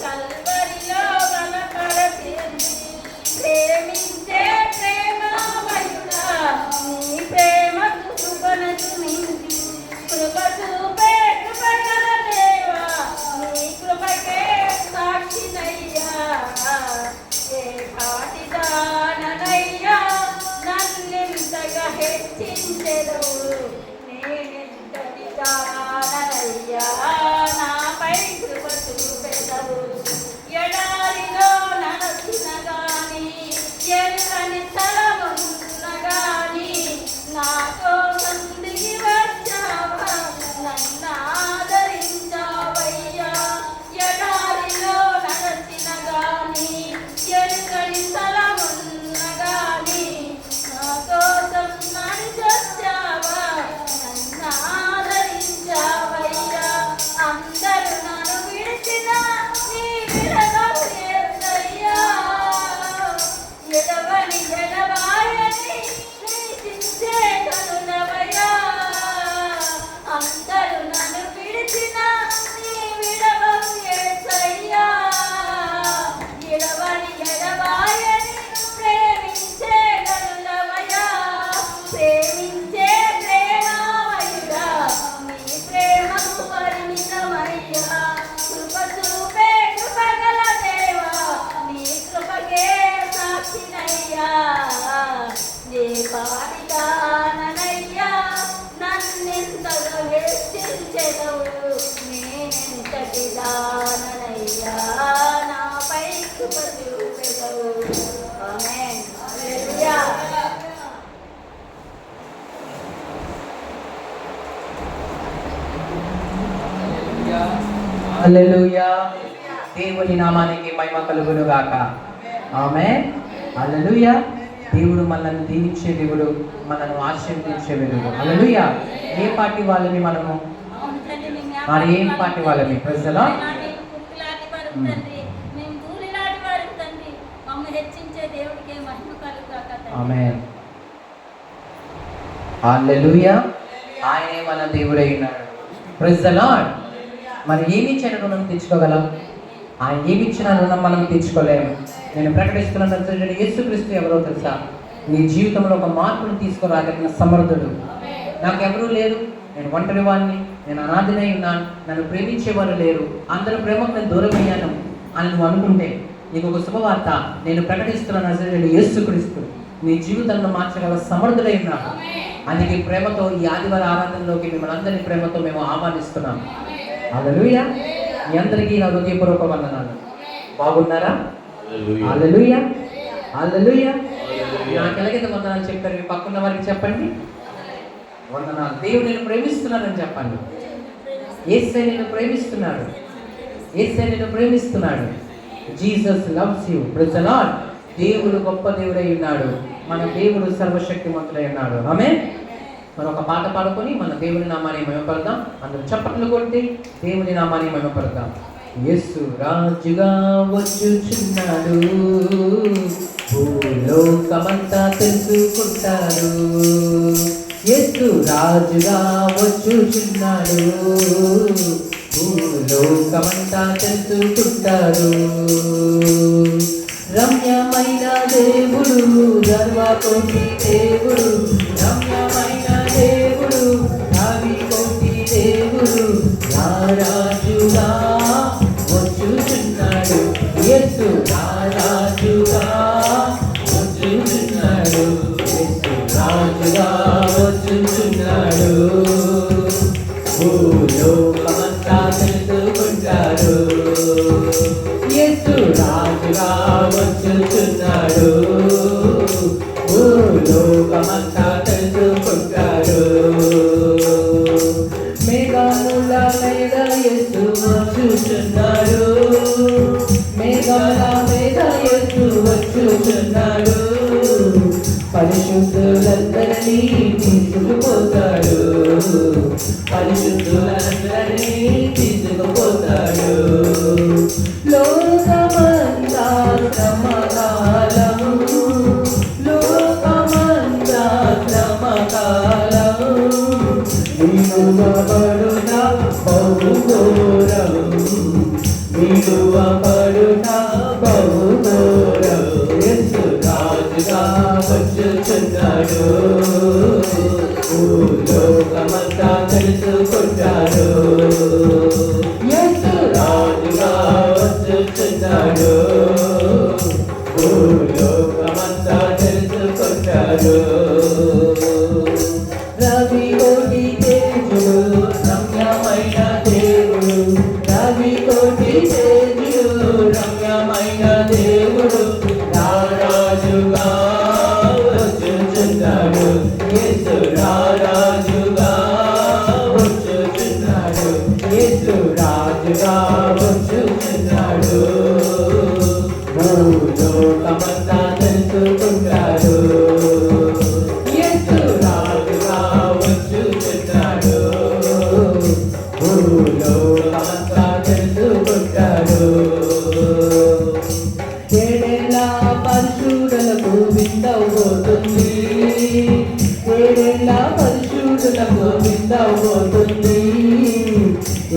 కల్వరిలో బలపరచింది ప్రేమించే ప్రేమమయుడా నీ ప్రేమకు కృపణకు మించి కృప చూపే కృపగల దేవా నీ కృపకే సాక్షినయ్యా ఏ పాటిదాననయ్యా నన్నెంతగా హెచ్చించెదవు నేనెంతటి దాననయ్యా నాపై కృప చూపెదవు ఎడారిలో నడచిన గాని ఎల్లని స్థలమున్న గాని నా కోసం దిగి వచ్చావా నన్ను ఆదరించావయ్యా ఎడారిలో నడచిన గాని ఎల్లని స్థలమున్న గాని నా కోసం నడిచొచ్చావా నన్ను ఆదరించావయ్యా అందరూ నన్ను విడిచిన నీ విడవవు యేసయ్యా ఎడవని ఎడబాయని ప్రీతించే కరుణవయ్యా అందరూ నన్ను విడిచిన నీ విడవవు యేసయ్యా ఎడవని ఎడబాయని ప్రేమించే కరుణవయ్యా ప్రేమించే ప్రేమమయుడా నీ ప్రేమకు పరిమితమయ్యా కృప చూపే కృపగల దేవా నీ కృపకే సాక్షినయ్యా నీ పాడిదాననయ్యా నన్నెంతగా హెచ్చించెదవు నేనెంతటి దాననయ్యా నాపై కృప చూపెదవు ఆమేన్ హల్లెలూయా హల్లెలూయా. దేవుని నామానికి మహిమ కలుగును గాక. ఆమేన్. హల్లెలూయా. దేవుడు మనల్ని దీవించే దేవుడు, మనల్ని ఆశీర్వదించే దేవుడు. హల్లెలూయా. ఏ పార్టీ వాళ్ళని మనము? మరి ఏం పార్టీ వాళ్ళని? Praise the Lord. Amen. Hallelujah. ఆయనే మన దేవుడై ఉన్నాడు. Praise the Lord. మరి ఏమి ఇచ్చిన రుణం తీర్చుకోగలం? ఆయన ఏమి ఇచ్చిన రుణం మనం తీర్చుకోలేము. నేను ప్రకటిస్తున్నాను, యేసుక్రీస్తు ఎవరో తెలుసా? నీ జీవితంలో ఒక మార్పును తీసుకురాగలిగిన సమర్థుడు. నాకెవరూ లేరు, నేను ఒంటరి వాడిని, నేను అనాథనై ఉన్నాను, నన్ను ప్రేమించేవారు లేరు, అందరూ ప్రేమకు నేను దూరం అయ్యాను అని నువ్వు అనుకుంటే నీకు ఒక శుభవార్త నేను ప్రకటిస్తున్నాను. యేసుక్రీస్తు నీ జీవితంలో మార్చగల సమర్థుడై ఉన్నాడు. అందుకే ప్రేమతో ఈ ఆదివార ఆరాధనలోకి మిమ్మల్ని అందరినీ ప్రేమతో మేము ఆహ్వానిస్తున్నాం. హల్లెలూయా. మీ అందరికీ నా హృదయపూర్వక వందనాలు. బాగున్నారా? హల్లెలూయా. హల్లెలూయా. నాకు ఎలాగైతే వందనాలు చెప్పారు, మీ పక్కన వారికి చెప్పండి వందనాలు. దేవుడు నేను ప్రేమిస్తున్నానని చెప్పండి. యేసయ్య నిన్ను ప్రేమిస్తున్నాడు. యేసయ్య నిన్ను ప్రేమిస్తున్నాడు. Jesus loves you. Praise the Lord. దేవుడు గొప్ప దేవుడై ఉన్నాడు. మన దేవుడు సర్వశక్తిమంతుడై ఉన్నాడు. ఆమేన్. మనం ఒక పాట పాడుకొని మన దేవుని నామాన్ని మహిమపడదాం. అందరూ చప్పట్లు కొట్టి దేవుని నామాన్ని మహిమపడదాం. యేసు రాజుగా వచ్చుచున్నాడు, భూలోకమంతా తెలుసుకుంటాడు. యేసు రాజుగా వచ్చుచున్నాడు, భూలోకమంతా తెలుసుకుంటాడు. రమ్యమైన దేవుడు, సర్వకోటి దేవుడు, రమ్యమైన దేవుడు, రవి కోటి దేవుడు, రాజుగా వచ్చుచున్నాడు. యేసు రాజుగా వచ్చుచున్నాడు. యేసు రాజుగా వచ్చుచున్నాడు. భూలోకమంతా తెలుసుకుంటాడు. యేసు రాజుగా వచ్చుచున్నాడు. భూలోకమంతా తెలుసుకుంటాడు. మేఘముల మీద యేసు వచ్చుచున్నాడు. మేఘముల మీద యేసు వచ్చుచున్నాడు. పరిశుద్ధులందరినీ తీసుకుపోతాడు. పరిశుద్ధులందరినీ తీసుకుపోతాడు. లోకమంతా శ్రమకాలం, లోకమంతా శ్రమకాలం, విలువబడుట బహుఘోరం, విలువబడుట బహుఘోరం. యేసు రాజుగా వచ్చుచున్నాడు, లోకమంతా తెలుసుకుంటాడు. యేసు రాజుగా వచ్చుచున్నాడు, లోకమంతా తెలుసుకుంటాడు. రవి కోటి తేజుడు రమ్యమైన దేవుడు, రవి కోటి తేజుడు రమ్యమైన దేవుడు, రారాజుగా వచ్చుచున్నాడు. యేసు రారాజుగా వచ్చుచున్నాడు, యేసు రాజుగా వచ్చుచున్నాడు. లోకమంతా తెలుసుకుంటాడు. యేసు రాజుగా వచ్చుచున్నాడు, లోకమంతా తెలుసుకుంటాడు. ఏడేళ్ళ పరిశుద్ధులకు విందవుతుంది, ఏడేళ్ళ పరిశుద్ధులకు విందవుతుంది.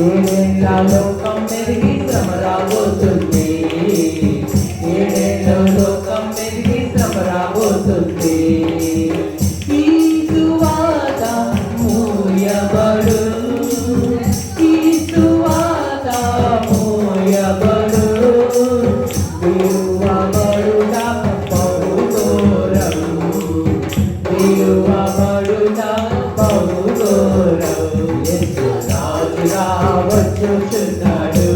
ఏడేళ్ళ లోకం మెరిగి శ్రమ రాబోతుంది, ఏడేళ్ళ లోకం మెరిగి శ్రమ రాబోతుంది. ఈ సువాత మూయబడు, ఈ సువాత మూయబడు, విలువబడుట బహుఘోరం, విలువబడుట బహుఘోరం. యేసు రాజుగా వచ్చుచున్నాడు,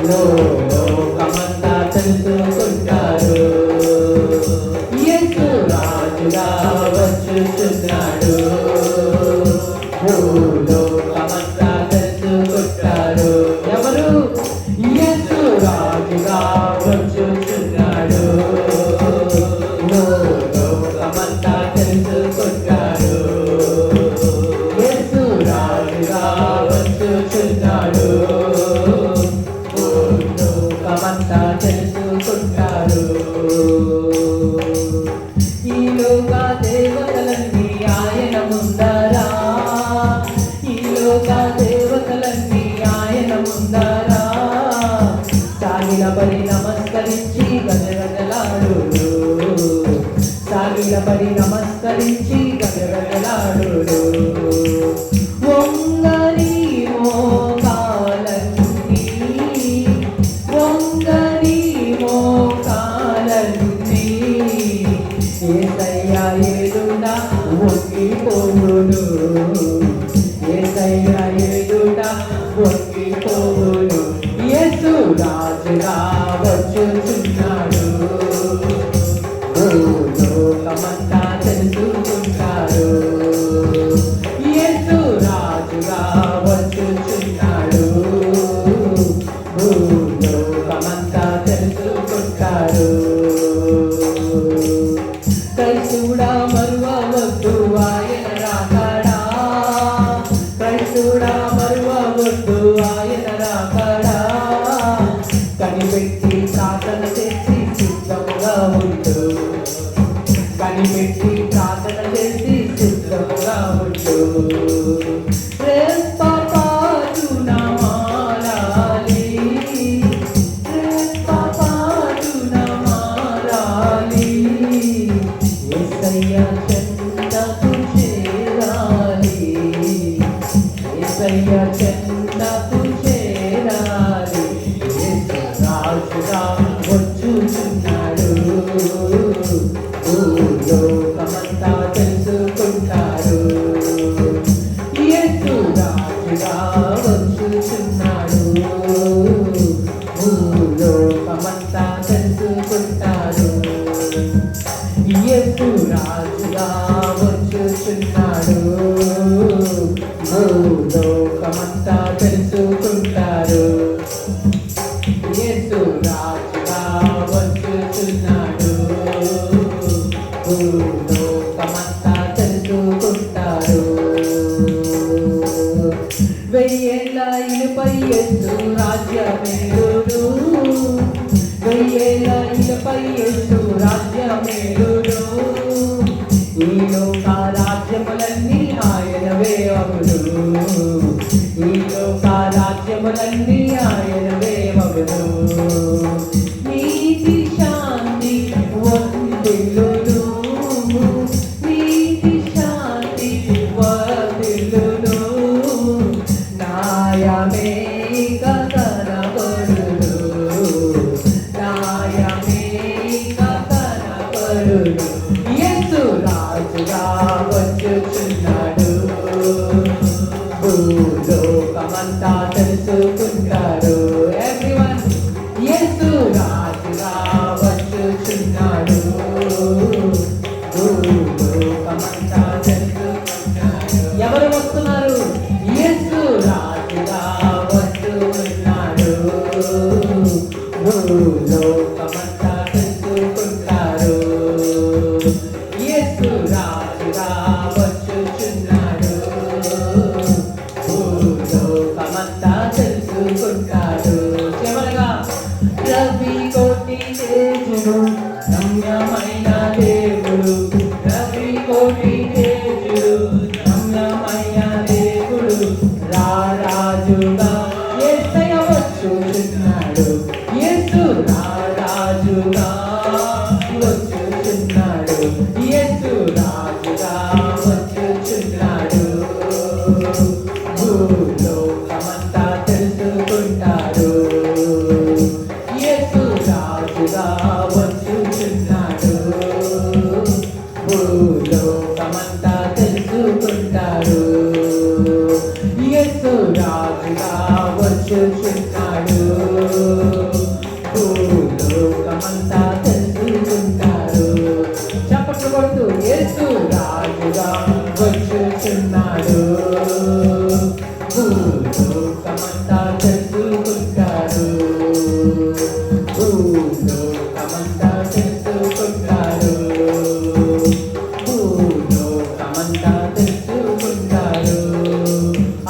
లోకమంతా తెలుసుకుంటాడు. యేసు రాజుగా వచ్చుచున్నాడు, లోకమంతా తెలుసుకుంటాడు. ఎవరు? యేసు రాజుగా వచ్చుచున్నాడు, లోకమంతా తెలుసుకుంటాడు. యేసు రాజుగా వచ్చుచున్నాడు, లోకమంతా తెలుసుకుంటాడు. ఈ లోక దేవతలన్నీ ఆయన ముందరా, ఈ లోక దేవతలన్నీ ఆయన ముందరా, సాగిలపడి నమస్కరించి గజగజలాడుడు, సాగిలపడి నమస్కరించి గజగజలాడుడు. వంగని మోకాలన్నీ, వంగని మోకాలన్నీ, యేసయ్య ఎదుట వంగిపోవును, యేసయ్య ఎదుట వంగిపోవును. యేసు రాజుగా వచ్చుచున్నాడు, లోకమంతా తెలుసుకుంటాడు. యేసు రాజుగా వచ్చుచున్నాడు, లోకమంతా తెలుసుకుంటాడు. క్రైస్తుడా మరువవద్దు ఆయన రాకడా, క్రైస్తుడా మరువవద్దు ఆయన రాకడా. కనిపెట్టి ప్రార్థన చేసి సిద్ధముగా ఉండు, కనిపెట్టి ప్రార్థన చేసి సిద్ధముగా ఉండు. రెప్పపాటున మారాలి, రెప్పపాటున మారాలి, యేసయ్య చెంతకు చేరాలి, యేసయ్య చెంతకు చేరాలి. యేసు రాజుగా వచ్చుచున్నాడు, లోకమంతా తెలుసుకుంటాడు. యేసు రాజుగా వచ్చుచున్నాడు, లోకమంతా తెలుసుకుంటాడు. యేసు రాజుగా వచ్చుచున్నాడు, లోకమంతా తెలుసుకుంటారు. యేసు రాజుగా వచ్చుచున్నాడు, లోకమంతా తెలుసుకుంటారు. వెయ్యేళ్ళ ఇనుపై యేసు రాజ్యమేలును, వెయ్యేళ్ళ ఇనుపై యేసు రాజ్యమేలును. ఈ లోక రాజ్యములన్నీ ఆయనవే అగును, ఈ లోక రాజ్యములన్నీ ఆయనవే అగును. నీతి శాంతి వర్ధిల్లును, నీతి శాంతి వర్ధిల్లును. న్యాయమే ఇక కనబడును, న్యాయమే ఇక కనబడును. యేసు రాజుగా వచ్చుచున్నాడు, భూలోకమంతా తెలుసుకుంటారు. ఎవ్రీవన్, యేసు రాజుగా వచ్చుచున్నాడు, భూలోకమంతా తెలుసుకుంటారు. ఎవరు వస్తున్నారు? యేసు రాజుగా వస్తున్నాడు, భూలోకమంతా తెలుసుకుంటారు. యేసు రాజుగా వచ్చుచున్నాడు, భూలోకమంతా తెలుసుకుంటాడు. చివరగా రవి కోటి తేజుడు రమ్యమైన దేవుడు, రవి కోటి తేజుడు రమ్యమైన దేవుడు, రారాజుగా యేసయ్య వచ్చుచున్నాడు, యేసు రారాజుగా వచ్చుచున్నాడు, యేసు రాజుగా వచ్చుచున్నాడు, భూలోకమంతా తెలుసుకుంటాడు. యేసు రాజుగా వచ్చుచున్నాడు, భూలోకమంతా తెలుసుకుంటాడు. యేసు రాజుగా వచ్చుచున్నాడు, భూలోకమంతా తెలుసుకుంటారు. చప్పట్లు కొడుతూ యేసు రాజుగా వచ్చుచున్నాడు, భూలోకమంతా తెలుసుకుంటారు, భూలోకమంతా తెలుసుకుంటారు, భూలోకమంతా తెలుసుకుంటారు.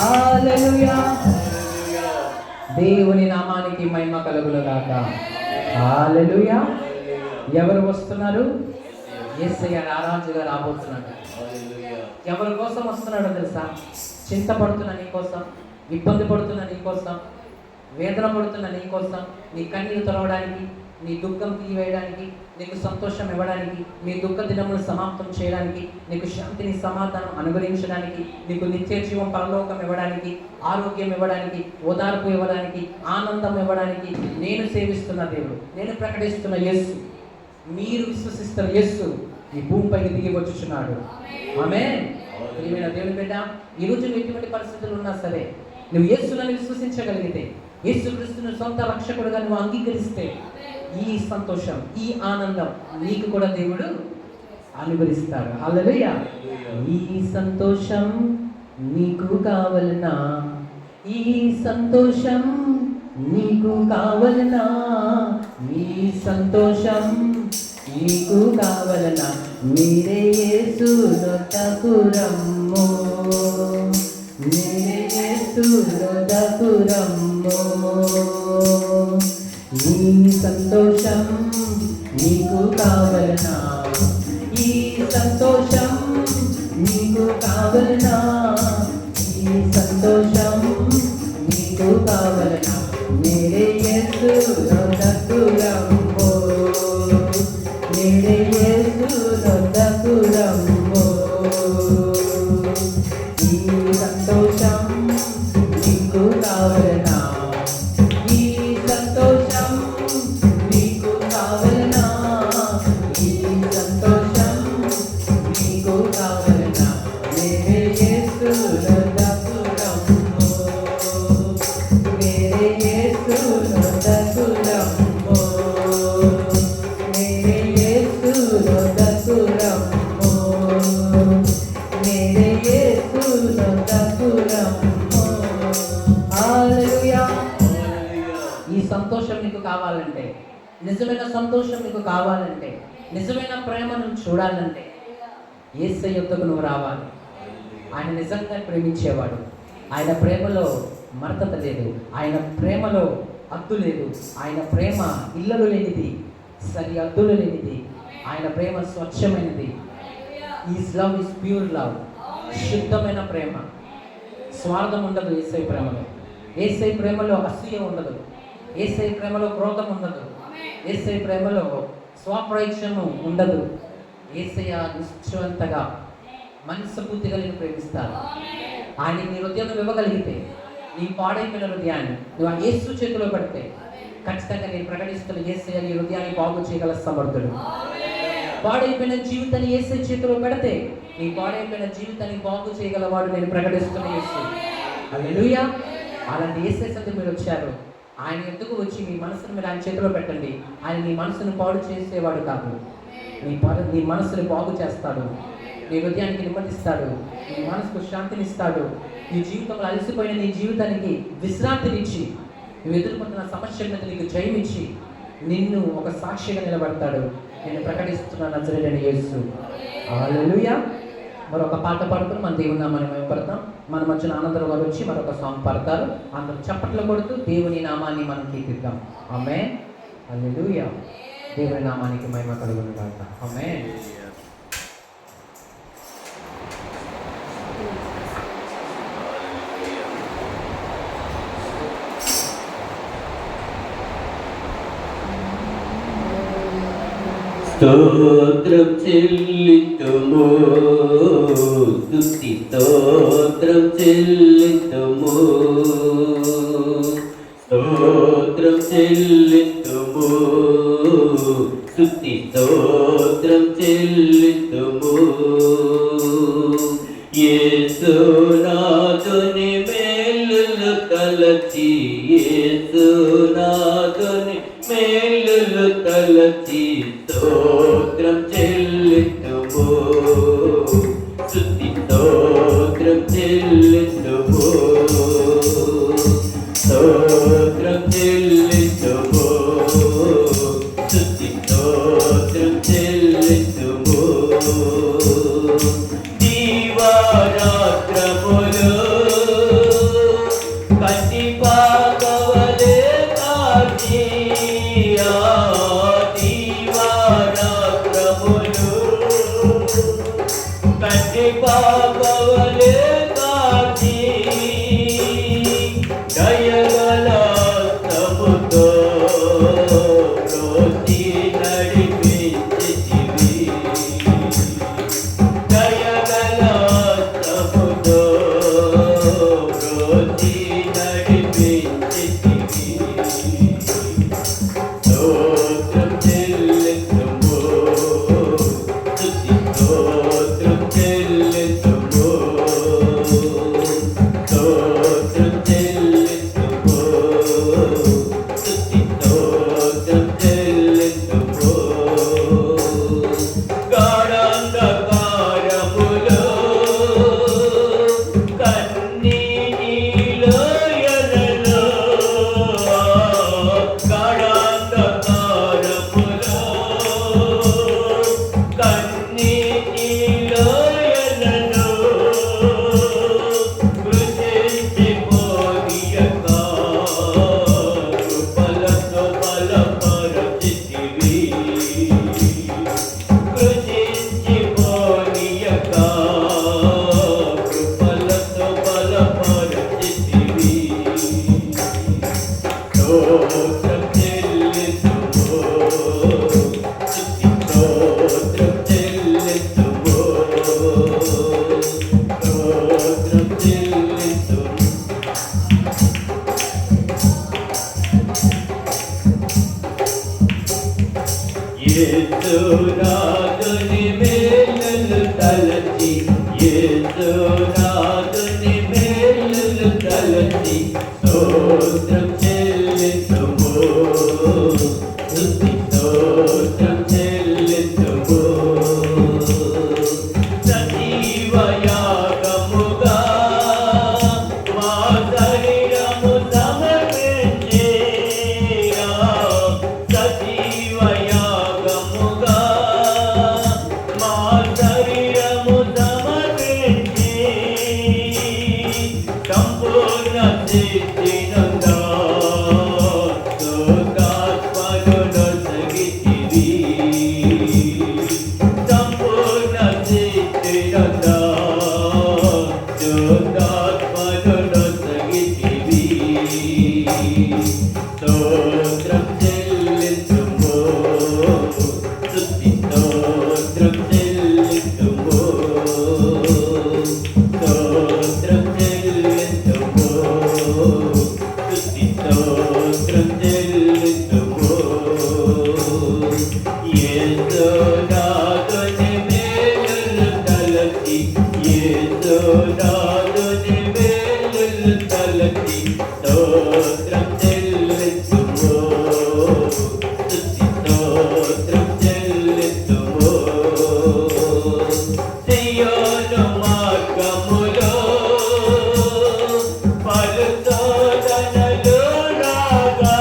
హల్లెలూయా, దేవుని నామానికి మహిమ కలుగునుగాక. హల్లెలూయా. ఎవరు వస్తున్నారు? యేసయ్య రారాజుగా రాబోతున్నాడు. ఎవరి కోసం వస్తున్నాడో తెలుసా? చింతపడుతున్న నీ కోసం, ఇబ్బంది పడుతున్న నీ కోసం, వేదన పడుతున్న నీ కోసం, నీ కన్నీరు తొలవడానికి, నీ దుఃఖం తీయవేయడానికి, నీకు సంతోషం ఇవ్వడానికి, నీ దుఃఖ దినములు సమాప్తం చేయడానికి, నీకు శాంతిని సమాధానం అనుగ్రహించడానికి, నీకు నిత్య జీవం పరలోకం ఇవ్వడానికి, ఆరోగ్యం ఇవ్వడానికి, ఓదార్పు ఇవ్వడానికి, ఆనందం ఇవ్వడానికి నేను సేవిస్తున్న దేవుడు, నేను ప్రకటిస్తున్న యేసు, మీరు విశ్వసిస్తున్న యేసు ఈ భూమిపైకి దిగి వచ్చుచున్నాడు. ఆమేన్. ప్రియమైన దేవుని బిడ్డ, ఈరోజు ఎటువంటి పరిస్థితులు ఉన్నా సరే నువ్వు యేసులను విశ్వసించగలిగితే, యేసుక్రీస్తును సొంత రక్షకుడుగా నువ్వు అంగీకరిస్తే, ఈ సంతోషం, ఈ ఆనందం నీకు కూడా దేవుడు అనుగ్రహిస్తాడు. హల్లెలూయా. ఈ సంతోషం నీకు కావలనా, ఈ సంతోషం నీకు కావలనా, ఈ సంతోషం నీకు కావలనా, మీరే యేసు నొద్దకు రమ్ము, మీరే యేసు నొద్దకు రమ్ము. ఈ సంతోషం నీకు కావలనా, ఈ సంతోషం నీకు కావలనా, ఈ సంతోషం నీకు కావలనా, మీరే యేసు నొద్దకు రమ్ము, మీరే యేసు నొద్దకు రమ్ము. ఈ సంతోషం నీకు కావలనా, ఈ సంతోషం నీకు కావలనా, ఈ సంతోషం నీకు కావలనా, మీరే యేసు నొద్దకు రమ్ము, మీరే యేసు నొద్దకు రమ్ము, మీరే యేసు నొద్దకు రమ్ము, మీరే యేసు నొద్దకు రమ్ము. హల్లెలూయా. ఈ సంతోషం నీకు కావాలంటే, నిజమైన సంతోషం నీకు కావాలంటే, నిజమైన ప్రేమను చూడాలంటే యేసయ్య యొద్దకు నువ్వు రావాలి. ఆయన నిజంగా ప్రేమించేవాడు, ఆయన ప్రేమలో మరతత లేదు, ఆయన ప్రేమలో హద్దు లేదు, ఆయన ప్రేమ ఇళ్ళలు లేనిది, సరి హద్దులు లేనిది, ఆయన ప్రేమ స్వచ్ఛమైనది. Is love is pure love, శుద్ధమైన ప్రేమ. స్వార్థం ఉండదు యేసయ్య ప్రేమలో. యేసయ్య ప్రేమలో అసూయ ఉండదు, యేసయ్య ప్రేమలో క్రోధం ఉండదు, యేసయ్య ప్రేమలో స్వప్రయోజనం ఉండదు. యేసయ్య నిశ్చయంతగా మనస్ఫూర్తి కలిగి ప్రేమిస్తారు. ఆయన నీ హృదయం ఇవ్వగలిగితే, నీ పాడైపోయిన హృదయాన్ని నువ్వు ఆ యేసు చేతిలో పెడితే, ఖచ్చితంగా నేను ప్రకటిస్తున్న యేసయ్య నీ హృదయాన్ని బాగు చేయగల సమర్థుడు. పాడైపోయిన జీవితాన్ని యేసయ్య చేతిలో పెడితే, నీ పాడైపోయిన జీవితాన్ని బాగు చేయగలవాడు నేను ప్రకటిస్తున్న యేసు. హల్లెలూయా. అలాంటి యేసయ్య సన్నిధికి మీరు వచ్చారు. ఆయన ఎందుకు వచ్చి మీ మనసును మీరు ఆయన చేతిలో పెట్టండి. ఆయన నీ మనసును పాడు చేసేవాడు కాదు, నీ మనసుని బాగు చేస్తాడు, నీ హృదయానికి నెమ్మదిస్తాడు, నీ మనసుకు శాంతినిస్తాడు. నీ జీవితంలో అలసిపోయిన నీ జీవితానికి విశ్రాంతినిచ్చి, నువ్వు ఎదుర్కొంటున్న సమస్యల మీద నీకు జయమిచ్చి, నిన్ను ఒక సాక్షిగా నిలబడతాడు. నేను ప్రకటిస్తున్న నజరేయుడైన యేసు. హల్లెలూయా. మరొక పాట పాడుకుని మన దేవుని నామాన్ని మహిమపడతాం. మన మధ్యన ఆనందరావు గారు వచ్చి మరొక సాంగ్ పాడతారు. అందరూ చప్పట్లు కొడుతూ దేవుని నామాన్ని మనం కీర్తిద్దాం. ఆమేన్. హల్లెలూయా. దేవుని నామానికి మహిమ కలుగును గాక. ఆమేన్. స్తోత్రం చెల్లితుము, స్తుతి స్తోత్రం చెల్లితుము, స్తోత్రం చెల్లితుము, స్తుతి స్తోత్రం చెల్లితుము. యేసునాథుని మేలులు తలచి, యేసునాథుని మేలులు తలచి, స్తోత్రం చెల్లితుము, స్తుతి స్తోత్రం చెల్లితుము, స్తోత్రం చెల్లితుము, స్తుతి స్తోత్రం చెల్లితుము. దీవారాత్రములు కంటి పాపవలే కాచి, కంటి పాపవలే కాచి, దయగల హస్తముతో ప్రోచి నడిపించితివి, దయగల హస్తముతో ప్రోచి నడిపించితివి. స్తోత్రం చెల్లితుము, స్తుతి స్తోత్రం చెల్లితుము, స్తోత్రం చెల్లితుము, స్తుతి స్తోత్రం చెల్లితుము. గాఢాంధకారములో కన్నీటిలో ఎలలో, గాఢాంధకారములో కన్నీటిలో ఎలలో, కృషించిపోనీయక కృపలతో బలపరచితివి, కృషించిపోనీయక కృపలతో బలపరచితివి. స్తోత్రం చెల్లితుము, స్తుతి స్తోత్రం చెల్లితుము, స్తోత్రం చెల్లితుము. యేసునాథుని మేలులు తలచి, యేసునాథుని మేలులు తలచి, స్తోత్రం చెల్లితుము, స్తుతి స్తోత్రం చెల్లితుము. సజీవ యాగముగా మా శరీరము సమర్పించి, సజీవ యాగముగా మా శరీరము సమర్పించి, కంపు సిద్ధినందా లోకాత్మను నొసగితివి సంపూర్ణ సిద్ధినందా లోకాత్మను నొసగితివి స్తోత్రం చెల్లించుము స్తుతి స్తోత్రం చెల్లించుము స్తోత్రం చెల్లించుము స్తుతి స్తోత్రం చెల్లించుము యేసు నాదుని మేలులు తలచి యేసు నాదుని మేలులు తలచి స్తోత్రం చెల్లించుము స్తుతి స్తోత్రం చెల్లించుము సియోను మార్గములో పలు శోధనలు రాగా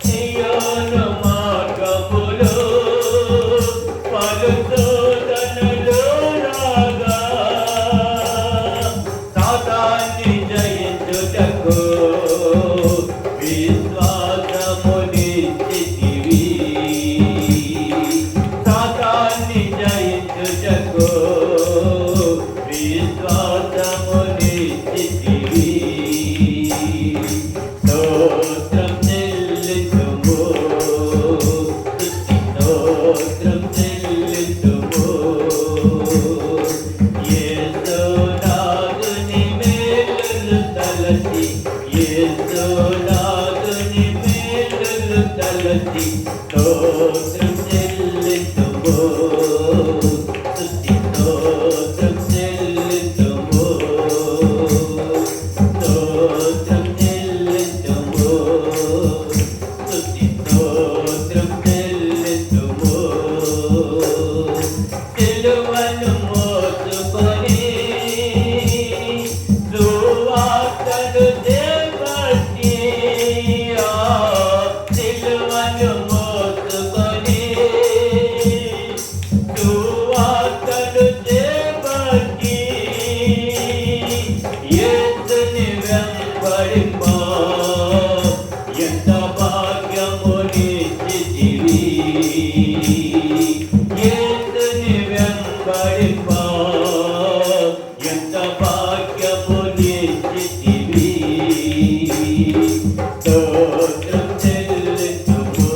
సియోను మార్గములో పలు శోధనలు రాగా సాతాన్ని జయించుటకు విశ్వాసము నిశ్చితివి సాతాన్ని జయించుటకు విశ్వాసము నిశ్చితివి స్తోత్రం చెల్లించుము స్తుతి స్తోత్రం చెల్లించుము యేసు నాదుని మేలులు తలచి యేసు నాదుని మేలులు తలచి స్తోత్రం చెల్లించుము స్తుతి స్తోత్రం చెల్లించుము స్తోత్రం చెల్లించుము స్తుతి స్తోత్రం చెల్లించుము సిలువను మోసుకొని సువార్తను చేపట్టి సిలువను మోసుకొని సువార్తను చేపట్టి యేసుని వెంబడింప ఎంత భాగ్యము నిశ్చితివి యేసుని వెంబడింప ఎంత భాగ్యము నిశ్చితివి స్తోత్రం చెల్లించుము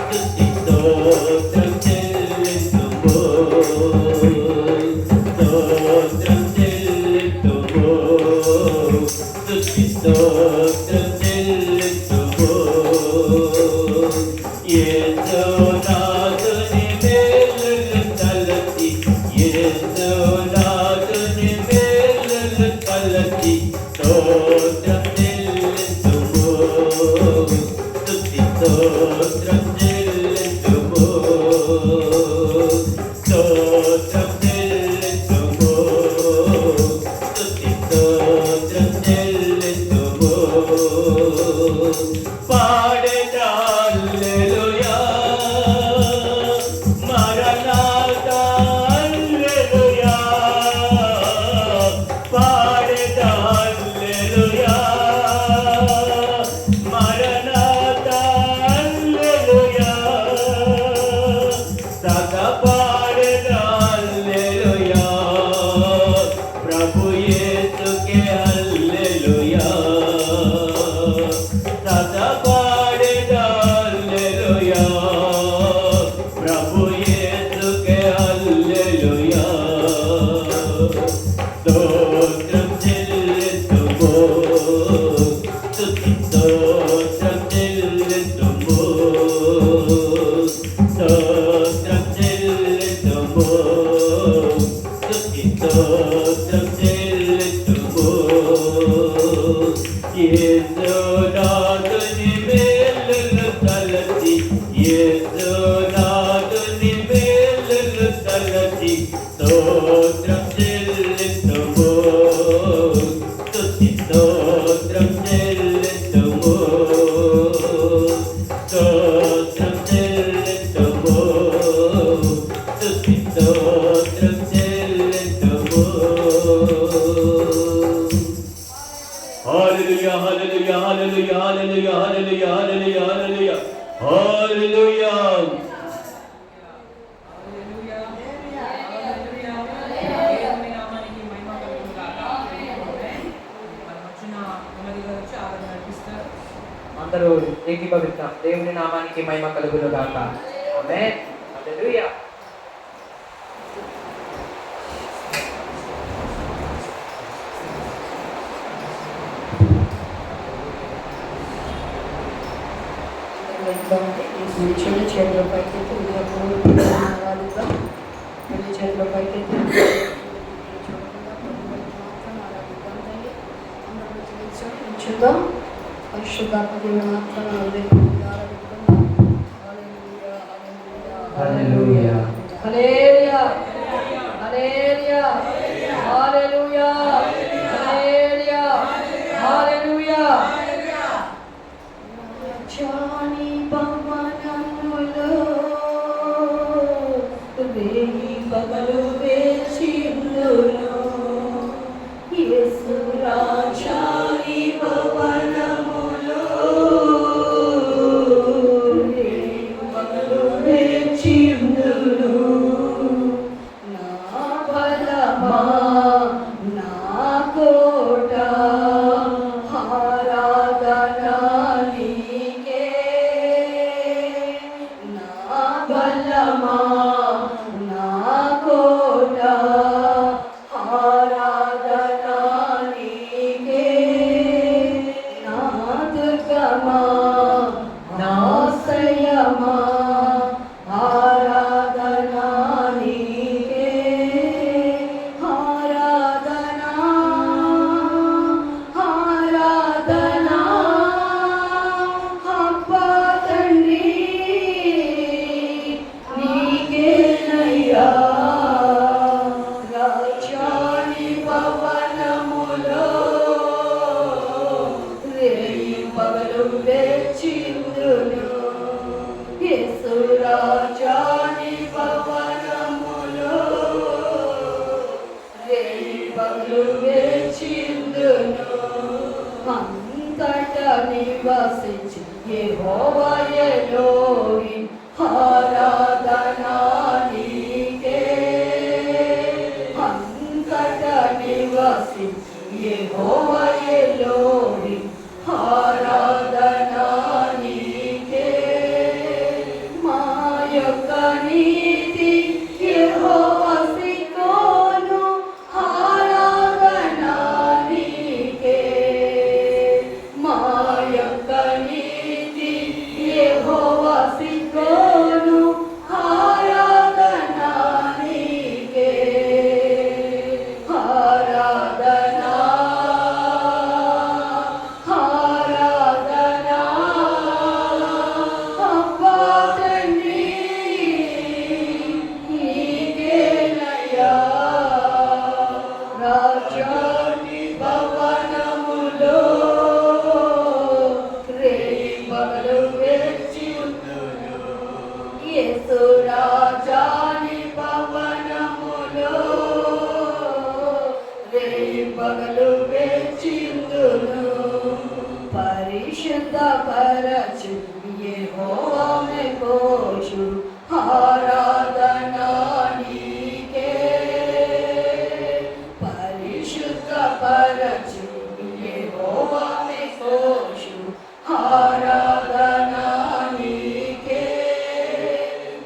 స్తుతి స్తోత్రం చెల్లించుము స్తోత్రం చెల్లించుము స్తుతి స్తోత్రం చెల్లించుము యేసు నాదుని మేలులు తలచి యేసు నాదుని మేలులు తలచి స్తోత్రం చెల్లించుము స్తుతి స్తోత్రం చెల్లించుము స్తోత్రం చెల్లించుము స్తుతి స్తోత్రం చెల్లించుము పాడెదా హల్లెలూయా మరణాతా హల్లెలూయా పాడెదా హల్లెలూయా మరణాతా హల్లెలూయా సదా పాడెదా హల్లెలూయా ప్రభు యేసుకే హల్లెలూయా సదా పాడెదా హల్లెలూయా ప్రభు యేసుకే హల్లెలూయా స్తోత్రం చెల్లించుము స్తుతి స్తోత్రం చెల్లించుము స్తోత్రం చెల్లించుము స్తుతి స్తోత్రం చెల్లించుము యేసు నాదుని మేలులు తలచి యేసు నాదుని మేలులు తలచి స్తోత్రం చెల్లించుము స్తుతి స్తోత్రం చెల్లించుము స్తోత్రం చెల్లించుము స్తుతి స్తోత్రం చెల్లించుము Hallelujah, hallelujah, hallelujah, hallelujah, hallelujah, hallelujah, hallelujah, hallelujah. దేవుని నామానికి మహిమ కలుగును గాక. ఆమేన్. మన మధ్యన నెమ్మదిగా వచ్చి ఆరాధన నడిపిస్తారు. అందరూ ఏకీభవిద్దాం. దేవుని నామానికి మహిమ కలుగును గాక. ఆమేన్. హల్లెలూయా. నిల్చొని చేతుల పైకెత్తి ఉదయపూర్వ ఆరాధిద్దాం. మళ్ళీ చేతుల పైకెత్తి చూడకుండా ప్రభువుని మాత్రం ఆరాధిద్దాం. తండ్రి అందరూ నిల్చుందాం. పరిశుద్ధాత్మ దేవుని మాత్రం ఉదయపూర్వ ఆరాధిద్దాం. హల్లెలూయా, హల్లెలూయా, హల్లెలూయా, హల్లెలూయా, హల్లెలూయా, హల్లెలూయా, హల్లెలూయా. జాని పవనములో వేయి పగలు వేచియుండును. యేసు రాజాని పవనములో వేయి పగలు వేచియుండును. నా బలమా నా కోట ఆరాధన నీకే. నా బలమా నా కోట ఆరాధన నీకే. నా దుర్గమా నా ఆశ్రయమా ఆరాధన నీకే. ఆరాధన ఆరాధన అబ్బా తండ్రి నీకేనయ్యా. రాజాని భవనములో రేయి పగలు వేచిందును. యేసు రాజాని భవనములో రేయి పగలు వేచిందును. అంతట నివసించి యెహోవా ఎలోహిం ఆరాధన నీకే. అంతట నివసించి యెహోవా ఎలోహిం ఆరాధన నీకే. మా యొక్క నీతి యెహోవా సిక్కోను ఆరాధన నీకే. మా యొక్క నీతి యెహోవా సిక్కోను ఆరాధన నీకే. ఆరాధన ఆరాధన అబ్బా తండ్రి నీకేనయ్యా. రాజాని భవనములో రేయి పగలు వేచియుండును. యేసు రాజాని భవనములో రేయి పగలు వేచియుండును. పరిశుద్ధ పరచు యెహోవా మెప్పోచు ఆరాధన నీకే. పరిశుద్ధ పరచు యెహోవా మెప్పోచు ఆరాధన నీకే.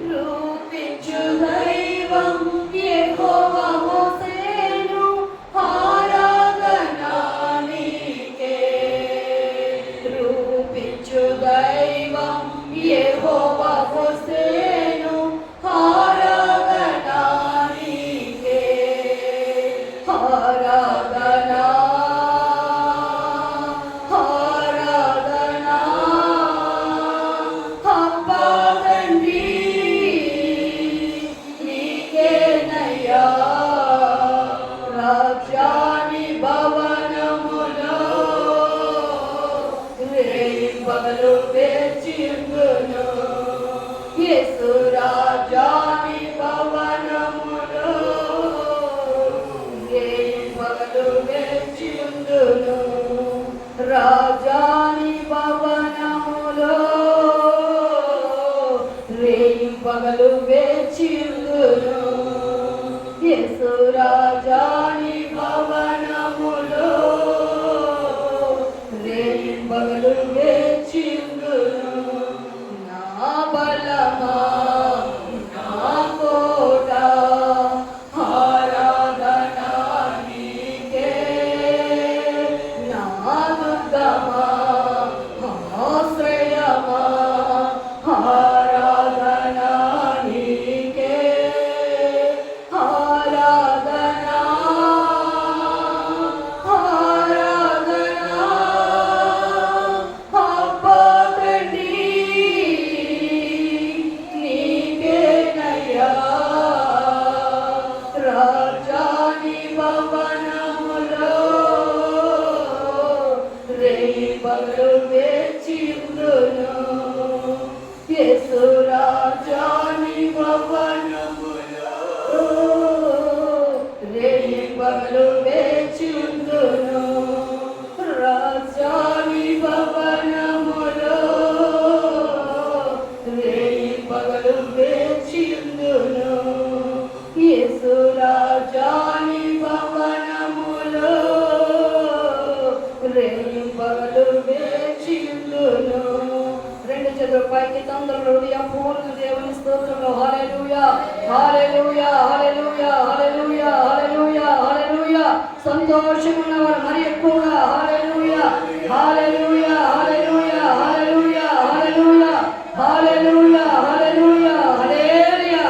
రూపించు దైవం యెహోవా మోసేను ఆరాధన నీకే. రూపించు దైవం యెహోవా మోసేను ఆరాధన నీకే. ఆరాధన ఆరాధన అబ్బా తండ్రి నీకేనయ్యా. రాజాని భవనములో రేయి పగలు వేచియుండును. యేసు రాజాని భవనములో రేయి పగలు వేచియుండును. రాజాని భవనములో రేయింపగలు వేచిందును. యేసు రాజాని భవనములో రేయింపగలు వేచిందును. నా బలమా నా కోట ఆరాధన నీకే. నా దుర్గమా ఆశ్రయమా ఆరాధన నీకే. ఆరాధన ఆరాధన అబ్బా తండ్రి నీకేనయ్యా. రాజాని భవనములో రేయింపగలు వేచిందును. యేసు రాజాని భవనములో రేయింపగలు వేచిందును. రాజాని భవనములో రేయింపగలు వేచిందును. యేసు రాజాని భవనములో రేయింపగలు వేచిందును. రెండు చేతులు పైకి తొందరలు హృదయపూర్వక దేవుని స్తోత్రంలో హల్లెలూయా హల్లెలూయా హల్లెలూయా హల్లెలూయా హల్లెలూయా హల్లెలూయా. సంతోషమున్నవారు మరి ఎక్కువగా హల్లెలూయా హల్లెలూయా హల్లెలూయా హల్లెలూయా హల్లెలూయా హల్లెలూయా హల్లెలూయా హల్లెలూయా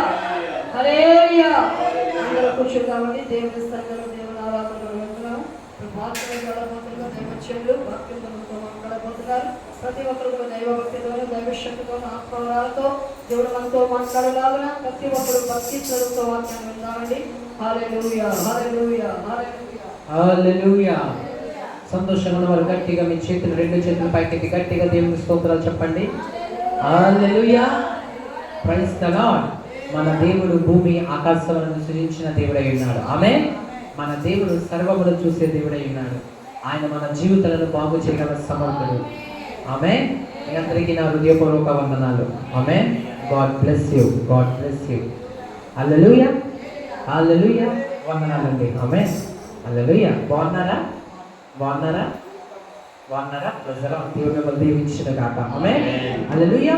హల్లెలూయా. అందరూ కూర్చుందామండి. దేవుని స్థలంలో దేవుని ఆరాధనలో వెళ్తున్నాము. మాత్రమే గడబోతున్నా దైవచనులు భక్తులతో మాట్లాడబోతున్నారు. ప్రతి ఒక్కరు కూడా దైవభక్తితోనూ దైవశక్తితోనూ ఆత్మవరాలతో దేవుడు మనతో మాట్లాడలాగున ప్రతి ఒక్కరు భక్తి చదువుతో వాక్యాన్ని విందామండి. హల్లెలూయా హల్లెలూయా హల్లెలూయా హల్లెలూయా. సంతోషంగా ఉన్న వారు గట్టిగా మీ చేతులు రెండు చేతులు పైకెత్తి గట్టిగా దేవుని స్తోత్రాలు చెప్పండి. హల్లెలూయా. Praise the Lord. మన దేవుడు భూమి ఆకాశములను సృజించిన దేవుడై ఉన్నాడు. ఆమేన్. మన దేవుడు సర్వమును చూసే దేవుడై ఉన్నాడు. ఆయన మన జీవితాలను బాగు చేయగల సమర్థుడు. ఆమేన్. మీ అందరికీ నా హృదయపూర్వక వందనాలు. ఆమేన్. God bless you. God bless you. హల్లెలూయా హల్లెలూయా. వందనాలండి. ఆమేన్. హల్లెలూయా. బాగున్నారా? బాగున్నారా? బాగున్నారా? ప్రజలు దేవుని మిమ్మల్ని దీవించిన గాక. ఆమేన్. హల్లెలూయా.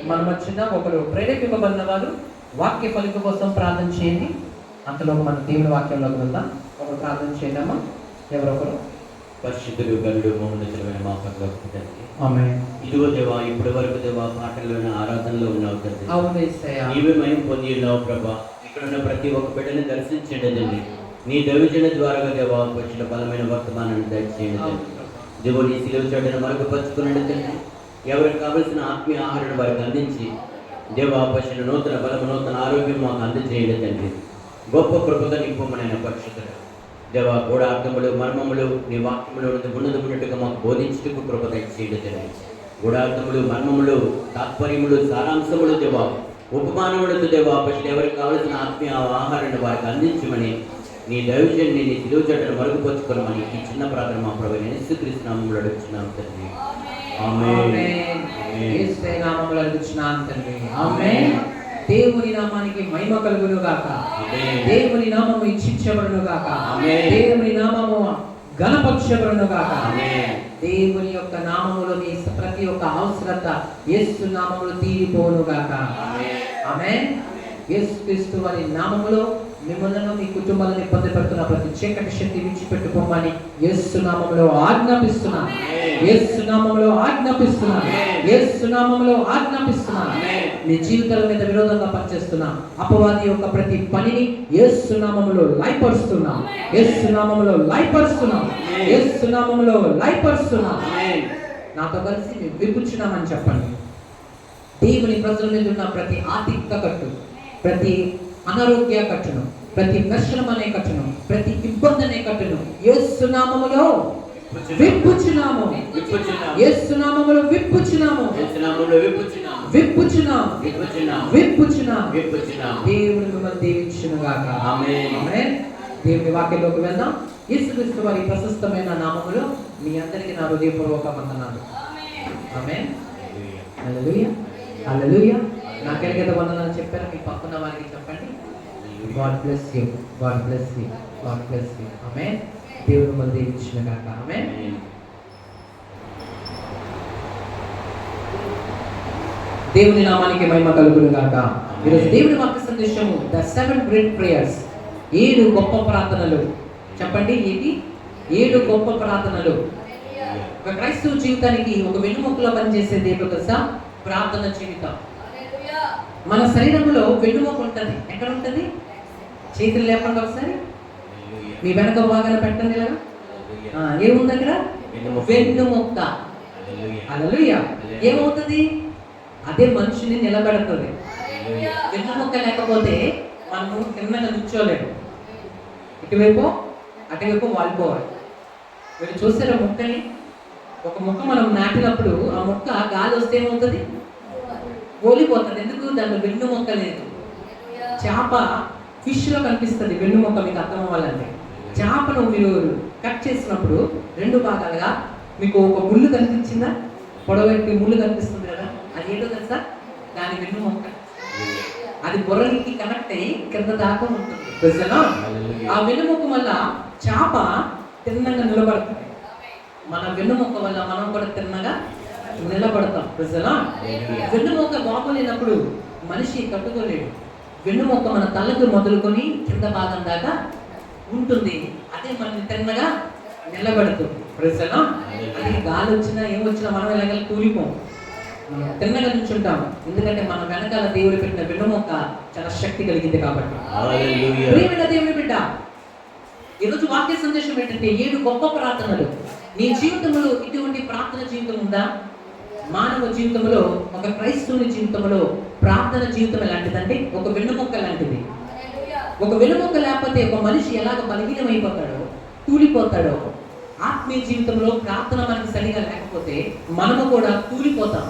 మన మధ్యన ఒకరు ప్రేరేపింపబడిన వారు వాక్య ఫలితం కోసం ప్రార్థన చేయండి. అంతలో మన దేవుని వాక్యంలోకి వెళ్దాం. ఒకరు ప్రార్థన చేయండి అమ్మా. ఎవరొకరు? పరిశుద్ధుడు గనుడు మౌనచలమైన మా పట్ల ఆమేన్. ఇదిగో దేవా, ఇప్పటి వరకు దేవా పాటల్లోని ఆరాధనలో ఉన్నావు తండ్రి. అవును యేసయ్యా. నీవే మహిమ పొంది ఉన్నావు ప్రభా. ఇక్కడ ఉన్న ప్రతి ఒక్క బిడ్డని దర్శించండి తండ్రి. నీ దైవజన ద్వారా దేవా వచ్చిన బలమైన వర్తమానాన్ని దయచేయండి తండ్రి. దేవో నీ సిలువ చెడ్డను మరుగుపరుచుకునండి తండ్రి. ఎవరికి కావలసిన ఆత్మీయ ఆహారం వారికి అందించి దేవా పచ్చిన నూతన బలము నూతన ఆరోగ్యం మాకు అందజేయండి తండ్రి. గొప్ప కృపగా నింపమనైన పరిశుద్ధుడు దేవా గూఢార్థములు మర్మములు నీ వాక్యములు ఉన్నట్టుగా మాకు బోధించుటకు కృప దయచేయండి తండ్రి. గూఢార్థములు మర్మములు తాత్పర్యములు సారాంశములు దేవా ఉపమానములతో దేవా పచ్చిన ఎవరికి కావలసిన ఆత్మీయ ఆహారాన్ని వారికి అందించమని నీ దైవజన్ని నీ సిలువ చెడ్డను మరుగుపరుచుకోమని ఈ చిన్న ప్రార్థన మా ప్రభువైన యేసుక్రీస్తు నామములో అడుగుచున్నాము తండ్రి. ఆమేన్. యేసు నామములో అడుగుచున్నాను తండ్రి. ఆమేన్. దేవుని నామానికి మహిమ కలుగును గాక. ఆమేన్. దేవుని నామము ఇచ్చించబడును గాక. ఆమేన్. దేవుని నామము ఘనపరచబడును గాక. ఆమేన్. దేవుని యొక్క నామములో మీ ప్రతి ఒక్క అవసరత యేసు నామములో తీరిపోను గాక. ఆమేన్. యేసుక్రీస్తు వారి నామములో మిమ్మల్ని మీ కుటుంబాలను ఇబ్బంది పెడుతున్న ప్రతి చీకటి శక్తి విడిచిపెట్టుకోమని యేసు నామములో ఆజ్ఞాపిస్తున్నాను. యేసు నామములో ఆజ్ఞాపిస్తున్నాను. యేసు నామములో ఆజ్ఞాపిస్తున్నాను. మీ జీవితాల మీద విరోధంగా పనిచేస్తున్నా అపవాది యొక్క ప్రతి పనిని యేసు నామములో లయపరుస్తున్నాం. యేసు నామములో లయపరుస్తున్నాం. యేసు నామములో లయపరుస్తున్నాం. నాతో కలిసి మేము విపుచున్నామని చెప్పండి. దేవుని ప్రజల మీద ఉన్న ప్రతి ఆర్థిక కట్టు, ప్రతి అనారోగ్య కట్టును, ప్రతి నష్టం అనే కట్టును, ప్రతి ఇబ్బంది అనే కట్టును యేసు నామములో విప్పుచున్నాము. యేసు నామములో విప్పుచున్నాము. విప్పుచున్నాము. దేవుని మిమ్మల్ని దీవించును గాక. ఆమేన్. దేవుని వాక్యంలోకి వెళ్దాం. యేసుక్రీస్తు వారి ప్రశస్తమైన నామములో మీ అందరికీ నా హృదయపూర్వక వందనాలు. ఆమేన్. హల్లెలూయా, హల్లెలూయా. నాకెలాగైతే వందనాలు చెప్పారో మీ పక్కన వారికి చెప్పండి. God bless you, God bless you, God bless you. ఆమేన్. దేవుడు మన దీవించిన గాక. ఆమేన్. దేవుని నామానికి మహిమ కలుగును గాక. ఈరోజు దేవుని వాక్య సందేశము ద 7 గ్రేట్ ప్రేయర్స్, 7 గొప్ప ప్రార్థనలు. చెప్పండి, ఏంటి? 7 గొప్ప ప్రార్థనలు. ఒక క్రైస్తవ జీవితానికి ఒక వెన్నుముకలో పనిచేసేది ఏంటో తెలుసా? ప్రార్థన జీవితం. మన శరీరంలో వెన్నుముక ఉంటుంది. ఎక్కడ ఉంటుంది? చేతులు లేకుండా ఒకసారి మీ వెనక భాగాన పెట్టండి. ఇలాగా ఏముంది అక్కడ? వెన్నుముక్క. హల్లెలూయా. ఏమవుతుంది? అదే మనిషిని నిలబెడుతుంది. వెన్నుముక్క లేకపోతే మనము తిన్నగా కూర్చోలేము. ఇటువైపు అటువైపు వాలిపోవాలి. మీరు చూసారా మొక్కని? ఒక మొక్క మనం నాటినప్పుడు ఆ మొక్క గాలి వస్తే ఏమవుతుంది? ఓలిపోతుంది. ఎందుకు? దాంట్లో వెన్నుముక్క లేదు. చేప ఫిష్లో కనిపిస్తుంది వెన్నుముక్క. మీకు అర్థం అవ్వాలంటే చేపను మీరు కట్ చేసినప్పుడు 2 భాగాలుగా మీకు ఒక ముళ్ళు కనిపించిందా? పొడవైపు ముళ్ళు కనిపిస్తుంది కదా, అది ఏంటో తెలుసా? దాని వెన్నుముక్క. అది బుర్రకి కనెక్ట్ అయ్యి కింద దాకా ఉంటుంది. ఆ వెన్నుముక్క వల్ల చేప తిన్నగా నిలబడుతుంది. మన వెన్నుముక్క వల్ల మనం కూడా తిన్నగా నిలబడతాం. వెన్నుముక్క బాగోలేనప్పుడు మనిషి కట్టుకోలేడు. వెన్నుముక్క మన తలకు మొదలుకొని కింద భాగం దాకా ఉంటుంది. అదే మనని తిన్నగా నిలబడుతుంది. అది గాలి వచ్చినా ఏమొచ్చినా మనం ఎలాగ కూలిపోం, తిన్నగా నుంచుంటాం. ఎందుకంటే మన వెనకాల దేవుడు పెట్టిన వెన్నుముక్క చాలా శక్తి కలిగింది కాబట్టి. ప్రియమైన దేవుని బిడ్డ, ఈరోజు వాక్య సందేశం ఏంటంటే 7 గొప్ప ప్రార్థనలు. నీ జీవితంలో ఇటువంటి ప్రార్థన జీవితం ఉందా? మానవ జీవితంలో, ఒక క్రైస్తవుని జీవితంలో ప్రార్థన జీవితం ఎలాంటిదంటే ఒక వెన్నుముక్క లాంటిది. ఒక వెన్నుముక్క లేకపోతే ఒక మనిషి ఎలాగ బలహీనమైపోతాడో, తూలిపోతాడో, ఆత్మీయ జీవితంలో ప్రార్థన మనకు సరిగా లేకపోతే మనము కూడా తూలిపోతాం.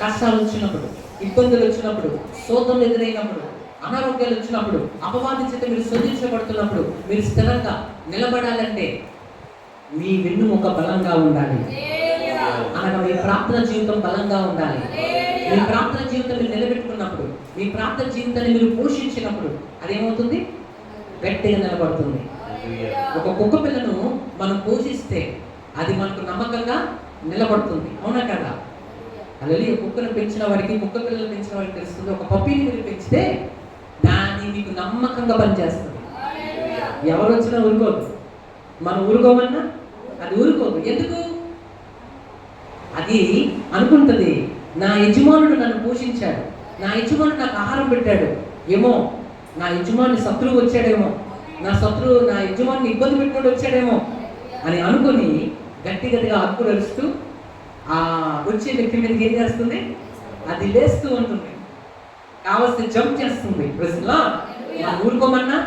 కష్టాలు వచ్చినప్పుడు, ఇబ్బందులు వచ్చినప్పుడు, శోధనలు ఎదురైనప్పుడు, అనారోగ్యాలు వచ్చినప్పుడు, అపవాది చేత మీరు శోధించబడుతున్నప్పుడు మీరు స్థిరంగా నిలబడాలంటే మీ వెన్నుముక బలంగా ఉండాలి. అనగా మీ ప్రార్థన జీవితం బలంగా ఉండాలి. మీ ప్రార్థన జీవితం మీరు నిలబెట్టుకున్నప్పుడు, మీ ప్రార్థన జీవితాన్ని మీరు పోషించినప్పుడు అదేమవుతుంది? గట్టిగా నిలబడుతుంది. ఒక కుక్క పిల్లను మనం పోషిస్తే అది మనకు నమ్మకంగా నిలబడుతుంది. అవునా కదా? అలాగే కుక్కను పెంచిన వాడికి, కుక్క పిల్లలు పెంచిన వాడికి తెలుస్తుంది. ఒక పప్పీని మీరు పెంచితే దాన్ని మీకు నమ్మకంగా పనిచేస్తుంది. ఎవరు వచ్చినా ఊరుకోదు. మనం ఊరుకోమన్నా అది ఊరుకోదు. ఎందుకు? అది అనుకుంటుంది, నా యజమానుడు నన్ను పోషించాడు, నా యజమానుడు నాకు ఆహారం పెట్టాడు, ఏమో నా యజమాని శత్రువు వచ్చాడేమో, నా యజమాని ఇబ్బంది పెట్టినోడు వచ్చాడేమో అని అనుకుని గట్టిగా అక్కులు అరుస్తూ ఆ వచ్చే వ్యక్తి మీదకి ఏం చేస్తుంది? అది లేస్తూ ఉంటుంది. కావలసి జంప్ చేస్తుంది. మనం ఊరుకోమన్నా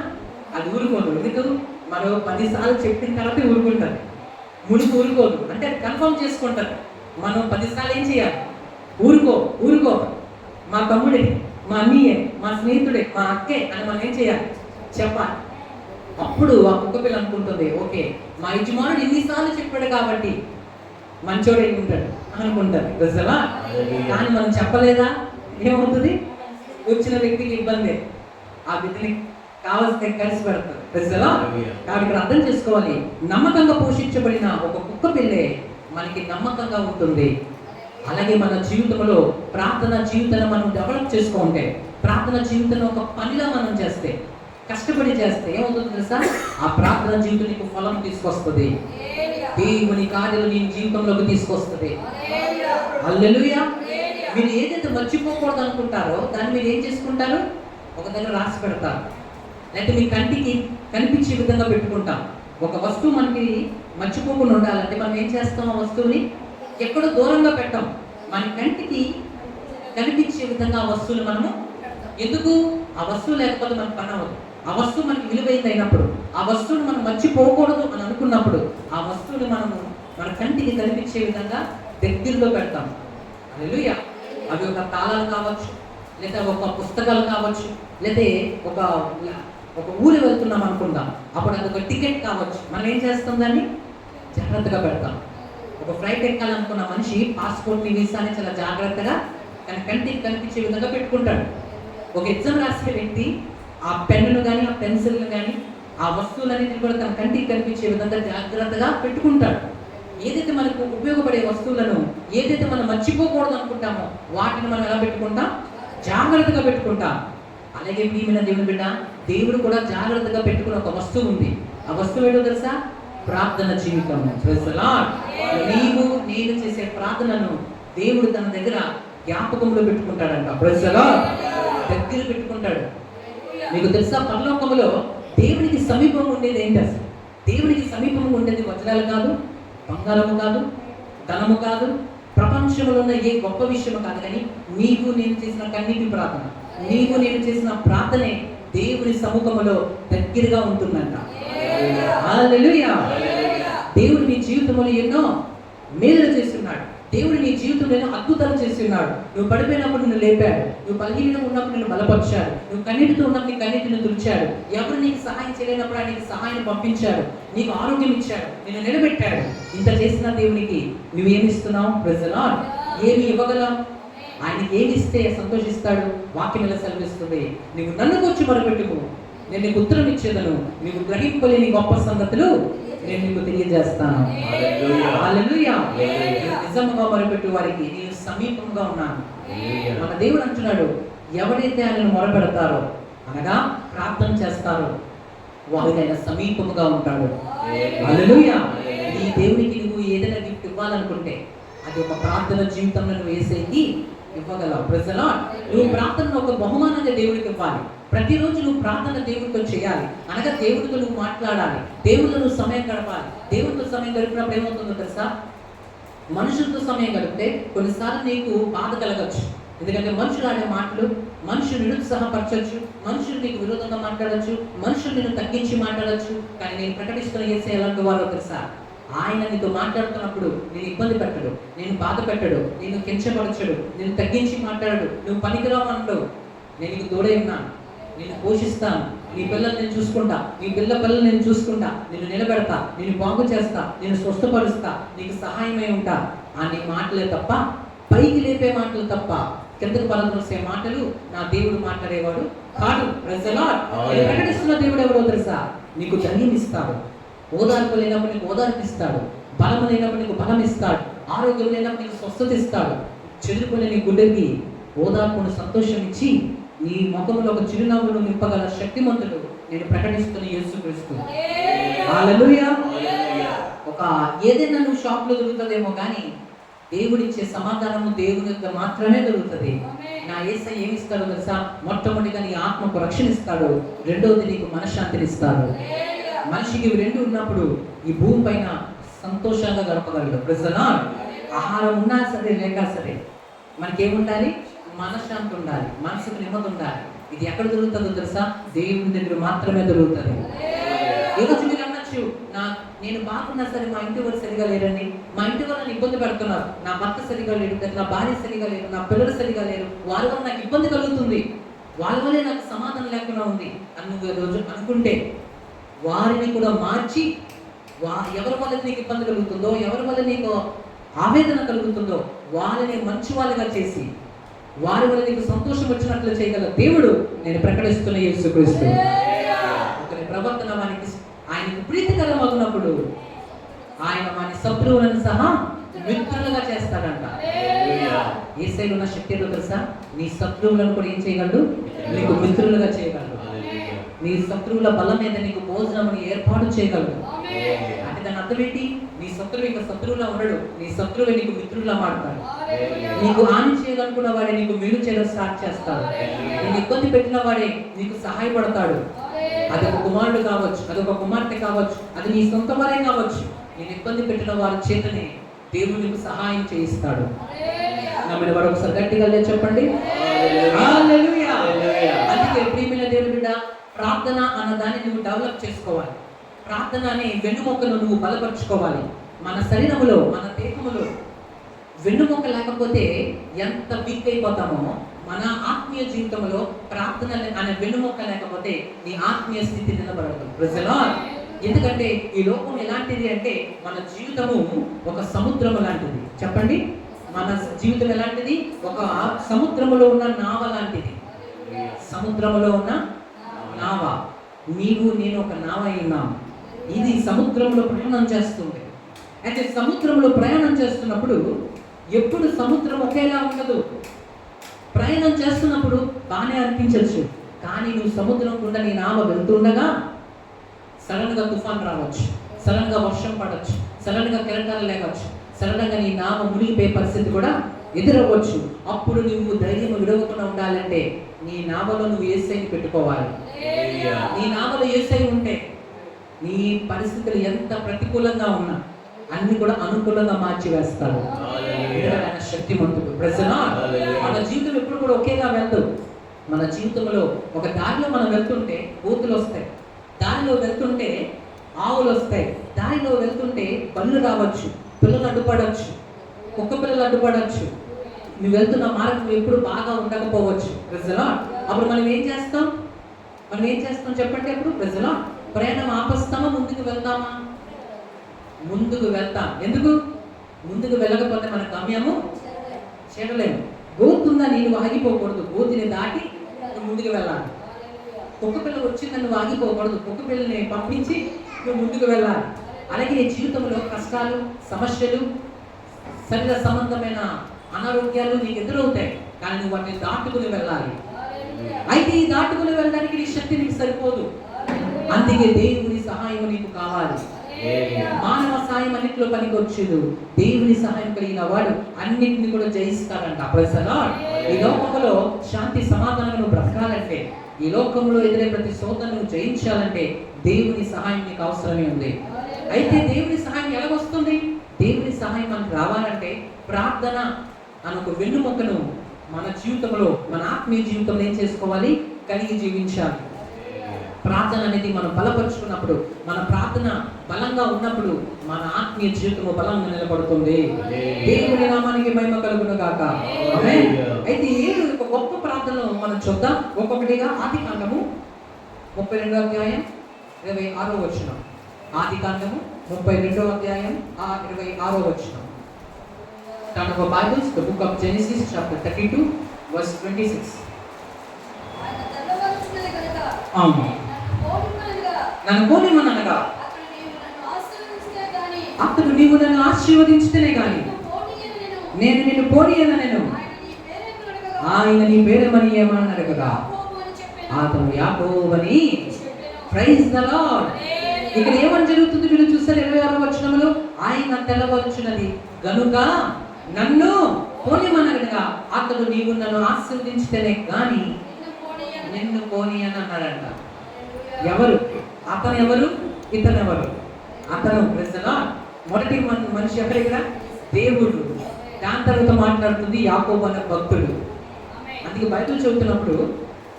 అది ఊరుకోదు. ఎందుకు? మనం 10 సార్లు చెప్పిన తర్వాత ఊరుకుంటుంది. మునుపు ఊరుకోదు. అంటే అది కన్ఫర్మ్ చేసుకుంటుంది. మనం 10 సార్లు ఏం చేయాలి? ఊరుకో, మా తమ్ముడే, మా అన్నయ్యే, మా స్నేహితుడే, మా అక్కే అని మనం ఏం చేయాలి? చెప్పాలి. అప్పుడు ఆ కుక్క పిల్ల అనుకుంటుంది, ఓకే మా యజమానుడు ఎన్నిసార్లు చెప్పాడు కాబట్టి మంచోడే ఉంటాడు అనుకుంటారు. కానీ మనం చెప్పలేదా? ఏమవుతుంది? వచ్చిన వ్యక్తికి ఇబ్బంది, ఆ వ్యక్తిని కావలసిన కలిసి పెడతారు. కాబట్టి ఇక్కడ అర్థం చేసుకోవాలి, నమ్మకంగా పోషించబడిన ఒక కుక్క పిల్లే మనకి నమ్మకంగా ఉంటుంది. అలాగే మన జీవితంలో ప్రార్థన జీవితాన్ని మనం డెవలప్ చేసుకుంటే, ప్రార్థన జీవితాన్ని ఒక పనిలా మనం చేస్తే, కష్టపడి చేస్తే ఏమవుతుంది తెలుసా? ఆ ప్రార్థన జీవితం నీకు ఫలం తీసుకొస్తుంది. దేవుని కార్యాలు నీ జీవితంలోకి తీసుకొస్తుంది. హల్లెలూయా. మీరు ఏదైతే మర్చిపోకూడదు అనుకుంటారో దాన్ని మీరు ఏం చేసుకుంటారు? ఒక దగ్గర రాసి పెడతారు, లేకపోతే మీ కంటికి కనిపించే విధంగా పెట్టుకుంటాం. ఒక వస్తువు మనకి మర్చిపోకుండా ఉండాలంటే మనం ఏం చేస్తాం? ఆ వస్తువుని ఎక్కడో దూరంగా పెట్టాం. మన కంటికి కనిపించే విధంగా ఆ వస్తువులు మనము ఎందుకు? ఆ వస్తువు లేకపోతే మనకు పని అవ్వదు. ఆ వస్తువు మనకి విలువైంది అయినప్పుడు, ఆ వస్తువుని మనం మర్చిపోకూడదు అని అనుకున్నప్పుడు ఆ వస్తువుని మనము మన కంటికి కనిపించే విధంగా దగ్గరలో పెడతాం. హల్లెలూయా. అవి ఒక తాళాలు కావచ్చు, లేదా ఒక పుస్తకాలు కావచ్చు, లేదా ఒక ఊరు వెళ్తున్నాం అనుకుందాం, అప్పుడు అది ఒక టికెట్ కావచ్చు. మనం ఏం చేస్తాం? దాన్ని జాగ్రత్తగా పెడతాం. ఒక ఫ్లైట్ ఎక్కాలనుకున్న మనిషి పాస్పోర్ట్ని వీసాని చాలా జాగ్రత్తగా తన కంటికి కనిపించే విధంగా పెట్టుకుంటాడు. ఒక ఎగ్జామ్ రాసే వ్యక్తి ఆ పెన్నును కానీ ఆ పెన్సిల్ను కానీ ఆ వస్తువులన్నింటినీ కూడా తన కంటికి కనిపించే విధంగా జాగ్రత్తగా పెట్టుకుంటాడు. ఏదైతే మనకు ఉపయోగపడే వస్తువులను ఏదైతే మనం మర్చిపోకూడదు అనుకుంటామో వాటిని మనం ఎలా పెట్టుకుంటాం? జాగ్రత్తగా పెట్టుకుంటాం. అలాగే ప్రియమైన దేవుని బిడ్డ, దేవుడు కూడా జాగ్రత్తగా పెట్టుకున్న ఒక వస్తువు ఉంది. ఆ వస్తువు ఏంటో తెలుసా? ప్రార్థన జీవితం. Praise the Lord. నీవు నేను చేసే ప్రార్థనను దేవుడు తన దగ్గర జ్ఞాపకంలో పెట్టుకుంటాడంట. Praise the Lord. దగ్గర పెట్టుకుంటాడు. మీకు తెలుసా, పరలోకములో దేవునికి సమీపంగా ఉండేది ఏంటి? అసలు దేవునికి సమీపంగా ఉండేది వజ్రాలు కాదు, బంగారము కాదు, ధనము కాదు, ప్రపంచంలో ఉన్న ఏ గొప్ప విషయము కాదు, కానీ నీవు నేను చేసిన కన్నీటి ప్రార్థన, నీవు నేను చేసిన ప్రార్థనే దేవుని సముఖములో దగ్గరగా ఉంటుందంట. హల్లెలూయా. దేవుడు నీ జీవితంలో ఎన్నో మేలు చేస్తున్నాడు. దేవుడు నీ జీవితంలో ఎన్నో అద్భుతాలు చేస్తున్నాడు. నువ్వు పడిపోయినప్పుడు నిన్ను లేపాడు. నువ్వు బలహీనంగా ఉన్నప్పుడు నిన్ను బలపరిచాడు. నువ్వు కన్నీటితో ఉన్నప్పుడు నీ కన్నీటిని తుడిచాడు. ఎవరు నీకు సహాయం చేయలేనప్పుడు ఆయన నీకు సహాయం పంపించాడు. నీకు ఆరోగ్యం ఇచ్చాడు. నిన్ను నిలబెట్టాడు. ఇంత చేసిన దేవునికి నువ్వేమి ఇస్తున్నావు? Praise the Lord. ఏమి ఇవ్వగలవు? ఆయనకి ఏమి ఇస్తే సంతోషిస్తాడు? వాక్యం ఎలా సెలవిస్తుంది? నీవు నన్ను వచ్చి మొరపెట్టుము, నేను నీకు ఉత్తరం ఇచ్చేదను, నీకు గ్రహింపలేని గొప్ప సంగతులు నేను నీకు తెలియజేస్తాను. హల్లెలూయా. నిజంగా మొరపెట్టు వారికి నేను సమీపంగా ఉన్నాను. మన దేవుడు అంటున్నాడు, ఎవరైతే ఆయనను మొరపెడతారో అనగా ప్రార్థన చేస్తారో వారికి ఆయన సమీపంగా ఉంటాడు. హల్లెలూయా. ఈ దేవునికి నువ్వు ఏదైనా గిఫ్ట్ ఇవ్వాలనుకుంటే అది ఒక ప్రార్థన జీవితంలో నువ్వు వేసేకి ఇవ్వగలవు. Praise the lord. నువ్వు ప్రార్థనను ఒక బహుమానంగా దేవుడికి ఇవ్వాలి. ప్రతిరోజు నువ్వు ప్రార్థన దేవుడితో చేయాలి. అనగా దేవుడితో నువ్వు మాట్లాడాలి. దేవుడితో నువ్వు సమయం గడపాలి. దేవుడితో సమయం గడిపినప్పుడు ఏమవుతుందో తెలుసా? మనుషులతో సమయం గడిపితే కొన్నిసార్లు నీకు బాధ కలగచ్చు. ఎందుకంటే మనుషులు ఆడే మాటలు మనుషులు నిరుత్సాహపరచచ్చు, మనుషులు నీకు విరోధంగా మాట్లాడచ్చు, మనుషులు నిన్ను తగ్గించి మాట్లాడచ్చు. కానీ నేను ప్రకటిస్తున్న యేసు ఎలాంటి వారో తెలుసా? ఆయన నీతో మాట్లాడుతున్నప్పుడు నేను ఇబ్బంది పెట్టడు, నేను బాధ పెట్టడు, నేను కించపరచడు, నేను తగ్గించి మాట్లాడడు, నువ్వు పనికిరావు అంటాడు. నేను నీకు తోడై ఉన్నాను, నేను పోషిస్తాను, నీ పిల్లలు నేను చూసుకుంటా, నీ పిల్లలు నేను చూసుకుంటా, నిన్ను నిలబెడతా, నేను బాగు చేస్తా, నేను స్వస్థపరుస్తా, నీకు సహాయమై ఉంటా. ఆ నీ మాటలే తప్ప, పైకి లేపే మాటలు తప్ప కిందకు పలకరిసే మాటలు నా దేవుడు మాట్లాడేవాడు కాదు. Praise the Lord. నేను ప్రకటిస్తున్న దేవుడు ఎవరో తెలుసా? నీకు ధైర్యం ఇస్తాడు, ఓదార్పు లేనప్పుడు నీకు ఓదార్పు ఇస్తాడు, బలం లేనప్పుడు నీకు బలం ఇస్తాడు, ఆరోగ్యం లేనప్పుడు నీకు స్వస్థత ఇస్తాడు, చెదిరిపోయిన నీ గుండెకి ఓదార్పును సంతోషం ఇచ్చి నీ ముఖంలో ఒక చిరునవ్వును నింపగల శక్తిమంతుడు నేను ప్రకటిస్తున్న యేసుక్రీస్తు. హల్లెలూయా. ఒక ఏదైనా నువ్వు షాప్లో దొరుకుతుందేమో కానీ దేవుడిచ్చే సమాధానము దేవుని దగ్గర మాత్రమే దొరుకుతుంది. నా యేసయ్య ఏమి ఇస్తాడో తెలుసా? మొట్టమొదటిగా నీ ఆత్మకు రక్షణ ఇస్తాడు, రెండవది నీకు మనశ్శాంతిని ఇస్తాడు. మనిషికి ఇవి రెండు ఉన్నప్పుడు ఈ భూమి పైన సంతోషంగా గడపగలడు. Praise the lord. ఆహారం ఉన్నా సరే లేక సరే మనకేముండాలి? మనశ్శాంతి ఉండాలి, మనసుకు నెమ్మది ఉండాలి. ఇది ఎక్కడ దొరుకుతుందో తెలుసా? దేవుని దగ్గర మాత్రమే దొరుకుతుంది. ఈరోజు మీరు అనొచ్చు, నేను బాగున్నా సరే మా ఇంటి వారు సరిగా లేరండి, మా ఇంటి వాళ్ళని ఇబ్బంది పెడుతున్నారు, నా భర్త సరిగా లేడు, నా భార్య సరిగా లేరు, నా పిల్లలు సరిగా లేరు, వాళ్ళ వల్ల నాకు ఇబ్బంది కలుగుతుంది, వాళ్ళ వల్లే నాకు సమాధానం లేకుండా ఉంది అని నువ్వు రోజు అనుకుంటే వారిని కూడా మార్చి ఎవరి వల్ల నీకు ఇబ్బంది కలుగుతుందో, ఎవరి వల్ల నీకు ఆవేదన కలుగుతుందో వాళ్ళని మంచి వాళ్ళగా చేసి వారి వల్ల నీకు సంతోషం వచ్చినట్లు చేయగల దేవుడు నేను ప్రకటిస్తున్న యేసుక్రీస్తు. ఒకరి ప్రవర్తన వానికి ఆయనకు ప్రీతికరం అవుతున్నప్పుడు ఆయన వాని శత్రువులను సహా మిత్రులుగా చేస్తాడంట. యేసయ్యలో ఉన్న శక్తి ఏంటో తెలుసా? నీ శత్రువులను కూడా ఏం చేయగలడు? నీకు మిత్రులుగా చేయగలడు. నీ శత్రువుల బలం మీద నీకు భోజనం ఏర్పాటు చేయగలడు. అంటే దాని అర్థం ఏంటి? నీ శత్రువు ఇక శత్రువులా ఉండడు, నీ శత్రువు నీకు మిత్రులా మాడతాడు. నీకు హాని చేయాలనుకున్న వాడే నీకు మేలు చేయడం స్టార్ట్ చేస్తాడు. నేను ఇబ్బంది పెట్టిన వాడే నీకు సహాయపడతాడు. అది ఒక కుమారుడు కావచ్చు, అది ఒక కుమార్తె కావచ్చు, అది నీ సొంత వారే కావచ్చు. నేను ఇబ్బంది పెట్టిన వారి చేతనే దేవుడు నీకు సహాయం చేయిస్తాడు. నమ్మిన వారు ఒకసారి గట్టిగా చెప్పండి హల్లెలూయా. అందుకే ప్రియమైన దేవుని బిడ్డ, ప్రార్థన అన్న దాన్ని నువ్వు డెవలప్ చేసుకోవాలి. ప్రార్థన అనే వెన్నుమొక్కను నువ్వు బలపరుచుకోవాలి. మన శరీరములో, మన దేహములో వెన్నుమొక్క లేకపోతే ఎంత వీక్ అయిపోతామో, మన ఆత్మీయ జీవితంలో ప్రార్థన అనే వెన్నుమొక్క లేకపోతే నీ ఆత్మీయ స్థితి నిలబడదు. Praise the Lord. ఎందుకంటే ఈ లోకం ఎలాంటిది అంటే మన జీవితము ఒక సముద్రము లాంటిది. చెప్పండి, మన జీవితం ఎలాంటిది? ఒక సముద్రములో ఉన్న నావ లాంటిది. సముద్రములో ఉన్న నావ. నీవు నేను ఒక నావ అయినాం. ఇది సముద్రంలో ప్రయాణం చేస్తుంది. అయితే సముద్రంలో ప్రయాణం చేస్తున్నప్పుడు ఎప్పుడు సముద్రం ఒకేలా ఉండదు. ప్రయాణం చేస్తున్నప్పుడు బాగానే అనిపించవచ్చు, కానీ నువ్వు సముద్రం గుండా నీ నావ వెళ్తుండగా సడన్గా తుఫాన్ రావచ్చు, సడన్గా వర్షం పడవచ్చు, సడన్గా కెరటాలు లేవచ్చు, సడన్గా నీ నావ మునిగిపోయే పరిస్థితి కూడా ఎదురవ్వచ్చు. అప్పుడు నువ్వు ధైర్యం విడవకుండా ఉండాలంటే నీ నావలో నువ్వు యేసయ్యని పెట్టుకోవాలి. నీ నావలో యేసయ్య ఉంటే నీ పరిస్థితులు ఎంత ప్రతికూలంగా ఉన్నా అన్ని కూడా అనుకూలంగా మార్చి వేస్తాడు. ఆయన శక్తిమంతుడు. మన జీవితం ఎప్పుడు కూడా ఒకేలా వెళ్తూ, మన జీవితంలో ఒక దారిలో మనం వెళ్తుంటే కోతులు వస్తాయి, దారిలో వెళ్తుంటే ఆవులు వస్తాయి, దారిలో వెళ్తుంటే బళ్ళు రావచ్చు, పిల్లలు అడ్డుపడవచ్చు, కుక్క పిల్లలు అడ్డుపడవచ్చు. నువ్వు వెళ్తున్న మార్గం ఎప్పుడు బాగా ఉండకపోవచ్చు. అప్పుడు మనం ఏం చేస్తాం? చెప్పండి. అప్పుడు ప్రయాణం ఆపస్తామా, ముందుకు వెళ్తామా? ముందుకు వెళ్తాం. ఎందుకు? ముందుకు వెళ్ళకపోతే మన గమ్యము చేరలేము. గోతుందా, నేను ఆగిపోకూడదు, గోతిని దాటి నువ్వు ముందుకు వెళ్ళాలి. కుక్క పిల్ల వచ్చిందని నువ్వు ఆగిపోకూడదు, కుక్క పిల్లని పంపించి నువ్వు ముందుకు వెళ్ళాలి. అలాగే నీ జీవితంలో కష్టాలు, సమస్యలు, శరీర సంబంధమైన అనారోగ్యాలు నీకు ఎదురవుతాయి, కానీ నువ్వు వాటిని దాటుకుని వెళ్ళాలి. అయితే ఈ దాటుకుని వెళ్ళడానికి నీ శక్తి నీకు సరిపోదు. అందుకే దేవుని సహాయం నీకు కావాలి. మానవ సహాయం అన్నింటిలో పనికి వచ్చేది, దేవుని సహాయం కలిగిన వాడు అన్నింటిని కూడా జయిస్తాడంట. ఈ లోకంలో శాంతి సమాధానం నువ్వు బ్రతకాలంటే, ఈ లోకంలో ఎదురే ప్రతి శోధన నువ్వు జయించాలంటే దేవుని సహాయం నీకు అవసరమే ఉంది. అయితే దేవుని సహాయం ఎలాగొస్తుంది? దేవుని సహాయం మనకు రావాలంటే ప్రార్థన అనే ఒక వెన్నుముకను మన జీవితంలో, మన ఆత్మీయ జీవితంలో ఏం చేసుకోవాలి? కలిగి జీవించాలి. ప్రార్థన అనేది మనం బలపరుచుకున్నప్పుడు, మన ప్రార్థన బలంగా ఉన్నప్పుడు మన ఆత్మీయ జీవితము బలంగా నిలబడుతుంది. దేవుని నామానికి మహిమ కలుగును గాక. ఆమేన్. అయితే ఒక గొప్ప ప్రార్థనలు మనం చూద్దాం ఒక్కొక్కటిగా. ఆదికాండము 32వ అధ్యాయం 26వ వచనం. ఆదికాండము 32వ అధ్యాయం 26వ వచనం. Turn our Bibles to the book of Genesis chapter 32 verse 26. నన్ను పోనిమనగా అతడు నీవు నన్ను ఆశీర్వదించితేనే గాని నేను నిన్ను పోనీయనను. ఆయన నీ పేరేమని ఏమని అడగగా అతను యాకోబని. Praise the lord. ఇక్కడ ఏమని జరుగుతుంది మీరు చూస్తారు 26వ వచనంలో, ఆయన తెల్లవచ్చునది గనుక నన్ను పోనిమనగా అతడు నీవు నన్ను ఆశీర్వదించితేనే గాని నిన్ను పోనీయని అన్నాడంట. ఎవరు అతను? ఎవరు ఇతను? ఎవరు అతను? మొదటి మనిషి ఎవరు ఇక్కడ? దేవుడు. దాని తర్వాత మాట్లాడుతుంది యాకోబు అనే భక్తుడు. అందుకే బైబిల్ చెబుతున్నప్పుడు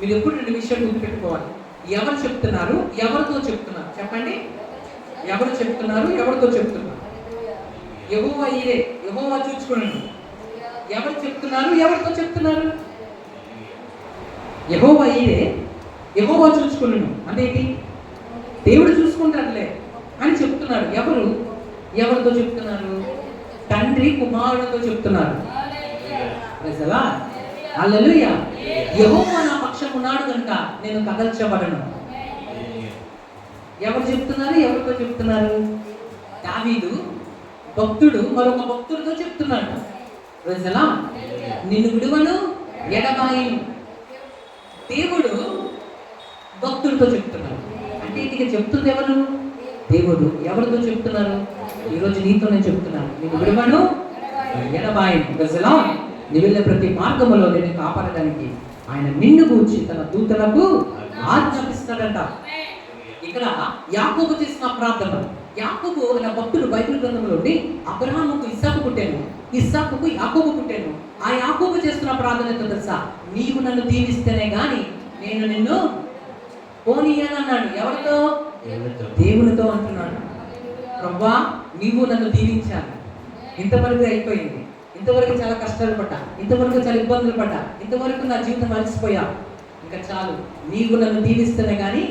మీరు ఎప్పుడు 2 విషయాలు గుర్తుపెట్టుకోవాలి. ఎవరు చెప్తున్నారు, ఎవరితో చెప్తున్నారు? చెప్పండి. ఎవరు చెప్తున్నారు, ఎవరితో చెప్తున్నారు? యెహోవా ఈరే, యెహోవా చూచుకున్నాడు. ఎవరు చెప్తున్నారు, ఎవరితో చెప్తున్నారు? యెహోవా ఈరే, యెహోవా చూచుకున్నాడు. అంటే ఏంటి? దేవుడు చూసుకుంటాడులే అని చెప్తున్నారు. ఎవరు? ఎవరితో చెప్తున్నారు? తండ్రి కుమారుడితో చెప్తున్నారు. హల్లెలూయా. యెహోవా నా పక్షం ఉన్నాడు కనుక నేను కదల్చబడను. ఎవరు చెప్తున్నారు, ఎవరితో చెప్తున్నారు? దావీదు భక్తుడు మరొక భక్తుడితో చెప్తున్నాడు. నిన్ను విడువను ఎడబాయను. దేవుడు భక్తుడితో చెప్తున్నాడు. అంటే ఇక చెప్తుంది ఎవరు? దేవుడు. ఎవరితో చెప్తున్నారు? ఈరోజు నీతో నేను చెప్తున్నాను, నిన్ను విడువను ఎడబాయను. నీ వెళ్ళే ప్రతి మార్గములో నేను కాపాడడానికి ఆయన నిన్ను గూర్చి తన దూతలకు ఆజ్ఞాపిస్తాడంట. ఇక్కడ యాకోబు చేసిన ప్రార్థన. యాకోబు అనే భక్తుడు బైబిల్ గ్రంథంలో ఉండి అబ్రహాముకు ఇస్సాకు పుట్టాను, ఇస్సాకుకు యాకోబు పుట్టాను. ఆ యాకోబు చేస్తున్న ప్రార్థన ఎంతో తెలుసా? నీవు నన్ను దీవిస్తేనే గాని నేను నిన్ను పోనీయను అన్నాడు. ఎవరితో? దేవునితో అంటున్నాడు. ప్రభువా నీవు నన్ను దీవించాలి. ఇంతవరకు అయిపోయింది, ఇంతవరకు చాలా కష్టాలు పడ్డా, ఇంతవరకు చాలా ఇబ్బందులు పడ్డా, ఇంతవరకు నా జీవితం అలసిపోయా, ఇంకా చాలు, నీవు నన్ను దీవిస్తేనే కానీ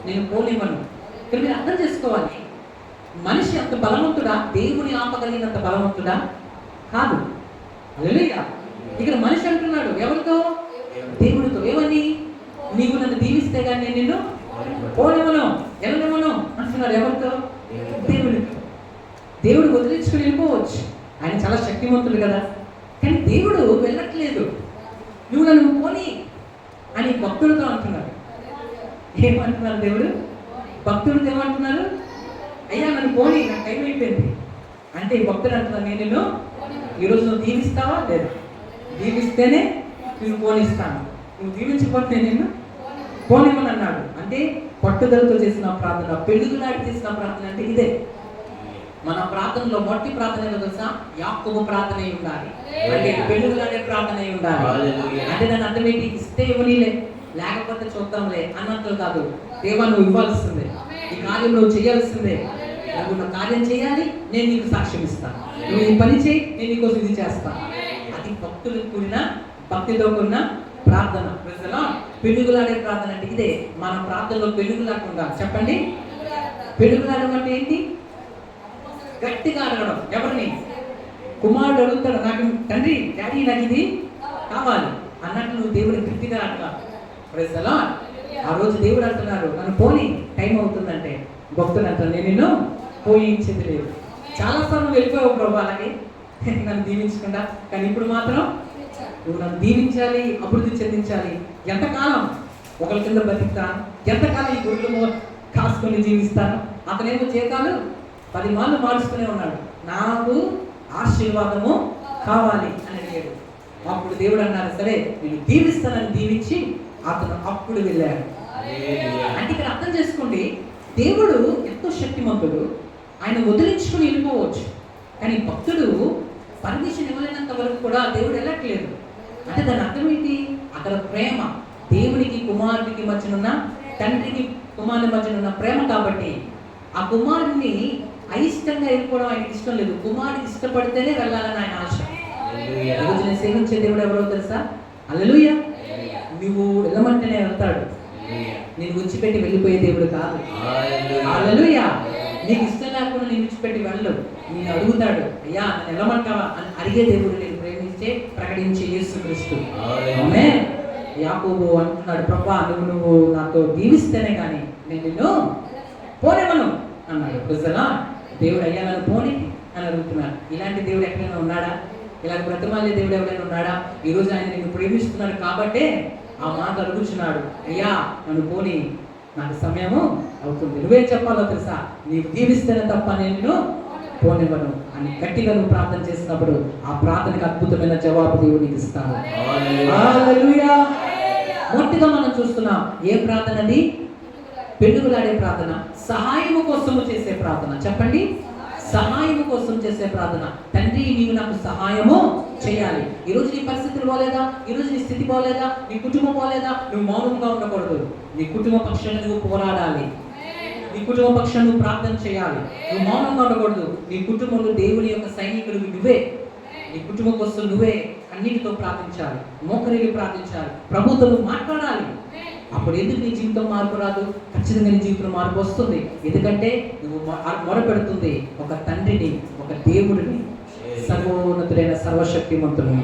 నేను పోనివ్వను. ఇక్కడ మీరు అర్థం చేసుకోవాలి, మనిషి అంత బలవంతుడా? దేవుని ఆపగలిగినంత బలవంతుడా? కాదు. హల్లెలూయా. ఇక్కడ మనిషి అంటున్నాడు ఎవరితో? దేవుడితో. ఏమని? నీవు నన్ను దీవిస్తే కానీ నేను నిన్ను పోనివ్వను, వెళ్ళనివ్వను అంటున్నాడు. ఎవరితో? దేవుడితో. దేవుడు వదిలించుకుని వెళ్ళిపోవచ్చు, ఆయన చాలా శక్తివంతుడు కదా. కానీ దేవుడు వెళ్ళట్లేదు. నువ్వు నన్ను పోని అని భక్తులతో అంటున్నాడు. ఏమంటున్నారు దేవుడు? భక్తులతో ఏమంటున్నారు? అయ్యా నన్ను పోని, నాకు టైం అయిపోయింది అంటే ఈ భక్తులు అంటున్నారు, నేను నిన్ను ఈరోజు నువ్వు దీవిస్తావా? లేదు. దీవిస్తేనే నేను పోనిస్తాను, నువ్వు దీవించకపోతే నేను నిన్ను పోనివ్వను అన్నాడు. అంటే పట్టుదలతో చేసిన ప్రార్థన, పెళ్ళిగులాడి చేసిన ప్రార్థన అంటే ఇదే. మన ప్రార్థనలో మొదటి ప్రార్థన ఏదో తెలుసా? యాకోబు ప్రార్థన అయి ఉండాలి. అంటే పెళ్ళిగులాడే ప్రార్థన అయి ఉండాలి. అంటే దాని అర్థం ఏంటి? ఇస్తే ఇవ్వనీలే, లేకపోతే చూద్దాంలే అన్నట్లు కాదు. దేవా నువ్వు ఇవ్వాల్సిందే, ఈ కార్యం నువ్వు చేయాల్సిందే, నువ్వు నా కార్యం చేయాలి, నేను నీకు సాక్ష్యం ఇస్తాను, నువ్వు ఈ పని చేయి, నేను నీకోసం ఇది చేస్తాను. అది భక్తులు కూడిన, భక్తితో కూడిన ప్రార్థన. పెళ్ళిగులాడే ప్రార్థన అంటే ఇదే. మన ప్రార్థనలో పెళ్ళిగులాడకుండా చెప్పండి. పెళ్ళిగులాడడం అంటే ఏంటి? గట్టిగా అడగడం. ఎవరిని? కుమారుడు అడుగుతాడు, నాకు తండ్రి డాడీ నాకు ఇది కావాలి అన్నట్టు నువ్వు దేవుడిని గట్టిగా అడగాలి. Praise the Lord. ఆ రోజు దేవుడు అంటున్నారు, నన్ను పోని, టైం అవుతుందంటే భక్తులు అంటారు, నేను నిన్ను పోయించింది లేదు. చాలాసార్లు వెళ్ళిపోయావు ప్రభు అలాగే నన్ను దీవించకుండా, కానీ ఇప్పుడు మాత్రం నువ్వు నన్ను దీవించాలి, అభివృద్ధి చెందించాలి. ఎంతకాలం ఒకరి కింద బతికుతాను, ఎంతకాలం ఈ గుడ్లు కాసుకొని జీవిస్తాను. అతనేమో జీతాలు 10 మార్లు మార్చుకునే ఉన్నాడు. నాకు ఆశీర్వాదము కావాలి అని అడిగాడు. అప్పుడు దేవుడు అన్నారు, సరే నేను దీవిస్తానని దీవించి అతను అప్పుడు వెళ్ళాడు. అంటే ఇక్కడ అర్థం చేసుకోండి, దేవుడు ఎంతో శక్తిమంతుడు, ఆయన వదిలించుకుని వెళ్ళిపోవచ్చు. కానీ భక్తుడు పర్మిషన్ ఇవ్వలేనంత వరకు కూడా దేవుడు వెళ్ళట్లేదు. అంటే దాని అర్థం ఏంటి? అక్కడ ప్రేమ, దేవునికి కుమారుడికి మధ్యనున్న, తండ్రికి కుమారుని మధ్యనున్న ప్రేమ. కాబట్టి ఆ కుమారుడిని అయిష్టంగా వెళ్ళిపోవడం ఆయనకి ఇష్టం లేదు. కుమారుడికి ఇష్టపడితేనే వెళ్ళాలని ఆయన ఆశ. ఈరోజు నేను సేవించే దేవుడు ఎవరో తెలుసా? హల్లెలూయా. నువ్వు వెళ్ళమంటేనే వెళ్తాడు, నేను విడిచిపెట్టి వెళ్ళిపోయే దేవుడు కాదు. హల్లెలూయా. నీకు ఇష్టం లేకుండా నేను విడిచిపెట్టి వెళ్ళు, నేను అడుగుతాడు, అయ్యా నన్ను వెళ్ళమంటావా అని అడిగే దేవుడు, నేను ప్రేమించే ప్రకటించే యేసుక్రీస్తు. ఆమేన్. యాకోబు అంటున్నాడు, ప్రభా నువ్వు నాతో దీవిస్తేనే కానీ నేను నిన్ను పోనివ్వను అన్నాడు. ప్రజలా దేవుడు అయ్యా నన్ను పోని అని అడుగుతున్నాడు. ఇలాంటి దేవుడు ఎక్కడైనా ఉన్నాడా? ఇలాంటి బ్రతమాలే దేవుడు ఎవరైనా ఉన్నాడా? ఈరోజు ఆయన నిన్ను ప్రేమిస్తున్నాడు కాబట్టే ఆ మాట అడుగుతున్నాడు, అయ్యా నన్ను పోని, నాకు సమయము అవుతుంది. నువ్వేం చెప్పాలో తెలుసా? నీవు దీవిస్తేనే తప్ప నేను పోనివ్వను అని గట్టిగా నువ్వు ప్రార్థన చేసినప్పుడు ఆ ప్రార్థనకి అద్భుతమైన జవాబు దేవుడు నీకు ఇస్తాడు. హల్లెలూయా. మొదటిగా మనం చూస్తున్నాం ఏ ప్రార్థన? అది పెళ్ళిగులాడే ప్రార్థన, సహాయము కోసము చేసే ప్రార్థన. చెప్పండి, సహాయము కోసం చేసే ప్రార్థన. తండ్రి నీవు నాకు సహాయము చేయాలి. ఈరోజు నీ పరిస్థితులు పోలేదా? ఈరోజు నీ స్థితి పోలేదా? నీ కుటుంబం పోలేదా? నువ్వు మౌనంగా ఉండకూడదు. నీ కుటుంబ పక్షాన్ని నువ్వు పోరాడాలి, నీ కుటుంబ పక్షాన్ని నువ్వు ప్రార్థన చేయాలి. నువ్వు మౌనంగా ఉండకూడదు. నీ కుటుంబంలో దేవుని యొక్క సైనికుడు నువ్వే. నీ కుటుంబం కోసం నువ్వే అన్నిటితో ప్రార్థించాలి, మోకరిల్లి ప్రార్థించాలి, ప్రభుత్వం మాట్లాడాలి. అప్పుడు ఎందుకు నీ జీవితం మార్పు రాదు? ఖచ్చితంగా నీ జీవితం మార్పు వస్తుంది. ఎందుకంటే నువ్వు మొరపెడుతుంది ఒక తండ్రిని, ఒక దేవుడిని, సర్వోన్నతుడైన సర్వశక్తిమంతుని.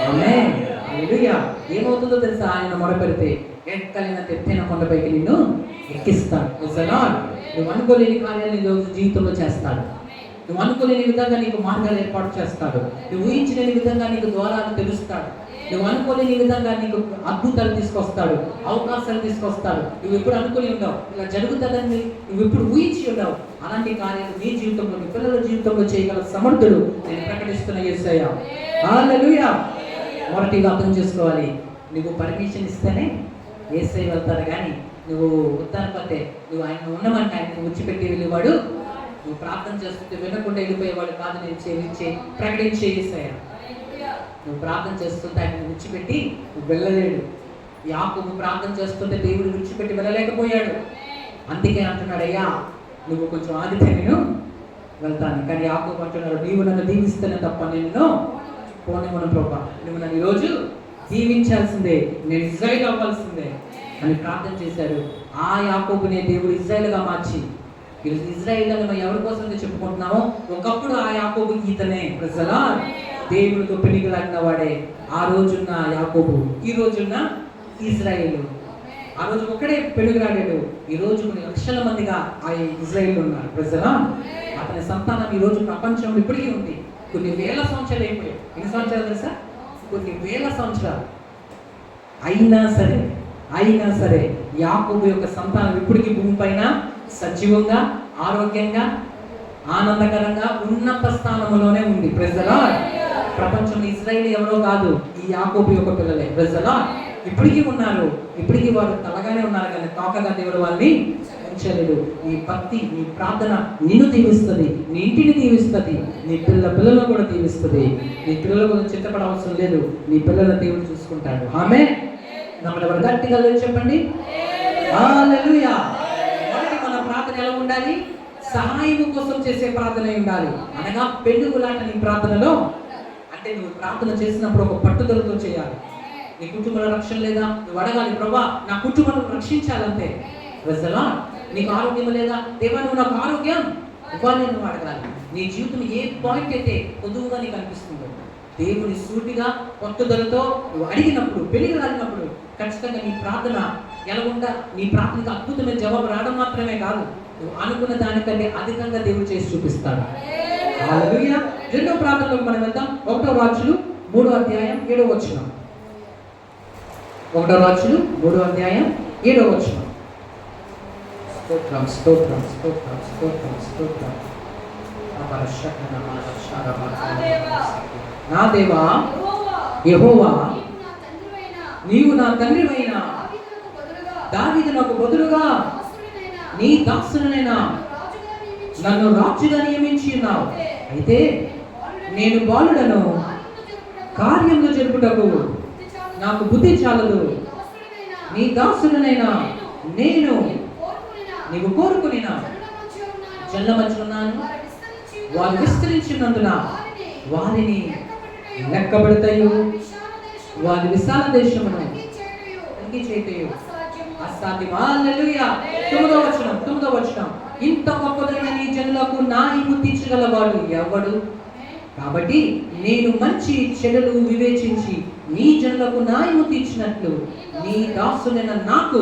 ఆమేన్. హల్లెలూయా. ఏమవుతుందో తెలుసా? ఆయన మొరపెడితే ఎక్కలేనంత ఎత్తైన కొండపైకి నిన్ను ఎక్కిస్తాడు. నువ్వు అనుకోలేని కార్యాలు నీ జీవితంలో చేస్తాడు. నువ్వు అనుకోలేని విధంగా నీకు మార్గాలు ఏర్పాటు చేస్తాడు. నువ్వు ఊహించలేని విధంగా నీకు ద్వారాలు తెలుస్తాడు. నువ్వు అనుకోలేని విధంగా నీకు అద్భుతాలు తీసుకొస్తాడు, అవకాశాలు తీసుకొస్తాడు. నువ్వు ఎప్పుడు అనుకుని ఉండవు, ఇలా జరుగుతుందని నువ్వు ఎప్పుడు ఊహించి ఉండవు. అలాంటి కార్యాలు నీ జీవితంలో, నీ పిల్లల జీవితంలో చేయగల సమర్థుడు నేను ప్రకటిస్తున్న యేసయ్య. హల్లెలూయా. మొదటిగా అర్థం చేసుకోవాలి, నువ్వు పర్మిషన్ ఇస్తేనే యేసయ్య వెళ్తాడు. కానీ నువ్వు వద్దనుకుంటే, నువ్వు ఆయన ఉండమంటే ఆయన విడిచిపెట్టి వెళ్ళేవాడు. నువ్వు ప్రార్థన చేస్తుంటే వినకుండా వెళ్ళిపోయేవాడు కాదు. నేను చేయించే ప్రకటించే యేసయ్య. నువ్వు ప్రార్థన చేస్తుంటే ఆయన విడిచిపెట్టి నువ్వు వెళ్ళలేడు. యాకోబు ప్రార్థన చేస్తుంటే దేవుడు విడిచిపెట్టి వెళ్ళలేకపోయాడు. అందుకే అంటున్నాడు, అయ్యా నువ్వు కొంచెం ఆగితే నేను వెళ్తాను. కానీ యాకోబు అంటున్నాడు, నీవు నన్ను దీవిస్తేనే తప్ప నేను పోనివ్వను ప్రభా. నువ్వు నన్ను ఈరోజు దీవించాల్సిందే, నేను ఇజ్రాయేల్ అవ్వాల్సిందే అని ప్రార్థన చేశాడు. ఆ యాకోబునే దేవుడు ఇజ్రాయేల్గా మార్చి ఈరోజు ఇజ్రాయేల్ అని మనం ఎవరి కోసం చెప్పుకుంటున్నామో ఒకప్పుడు ఆ యాకోబు ఈతనే ప్రజలా దేవుడితో పెనుగులాడిన వాడే ఆ రోజున్న యాకోబు, ఈ రోజున్న ఇజ్రాయేలు. ఆ రోజు ఒక్కడే పెనుగులాడాడు, ఈ రోజు కొన్ని లక్షల మందిగా ఆ ఇజ్రాయేల్ ఉన్నారు ప్రజలా. అతని సంతానం ఈ రోజు ప్రపంచంలో ఇప్పటికీ ఉంది. కొన్ని వేల సంవత్సరాలు అయిపోయాయి. ఎన్ని సంవత్సరాలు తెలుసా? కొన్ని వేల సంవత్సరాలు. అయినా సరే యాకోబు యొక్క సంతానం ఇప్పటికీ భూమి పైన సజీవంగా, ఆరోగ్యంగా, ఆనందకరంగా ఉన్నత స్థానంలోనే ఉంది. Praise the Lord. ప్రపంచంలో ఇజ్రాయేల్ ఎవరో కాదు, ఈ యాకోబు యొక్క పిల్లలే. Praise the Lord. ఇప్పటికీ ఉన్నారు, ఇప్పటికీ వారు తలగానే ఉన్నారు, కానీ తోకగా దేవుడు వాళ్ళని ఉంచలేడు. నీ భక్తి, నీ ప్రార్థన నిన్ను దీవిస్తుంది, నీ ఇంటిని దీవిస్తుంది, నీ పిల్లలను కూడా దీవిస్తుంది. నీ పిల్లల గురించి చింతపడవసరం లేదు, నీ పిల్లల దేవుడు చూసుకుంటాడు. ఆమేన్. నమ్మడం గట్టిగా చెప్పండి హల్లెలూయా. మొదటి మన ప్రార్థన ఎలా ఉండాలి? సహాయం కోసం చేసే ప్రార్థన ఉండాలి. అనగా పెనుగులాట నీ ప్రార్థనలో అంటే నువ్వు ప్రార్థన చేసినప్పుడు ఒక పట్టుదలతో చేయాలి. నీ కుటుంబంలో రక్షణ లేదా, నువ్వు అడగాలి, ప్రభా నా కుటుంబాన్ని రక్షించాలంటే. ప్రజలా నీకు ఆరోగ్యం లేదా, దేవా నువ్వు నాకు ఆరోగ్యం ఇవ్వాలి, నువ్వు అడగాలి. నీ జీవితం ఏ పాయింట్ అయితే పొదువుగా నీకు అనిపిస్తుందో దేవుని సూటిగా పట్టుదలతో నువ్వు అడిగినప్పుడు, పెనుగులాడినప్పుడు ఖచ్చితంగా నీ ప్రార్థన ఎలా ఉందా, నీ ప్రార్థనకు అద్భుతమైన జవాబు రావడం మాత్రమే కాదు, నువ్వు అనుకున్న దానికంటే అధికంగా దేవుడు చేసి చూపిస్తాడు. హల్లెలూయా. రెండో ప్రార్థనలోకి మనం వెళ్దాం. 1వ రాజులు 3వ అధ్యాయం 7వ వచనం. 1వ రాజులు 3వ అధ్యాయం 7వ వచనం. స్తోత్రం స్తోత్రం స్తోత్రం స్తోత్రం స్తోత్రం. నా దేవా యెహోవా, నీవు నా తండ్రివైన దావీదునకు బదులుగా నీ దాసుడనైనా నన్ను రాజుగా నియమించి ఉన్నావు. అయితే నేను బాలుడను, కార్యములు జరుపుటకు నాకు బుద్ధి చాలదు. నీ దాసుడనైనా నేను నీవు కోరుకునిన జల్ల మధ్యనున్నాను. వారు విస్తరించినందున వారిని లెక్కబెడతాయు, వారి విశాల దేశమును తగ్గి చేయటయు అసాధ్యం. హల్లెలూయా. 9వ వచనం. ఇంత గొప్పదైన నీ జనులకు న్యాయము తీర్చగలవాడు ఎవడు? కాబట్టి నేను మంచి చెడులు వివేచించి నీ జనులకు న్యాయము తీర్చినట్లు నీ దాసుడైన నాకు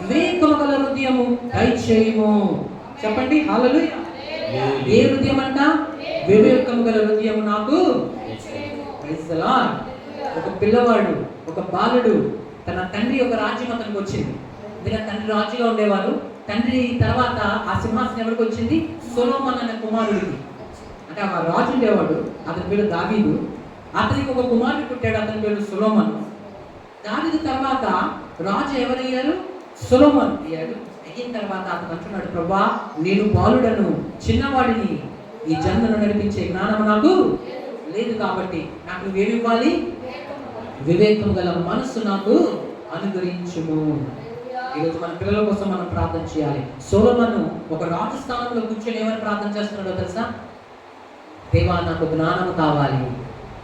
వివేకము గల హృదయము దయచేయుము. చెప్పండి హల్లెలూయా. ఏ హృదయం అంట? వివేకము గల హృదయము నాకు. Praise the Lord. ఒక పిల్లవాడు, ఒక బాలుడు, తన తండ్రి యొక్క రాజ్యం అతనికి వచ్చింది. ఎందుకంటే తండ్రి రాజుగా ఉండేవారు. తండ్రి తర్వాత ఆ సింహాసనం ఎవరికి వచ్చింది? సొలొమోను అనే కుమారుడికి. అంటే ఆ రాజు ఉండేవాడు, అతని పేరు దావీదు. అతనికి ఒక కుమారుడు పుట్టాడు, అతని పేరు సొలొమోను. దావీదు తర్వాత రాజు ఎవరయ్యారు? సొలొమోను అయ్యాడు. అయిన తర్వాత అతను అంటున్నాడు, ప్రభా నేను బాలుడను, చిన్నవాడిని, ఈ జన్మను నడిపించే జ్ఞానం నాకు లేదు, కాబట్టి నాకు నువ్వేమి ఇవ్వాలి? వివేకం గల మనస్సు నాకు అనుగ్రహించుము. ఈరోజు మన పిల్లల కోసం మనం ప్రార్థన చేయాలి. సొలొమోను ఒక రాజు స్థానంలో కూర్చొని ఏమని ప్రార్థన చేస్తున్నాడో తెలుసా? దేవా నాకు జ్ఞానం కావాలి.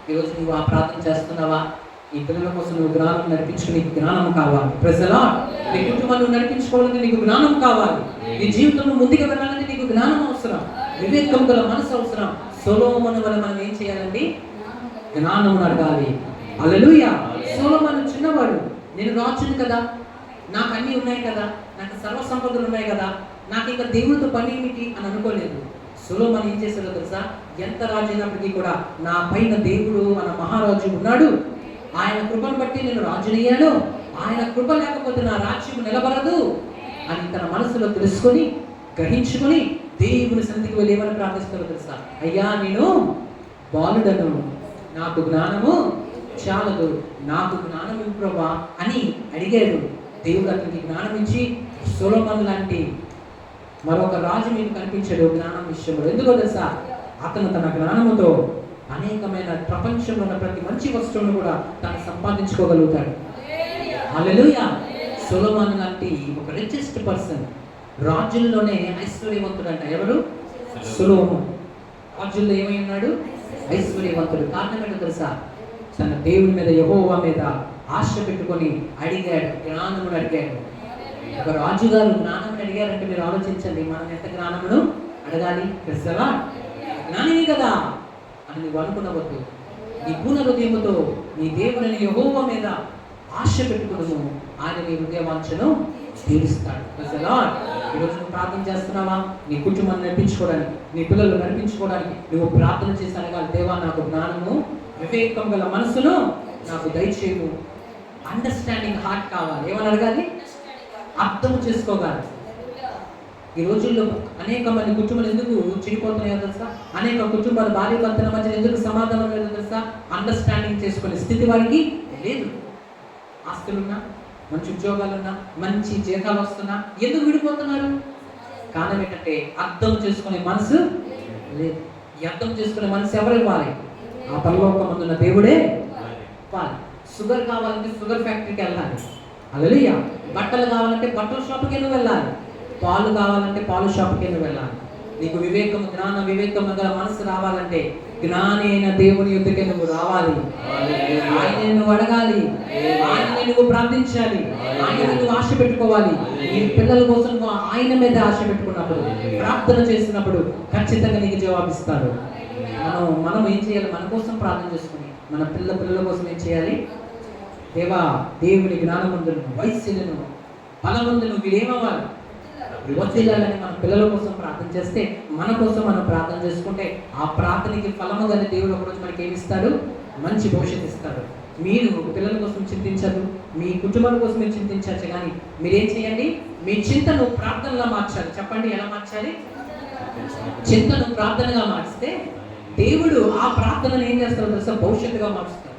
ఈరోజు నువ్వు ఆ ప్రార్థన చేస్తున్నావా? ఈ పిల్లల కోసం నువ్వు జ్ఞానం నడిపించుకుని నీకు జ్ఞానం కావాలి. Praise the lord. నీ కుటుంబాన్ని నువ్వు నడిపించుకోవాలంటే నీకు జ్ఞానం కావాలి. నీ జీవితంలో ముందుకు వెళ్ళాలంటే నీకు జ్ఞానం అవసరం, వివేకం గల మనసు అవసరం. సొలొమోను వల్ల మనం ఏం చేయాలండి? జ్ఞానం అడగాలి. హల్లెలూయా. సొలొమోను చిన్నవాడు, నేను రాజుని కదా, నాకు అన్నీ ఉన్నాయి కదా, నాకు సర్వ సంపదలు ఉన్నాయి కదా, నాకు ఇంకా దేవుడితో పని ఏమిటి అని అనుకోలేదు. సొలొమోను ఏం చేశాడో తెలుసా? ఎంత రాజు అయినప్పటికీ కూడా నా పైన దేవుడు అన్న మహారాజు ఉన్నాడు, ఆయన కృపను బట్టి నేను రాజునయ్యాను, ఆయన కృప లేకపోతే నా రాజ్యం నిలబడదు అని తన మనసులో తెలుసుకొని గ్రహించుకొని దేవుని సన్నిధికి వెళ్ళి ఏమని ప్రార్థిస్తారో తెలుసా? అయ్యా నేను బాలుడను, నాకు జ్ఞానము చాలదు, నాకు జ్ఞానం ఇవ్వు ప్రభువా అని అడిగాడు. దేవుడు అతనికి జ్ఞానం ఇచ్చి సొలొమోను లాంటి మరొక రాజు మీకు కనిపించాడు జ్ఞానం విషయంలో. ఎందుకో తెలుసా? అతను తన జ్ఞానముతో అనేకమైన ప్రపంచంలో ఉన్న ప్రతి మంచి వస్తువును కూడా తను సంపాదించుకోగలుగుతాడు. హల్లెలూయా. సొలొమోను లాంటి ఒక రిచెస్ట్ పర్సన్, రాజుల్లోనే ఐశ్వర్యవంతుడు అంట. ఎవరు? సొలొమోను. రాజుల్లో ఏమై ఉన్నాడు? ఐశ్వర్యవంతుడు. కారణం ఏంటో తెలుసా? తన దేవుని మీద, యెహోవా మీద ఆశ పెట్టుకొని అడిగాడు, జ్ఞానమును అడిగాడు. ఒక రాజుగారు జ్ఞానం అడిగారంటే మీరు ఆలోచించండి, మనం ఎంత జ్ఞానమును అడగాలి? క్రిస్తవా జ్ఞానివి కదా అని నువ్వు అనుకున్నవద్దు. నీ పూర్ణ హృదయముతో నీ దేవుని యెహోవా మీద ఆశ పెట్టుకును, ఆయన నీ హృదయవాంఛను తీరుస్తాడు. ఈరోజు నువ్వు ప్రార్థన చేస్తున్నావా? నీ కుటుంబాన్ని నడిపించుకోవడానికి, నీ పిల్లలు నడిపించుకోవడానికి నువ్వు ప్రార్థన చేసి అనగాలి, దేవా నాకు జ్ఞానము, వివేకం గల మనసును నాకు దయచేయము. అండర్స్టాండింగ్ హార్ట్ కావాలి. ఏమని అడగాలి? అర్థం చేసుకోగలరు. ఈ రోజుల్లో అనేక మంది కుటుంబాలు ఎందుకు చెడిపోతున్నాయో తెలుసా? అనేక కుటుంబాలు భార్య భర్తల మధ్య ఎందుకు సమాధానం లేదో తెలుసా? అండర్స్టాండింగ్ చేసుకునే స్థితి వారికి లేదు. ఆస్తులున్నా, మంచి ఉద్యోగాలున్నా, మంచి జీతాలు వస్తున్నా ఎందుకు విడిపోతున్నారు? కారణం ఏంటంటే అర్థం చేసుకునే మనసు లేదు. ఈ అర్థం చేసుకునే మనసు ఎవరు ఇవ్వాలి? ఆ పరలోకమందున్న దేవుడే ఇవ్వాలి. షుగర్ కావాలంటే షుగర్ ఫ్యాక్టరీకి వెళ్ళాలి. హల్లెలూయా. బట్టలు కావాలంటే బట్టల షాప్కి నువ్వు వెళ్ళాలి. పాలు కావాలంటే పాలు షాప్కి నువ్వు వెళ్ళాలి. నీకు వివేకం, జ్ఞాన వివేకం గల మనసు రావాలంటే జ్ఞాని అయిన దేవుని యొద్దకే నువ్వు రావాలి. ఆయనే నువ్వు అడగాలి, ఆయనే నువ్వు ప్రార్థించాలి, ఆయన నువ్వు ఆశ పెట్టుకోవాలి. నీ పిల్లల కోసం నువ్వు ఆయన మీద ఆశ పెట్టుకున్నప్పుడు, ప్రార్థన చేసినప్పుడు ఖచ్చితంగా నీకు జవాబిస్తాడు. మనం ఏం చేయాలి? మన కోసం ప్రార్థన చేసుకుని మన పిల్లల కోసం ఏం చేయాలి? దేవా, దేవుని జ్ఞానమందును, వైశ్యులను, బలమందును వీరేమవ్వాలి? వదిలాలని మన పిల్లల కోసం ప్రార్థన చేస్తే, మన కోసం మనం ప్రార్థన చేసుకుంటే ఆ ప్రార్థనకి ఫలముగానే దేవుడు ఒకరోజు మనకి ఏమి ఇస్తాడు? మంచి భవిష్యత్తు ఇస్తాడు. మీరు పిల్లల కోసం చింతించదు, మీ కుటుంబాల కోసం మీరు చింతించచ్చు, కానీ మీరేం చేయండి? మీ చింతను ప్రార్థనలా మార్చాలి. చెప్పండి, ఎలా మార్చాలి? చింతను ప్రార్థనగా మార్చితే దేవుడు ఆ ప్రార్థనను ఏం చేస్తాడో తెలుసా? భవిష్యత్తుగా మార్చుతాడు.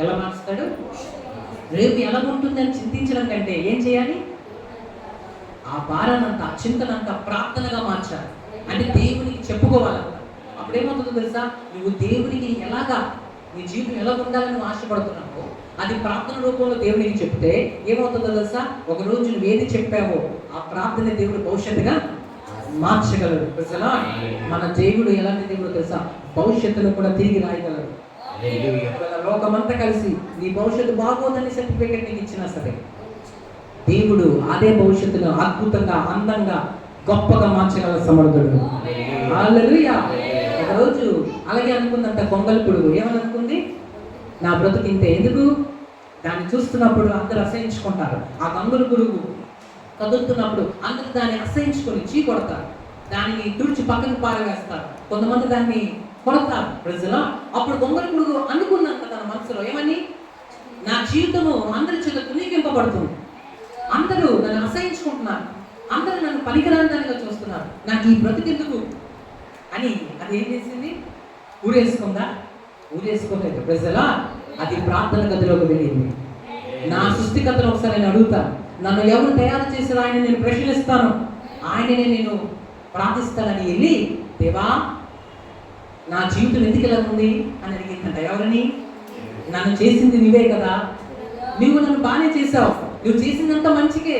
ఎలా మార్చుతాడు? రేపు ఎలా ఉంటుందని చింతించడం కంటే ఏం చేయాలి? ఆ భారానంతా, చింతనంతా ప్రార్థనగా మార్చాలి. అంటే దేవునికి చెప్పుకోవాలంట. అప్పుడు ఏమవుతుందో తెలుసా? నువ్వు దేవునికి ఎలాగా నీ జీవితం ఎలా ఉండాలని నువ్వు ఆశపడుతున్నావు, అది ప్రార్థన రూపంలో దేవునికి చెప్తే ఏమవుతుందో తెలుసా? ఒక రోజు నువ్వు ఏది చెప్పావో ఆ ప్రార్థన దేవుడు భవిష్యత్తుగా మార్చగలడు. మన దేవుడు ఎలాంటి దేవుడు తెలుసా? భవిష్యత్తులో కూడా తిరిగి రాయగలడు. లోకమంతా కలిసి నీ భవిష్యత్తు బాగోదని సర్టిఫికేట్ నీకు ఇచ్చినా సరే, దేవుడు అదే భవిష్యత్తును అద్భుతంగా, అందంగా, గొప్పగా మార్చగల సమర్థుడు. హల్లెలూయా. ఒకరోజు అలాగే అనుకుందంట కొంగల్ పురుగు. ఏమని అనుకుంది? నా బ్రతుకు ఇంతే. ఎందుకు? దాన్ని చూస్తున్నప్పుడు అందరూ అసహించుకుంటారు. ఆ గంగుల పురుగు కదులుతున్నప్పుడు అందరూ దాన్ని అసహించుకొని చీకొడతారు, దానిని తుడిచి పక్కన పారవేస్తారు, కొంతమంది దాన్ని కొడతారు. ప్రజలు అప్పుడు గొంగల పురుగు అనుకున్నంత తన మనసులో ఏమని? నా జీవితము అందరి చేత తునీకింపబడుతుంది, అందరూ నన్ను అసహించుకుంటున్నారు, అందరూ నన్ను పనికిరానిదానిగా చూస్తున్నారు, నాకు ఈ బ్రతికెందుకు అని అది ఏం చేసింది? ఊరేసుకుందా? ఊరేసుకోలేదు. ప్రజలా అది ప్రార్థన గదిలోకి వెళ్ళింది. నా సృష్టికర్తను ఒకసారి నేను అడుగుతాను, నన్ను ఎవరు తయారు చేసిన ఆయన నేను ప్రశ్నిస్తాను, ఆయననే నేను ప్రార్థిస్తానని వెళ్ళి, దేవా నా జీవితం ఎందుకు ఇలా ఉంది అని అడిగిందంట. ఎవరిని? నన్ను చేసింది నువ్వే కదా, నువ్వు నన్ను బాగానే చేసావు, నువ్వు చేసిందంతా మంచికే,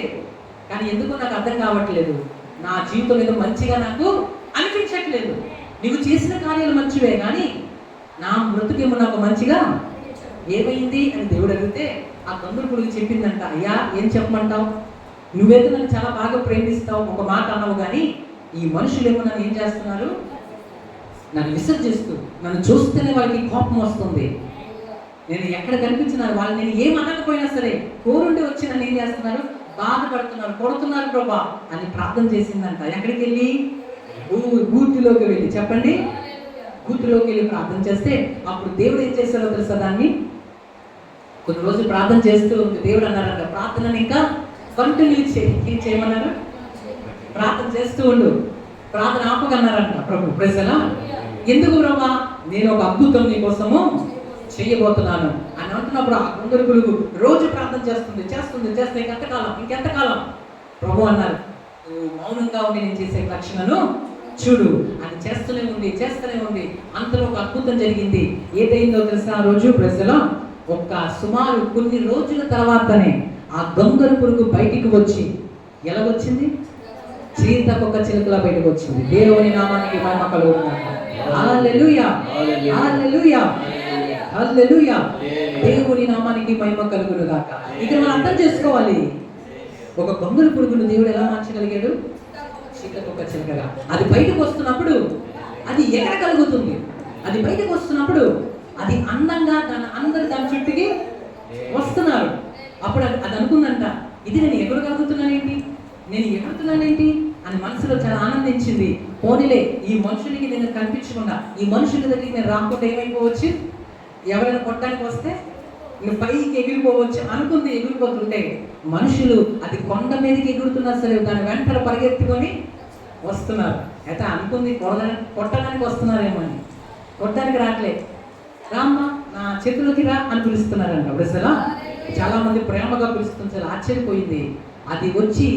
కానీ ఎందుకో నాకు అర్థం కావట్లేదు, నా జీవితం ఏదో మంచిగా నాకు అనిపించట్లేదు. నువ్వు చేసిన కార్యాలు మంచివే, కానీ నా బ్రతుకేమో నాకు మంచిగా ఏమైంది అని దేవుడు అడిగితే ఆ గంగుల పురుగు చెప్పిందంట, అయ్యా ఏం చెప్పమంటావు? నువ్వైతే నన్ను చాలా బాగా ప్రేమిస్తావు, ఒక మాట అన్నావు, కానీ ఈ మనుషులు ఏమో నన్ను ఏం చేస్తున్నారు? నన్ను విసర్జిస్తూ, నన్ను చూస్తేనే వాళ్ళకి కోపం వస్తుంది, నేను ఎక్కడ కనిపించినారు వాళ్ళు, నేను ఏం అనకపోయినా సరే కోరుండి వచ్చి నన్ను ఏం చేస్తున్నారు? బాధపడుతున్నారు, కొడుతున్నారు ప్రభా అని ప్రార్థన చేసిందంట. ఎక్కడికి వెళ్ళి? గూటిలోకి వెళ్ళి. చెప్పండి, గూటిలోకి వెళ్ళి ప్రార్థన చేస్తే అప్పుడు దేవుడు ఏం చేస్తారో తెలుసా? దాన్ని కొన్ని రోజులు ప్రార్థన చేస్తూ ఉంది. దేవుడు అన్నారంట, ప్రార్థనని ఇంకా కంటిన్యూ ఏం చేయమన్నారు? ప్రార్థన చేస్తూ ఉండు, ప్రార్థన ఆపకన్నారంట ప్రభు. ప్రజలా ఎందుకు ప్రభా? నేను ఒక అద్భుతం నీ కోసము చేయబోతున్నాను అని అంటున్నప్పుడు ఆ గొంగళి పురుగు రోజు ప్రార్థన చేస్తుంది. ఇంకెంతకాలం ప్రభు అన్నారు, నువ్వు మౌనంగా ఉండి నేను చేసే రక్షణను చూడు అని చేస్తూనే ఉంది. అంతలో ఒక అద్భుతం జరిగింది. ఏదైందో తెలుసా? ఆ రోజు ప్రజలు ఒక సుమారు కొన్ని రోజుల తర్వాతనే ఆ గొంగళి పురుగు బయటికి వచ్చి, ఎలా వచ్చింది? చీతకొక చిలుకలా బయటకు వచ్చింది. దేవుని నామానికి మహిమ కలుగుగాక. హల్లెలూయా, హల్లెలూయా, హల్లెలూయా. దేవుని నామానికి మహిమ కలుగుగాక. ఇక్కడ మనం అర్థం చేసుకోవాలి, ఒక గొంగళి పురుగును దేవుడు ఎలా మార్చగలిగాడు? చిక్కకొక చిలకగా. అది బయటకు వస్తున్నప్పుడు అది ఎగరగలుగుతుంది. అది బయటకు వస్తున్నప్పుడు అది అందంగా అందరు దాని చుట్టూకి వస్తున్నారు. అప్పుడు అది అనుకుందంట, ఇది నేను ఎగరగలుగుతున్నానేంటి, నేను ఎగురుతున్నానేంటి అని మనసులో చాలా ఆనందించింది. పోనీలే, ఈ మనుషులకి నేను కనిపించకుండా, ఈ మనుషుల దగ్గరికి నేను రాకుండా ఏమైపోవచ్చు, ఎవరైనా కొట్టడానికి వస్తే నువ్వు పైకి ఎగిరిపోవచ్చు అనుకుంది. ఎగిరిపోతుంటే మనుషులు అది కొండ మీదకి ఎగురుతున్నా సరే దాని వెంటనే పరిగెత్తుకొని వస్తున్నారు. అయితే అనుకుంది కొట్టడానికి వస్తున్నారేమో అని. కొట్టడానికి రావట్లేదు. రామ్మ నా చేతిలోకి రా అని పిలుస్తున్నారంట. అసలు చాలా మంది ప్రేమగా పిలుస్తుంది. చాలా ఆశ్చర్యపోయింది. అది వచ్చి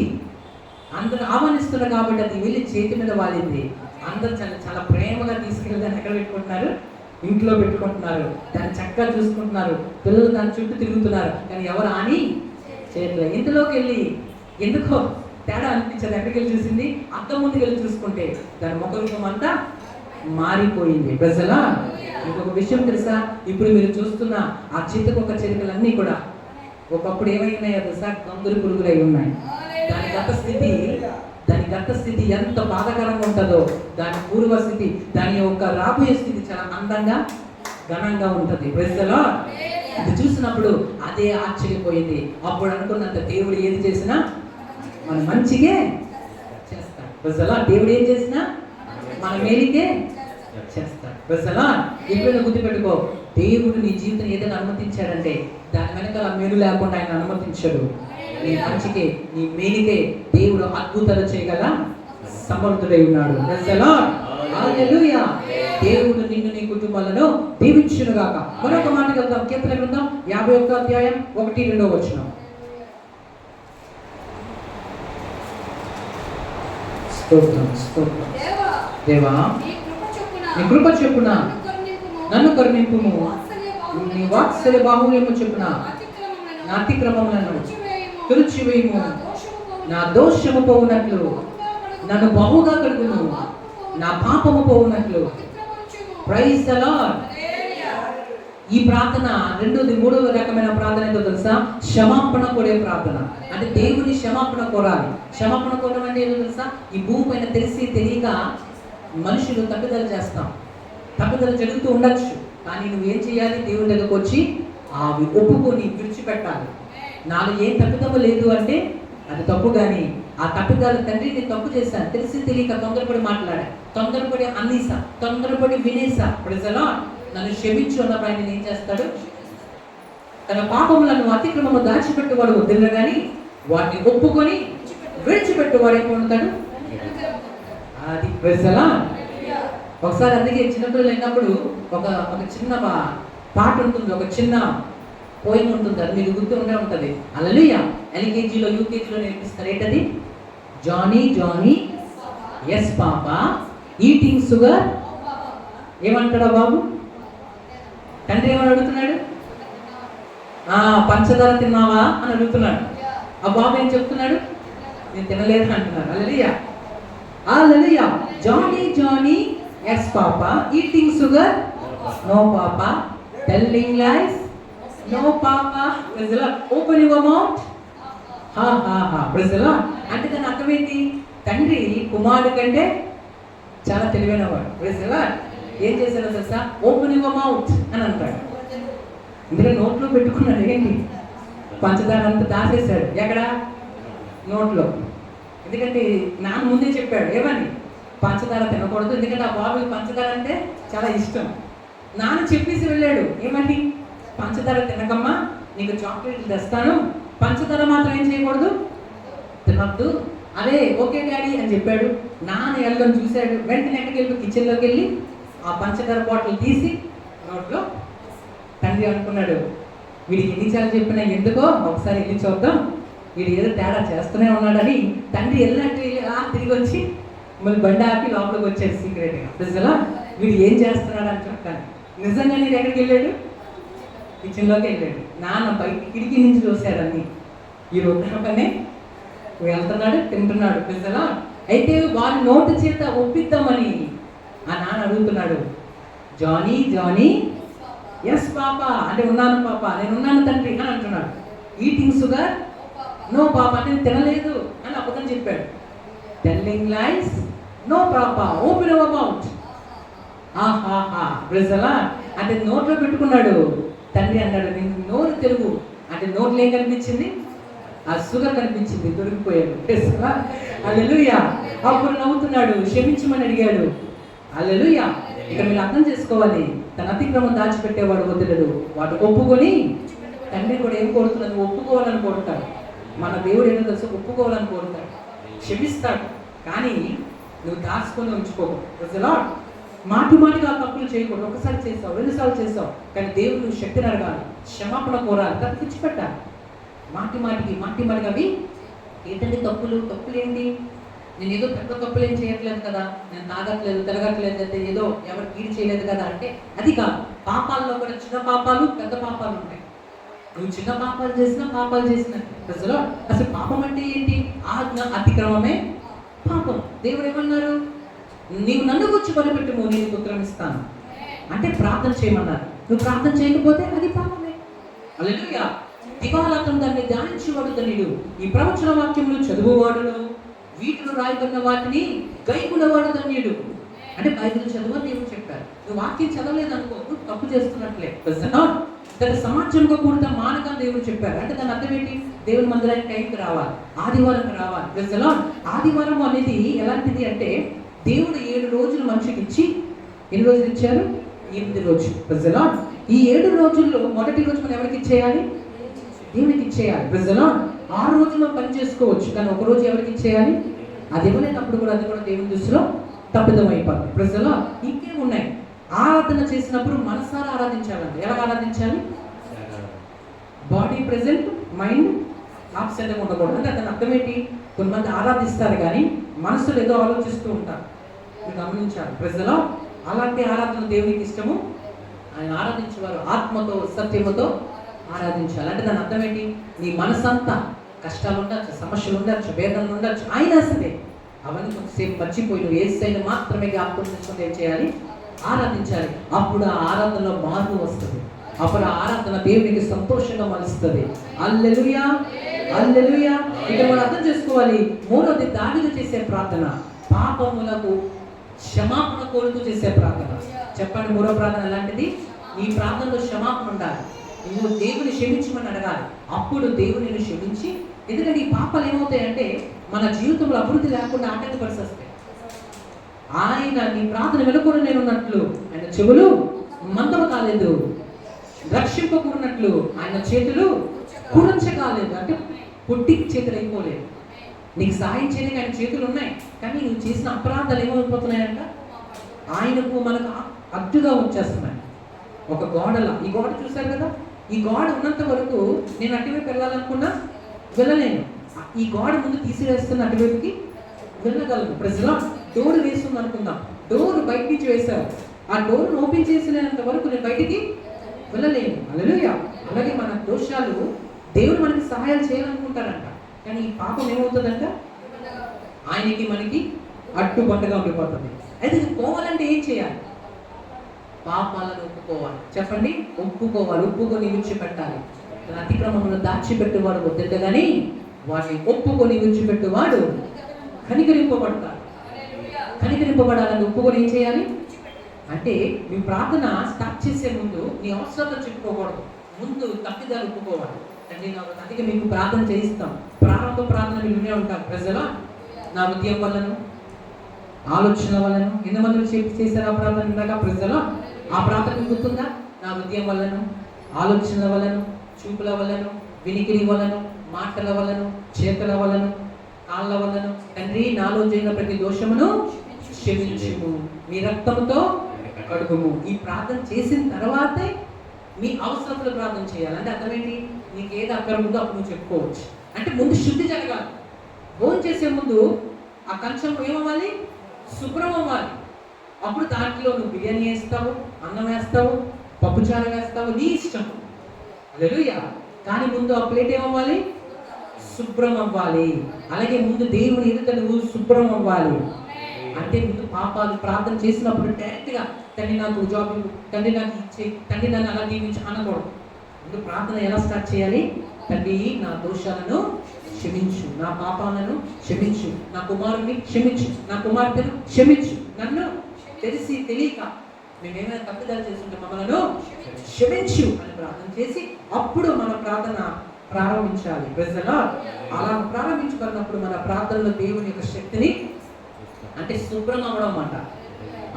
అందరూ ఆహ్వానిస్తున్నారు కాబట్టి అది వెళ్ళి చేతి మీద వాలింది. అందరూ చాలా చాలా ప్రేమగా తీసుకెళ్ళి దాన్ని ఎక్కడ పెట్టుకుంటున్నారు? ఇంట్లో పెట్టుకుంటున్నారు. దాన్ని చక్కగా చూసుకుంటున్నారు. పిల్లలు దాని చుట్టూ తిరుగుతున్నారు. కానీ ఎవరు అని చేయట్లేదు. ఇందులోకి వెళ్ళి ఎందుకో తేడా అనిపించదు. ఎక్కడికి వెళ్ళి చూసింది? అద్దం ముందుకు వెళ్ళి చూసుకుంటే దాని ముఖ రూపం అంతా మారిపోయింది. ప్రజలా ఇంకొక విషయం తెలుసా? ఇప్పుడు మీరు చూస్తున్న ఆ చిత్తకొక చిలుకలన్నీ కూడా ఒకప్పుడు ఏమైనాయో తెలుసా? గొంగళి పురుగులై ఉన్నాయి. దాని గత స్థితి ఎంత బాధాకరంగా ఉంటుందో, దాని పూర్వ స్థితి, దాని యొక్క రాబోయే స్థితి చాలా అందంగా ఘనంగా ఉంటుంది. ప్రజలా ఇది చూసినప్పుడు అదే ఆశ్చర్యపోయింది. అప్పుడు అనుకున్నంత దేవుడు ఏది చేసినా మన మంచిగే చేస్తాడు. ప్రజలా దేవుడు ఏం చేసినా మన మేలుకే చేస్తాడు. ప్రజలా ఎప్పుడైనా గుర్తుపెట్టుకో, దేవుడు నీ జీవితం ఏదైనా అనుమతించాడంటే దాని వెనకాల మేలు లేకుండా ఆయన అనుమతించడు. నీ మంచికే, నీ మేలుకే దేవుడు అద్భుతాలు చేయగల సమర్థుడై ఉన్నాడు. ప్రజలా హల్లెలూయా. దేవుడు నిన్ను నీ కుటుంబాలను దీవించును గాక. మరొక మాటకి వెళ్దాం. కీర్తన గ్రంథం 51వ అధ్యాయం 1-2వ వచనం. స్తోత్రం స్తోత్రం. దేవా నీ కృప చొప్పున నన్ను కరుణింపుము, నీ వాత్సల్య బాహుళ్యము చొప్పున నా అతిక్రమములను తుడిచివేయుము. నా దోషము పోవునట్లు నన్ను బహుగా కడుగును, నా పాపము పోవునట్లు. Praise the lord. ఈ ప్రార్థన మూడవ రకమైన ప్రార్థన ఏంటో తెలుసా? క్షమాపణ కోరే ప్రార్థన. అంటే దేవుని క్షమాపణ కోరాలి. క్షమాపణ కోరడం అంటే ఏంటో తెలుసా? ఈ భూమి పైన తెలిసి తెలియక మనుషులు తప్పుదల చేస్తాం. తప్పుదల జరుగుతూ ఉండొచ్చు. కానీ నువ్వేం చేయాలి? దేవుని దగ్గరకు వచ్చి అవి ఒప్పుకొని విడిచిపెట్టాలి. నాలో ఏం తప్పుదమ్మ లేదు అంటే అది తప్పు. కానీ ఆ తప్పుదారు తండ్రి నేను తప్పు చేశాను, తెలిసి తెలియక తొందరపడి మాట్లాడా, తొందరపడి అన్నీసా, తొందరపడి వినేసా. ప్రజలా నన్ను క్షమించు అన్నప్పుడు ఆయన ఏం చేస్తాడు? తన పాపములను అతిక్రమము దాచిపెట్టువాడు వదిలిన కానీ వాటిని ఒప్పుకొని విడిచిపెట్టువాడు ఏం పొందుతాడు? అది ప్రజలా. ఒకసారి అందుకే చిన్నపిల్లలు అయినప్పుడు ఒక చిన్న పాట ఉంటుంది, ఒక చిన్న పోయిన ఉంటుంది. అది మీకు గుర్తు ఉండే ఉంటుంది. హల్లెలూయా. ఎల్కేజీలో యూకేజీలో నేర్పిస్తారు. ఏంటది? Johnny Johnny yes papa eating sugar. ఏమంటాడా బాబు? తండ్రి ఏమని అడుగుతున్నాడు? పంచదార తిన్నావా అని అడుగుతున్నాడు. ఆ బాబు ఏం చెప్తున్నాడు? నేను తినలేదు అంటున్నాడు. హల్లెలూయా హల్లెలూయా. Johnny Johnny yes papa eating sugar no papa, telling lies no papa. Open your mouth. అంటే దాని అర్థం ఏంటి? తండ్రి కుమారుడు కంటే చాలా తెలివైన వాడు. ఏం చేశాడో తెలుసా? ఓపెన్ యువర్ మౌత్ అని అంటాడు. ఎందుకంటే నోట్లో పెట్టుకున్నాడు. ఏంటి? పంచదార అంతా దాచేశాడు. ఎక్కడ? నోట్లో. ఎందుకంటే నాన్న ముందే చెప్పాడు ఏమని? పంచదార తినకూడదు. ఎందుకంటే ఆ బాబుకి పంచదార అంటే చాలా ఇష్టం. నాన్న చెప్పేసి వెళ్ళాడు ఏమని? పంచదార తినకమ్మా, నీకు చాక్లెట్లు తెస్తాను, పంచదార మాత్రం ఏం చేయకూడదు, తినద్దు. అదే ఓకే డాడీ అని చెప్పాడు. నాన్న వెళ్ళడం చూశాడు. వెంటనే ఎక్కడికి వెళ్ళి కిచెన్లోకి వెళ్ళి ఆ పంచదార బాటిల్ తీసి నోట్లో. తండ్రి అనుకున్నాడు వీడికి ఎన్నిసార్లు చెప్పినా ఎందుకో ఒకసారి వెళ్ళి చూద్దాం, వీడు ఏదో తేడా చేస్తూనే ఉన్నాడని. తండ్రి వెళ్ళినట్టు తిరిగి వచ్చి మళ్ళీ బండి ఆపి లోపలికి వచ్చాడు సీక్రెట్గా. అసలు వీడు ఏం చేస్తున్నాడు అని చెప్తాను. నిజంగా నేను ఎక్కడికి వెళ్ళాడు? కిచెన్లోకి వెళ్ళాడు. నాన్న బయట కిటికీ నుంచి చూశాడు అన్ని. ఈ రొట్టెనే వెళ్తున్నాడు, తింటున్నాడు. అసలు అయితే వారి నోటి చేత ఒప్పిద్దామని ఆ నాన్న అడుగుతున్నాడు. జానీ జానీ ఎస్ పాప అంటే ఉన్నాను పాప, నేను ఉన్నాను తండ్రి అని అంటున్నాడు. ఈటింగ్ షుగర్ నో పాప అంటే నేను తినలేదు అని అబద్ధం చెప్పాడు. Telling lies, no papa, open your mouth. ఆహాహా బ్రజలా అంటే నోట్లో పెట్టుకున్నాడు. తండ్రి అన్నాడు నేను నోరు తెలుగు అంటే నోట్లో ఏం కనిపించింది? ఆ షుగర్ కనిపించింది, దొరికిపోయాడు. హల్లెలూయా. అప్పుడు నవ్వుతున్నాడు, క్షమించమని అడిగాడు. హల్లెలూయా. ఇక్కడ మీరు అర్థం చేసుకోవాలి, తన అతిక్రమం దాచిపెట్టేవాడు వదలడు, వాడు ఒప్పుకొని. తండ్రి కూడా ఏం కోరుతున్నాడు? ఒప్పుకోవాలని కోరుతాడు. మన దేవుడు ఏదో తెలుసు, ఒప్పుకోవాలని కోరుతాడు, క్షమిస్తాడు. కానీ నువ్వు దాచుకొని ఉంచుకోవు. మాటి మాటిగా తప్పులు చేయకూడదు. ఒకసారి చేస్తావు, 2 సార్లు చేస్తావు, కానీ దేవుడు నువ్వు శక్తిని అడగాలి, క్షమాపణ కోరాలి, తప్పించి పెట్టాలి. మాటి మాటిగా అవి ఏంటంటే తప్పులు ఏంటి? నేను ఏదో పెద్ద తప్పులు ఏం చేయట్లేదు కదా, నేను తాగట్లేదు, తిరగట్లేదు, అంటే ఏదో ఎవరు కీడు చేయలేదు కదా అంటే అది కాదు. పాపాల్లో కూడా చిన్న పాపాలు, పెద్ద పాపాలు ఉంటాయి. నువ్వు చిన్న పాపాలు చేసినట్టు ప్రజలు. అసలు పాపం అంటే ఏంటి? ఆజ్ఞ అతిక్రమమే పాపం. దేవుడు ఏమన్నారు? నీవు నన్ను గురించి మొదలుపెట్టుము, నేను ఉత్తరం ఇస్తాను అంటే ప్రార్థన చేయమన్నారు. నువ్వు ప్రార్థన చేయకపోతే అది పాపమే. హల్లెలూయా. దివారాత్రం దాన్ని ధ్యానించేవాడు ధన్యుడు, ఈ ప్రవచన వాక్యములు చదువువాడును, వీటిలో రాయబడిన వాటిని గైకొనేవాడు ధన్యుడు. అంటే బైబిల్ చదువు దేవుడు చెప్పారు. నువ్వు వాక్యం చదవలేదు అనుకో, నువ్వు తప్పు చేస్తున్నట్లే. దాని సమాజంగా కూడితే మానకం దేవుడు చెప్పారు. అంటే దాని అర్థం ఏంటి? దేవుని మందిరానికి టైంకి రావాలి, ఆదివారం రావాలి. ఆదివారం అనేది ఎలాంటిది అంటే దేవుడు 7 రోజులు మనిషికి ఇచ్చి, ఎన్ని రోజులు ఇచ్చారు? 8 రోజులు. ఈ 7 రోజుల్లో మొదటి రోజు మనం ఎవరికి ఇచ్చేయాలి? దేవునికి ఇచ్చేయాలి. 6 రోజుల్లో పని చేసుకోవచ్చు, కానీ ఒక రోజు ఎవరికి ఇచ్చేయాలి? అది ఇవ్వలేనప్పుడు కూడా అది కూడా దేవుని దృష్టిలో తప్పిదం అయిపోతుంది. ఇంకేమున్నాయి? ఆరాధన చేసినప్పుడు మనసారా ఆరాధించాలంటే ఎలా ఆరాధించాలి? బాడీ ప్రెజెంట్, మైండ్ ఆబ్సెంట్గా ఉండకూడదు. అంటే దాని అర్థం ఏంటి? కొంతమంది ఆరాధిస్తారు కానీ మనసులో ఏదో ఆలోచిస్తూ ఉంటారు, మీరు గమనించాలి. ప్రజలో అలాంటి ఆరాధన దేవునికి ఇష్టము. ఆయన ఆరాధించేవారు ఆత్మతో సత్యముతో ఆరాధించాలి. అంటే దాని అర్థం ఏంటి? నీ మనసంతా కష్టాలు ఉండొచ్చు, సమస్యలు ఉండొచ్చు, వేదనలు ఉండొచ్చు, అయినా సరే అవన్నీ కొంచెంసేపు మర్చిపోయి నువ్వు యేసయ్యను మాత్రమే జ్ఞాపకం చేసుకుని ఏం చేయాలి? ఆరాధించాలి. అప్పుడు ఆ ఆరాధనలో మార్పు వస్తుంది. అప్పుడు ఆ ఆరాధన దేవునికి సంతోషంగా మలుస్తుంది. హల్లెలూయా, హల్లెలూయా. ఇక్కడ మనం అర్థం చేసుకోవాలి. మూడవది దావీదు చేసే ప్రార్థన, పాపములకు క్షమాపణ కోరుతూ చేసే ప్రార్థన. చెప్పండి, మూడో ప్రార్థన ఎలాంటిది? ఈ ప్రార్థనలో క్షమాపణ ఉండాలి. నువ్వు దేవుని క్షమించమని అడగాలి. అప్పుడు దేవుని క్షమించి, ఎందుకంటే ఈ పాపాలు ఏమవుతాయంటే మన జీవితంలో అభివృద్ధి లేకుండా ఆటంకపరిచేస్తాయి. ఆయన నీ ప్రార్థన వెనుకొని నేనున్నట్లు ఆయన చెవులు మందము కాలేదు, రక్షింపకున్నట్లు ఆయన చేతులు కుడంచ కాలేదు. అంటే పొట్టి చేతులు అయిపోలేదు. నీకు సాయం చేయడానికి ఆయన చేతులు ఉన్నాయి, కానీ నువ్వు చేసిన అపరాధాలు ఏమైపోతున్నాయంట ఆయనకు మనకు అడ్డుగా వచ్చేస్తున్నాయి. ఒక గోడలా, ఈ గోడ చూశారు కదా, ఈ గోడ ఉన్నంత వరకు నేను అటువైపు వెళ్ళాలనుకున్నా వెళ్ళలేను. ఈ గోడ ముందు తీసివేస్తున్న అటువైపుకి వెళ్ళగలను. ప్రజలు డోర్ వేస్తుంది అనుకుందాం, డోర్ బయట నుంచి వేశారు, ఆ డోర్ ఓపెన్ చేసినంత వరకు నేను బయటికి వెళ్ళలేను. హల్లెలూయా. అలాగే మన దోషాలు దేవుడు మనకి సహాయాలు చేయాలనుకుంటారంట, కానీ ఈ పాపం ఏమవుతుందంట ఆయనకి మనకి అడ్డుబండగా ఉండిపోతుంది. అయితే ఇది పోవాలంటే ఏం చేయాలి? పాపాలను ఒప్పుకోవాలి. చెప్పండి, ఒప్పుకోవాలి. ఒప్పుకొని విడిచిపెట్టాలి. తన అతిక్రమమును దాచిపెట్టువాడు వద్దట కానీ వాటిని ఒప్పుకొని విడిచిపెట్టువాడు కనికరింపబడతాడు. కనికరింపబడాలని ఒప్పుకొని ఏం చేయాలి అంటే, మీ ప్రార్థన స్టార్ట్ చేసే ముందు నీ అవసరాలు చెప్పుకోకూడదు, ముందు తప్పిదాలు ఒప్పుకోవాలి. అంటే అందుకే మీకు ప్రార్థన చేయిస్తాం. ప్రారంభ ప్రార్థన మీరు వినే ఉంటారు. ప్రజల నా ఉద్యమం వల్లను, ఆలోచన వలన ఎంతమంది చేశారు ఆ ప్రార్థన ఇందాక? ప్రజల ఆ ప్రార్థన గుర్తుందా? నా ఉద్యమం వల్లను, ఆలోచన వలను, చూపుల వలను, వినికిడి వలను, మాటల వలను, చేతుల వలను, కాళ్ళ వలను తండ్రి నాలో జరిగిన ప్రతి దోషమును క్షమించుము, మీ రక్తంతో కడుగుము. ఈ ప్రార్థన చేసిన తర్వాతే మీ అవసరతలు ప్రార్థన చేయాలి. అంటే అర్థమేంటి? నీకు ఏది అక్కరం ఉందో అప్పుడు నువ్వు చెప్పుకోవచ్చు. అంటే ముందు శుద్ధి జరగాలి. భోజనం చేసే ముందు ఆ కంచం ఏమవ్వాలి? శుభ్రం అవ్వాలి. అప్పుడు దాంట్లో నువ్వు బిర్యానీ వేస్తావు, అన్నం వేస్తావు, పప్పుచారు వేస్తావు, నీ ఇష్టం. హల్లెలూయా. కానీ ముందు ఆ ప్లేట్ ఏమవ్వాలి? శుభ్రం అవ్వాలి. అలాగే ముందు దేవుని ఎదుట నువ్వు శుభ్రం అవ్వాలి. అంటే ముందు పాపాలు ప్రార్థన చేసినప్పుడు డైరెక్ట్గా తండ్రి నాకు జాబ్, తండ్రి నాకు ఇచ్చే, తండ్రి నన్ను అలా దీవించి అనకూడదు. ముందు ప్రార్థన ఎలా స్టార్ట్ చేయాలి? తండ్రి నా దోషాలను క్షమించు, నా పాపాలను క్షమించు, నా కుమారుని క్షమించు, నా కుమార్తెను క్షమించు, నన్ను తెలిసి తెలియక మేమేమైనా తప్పుదాలు చేస్తుంటే మమ్మల్ని క్షమించు అని ప్రార్థన చేసి అప్పుడు మన ప్రార్థన ప్రారంభించాలి. ప్రజలా అలా ప్రారంభించబడినప్పుడు మన ప్రార్థనలో దేవుని యొక్క శక్తిని అంటే శుభ్రం అవ్వడం అంట.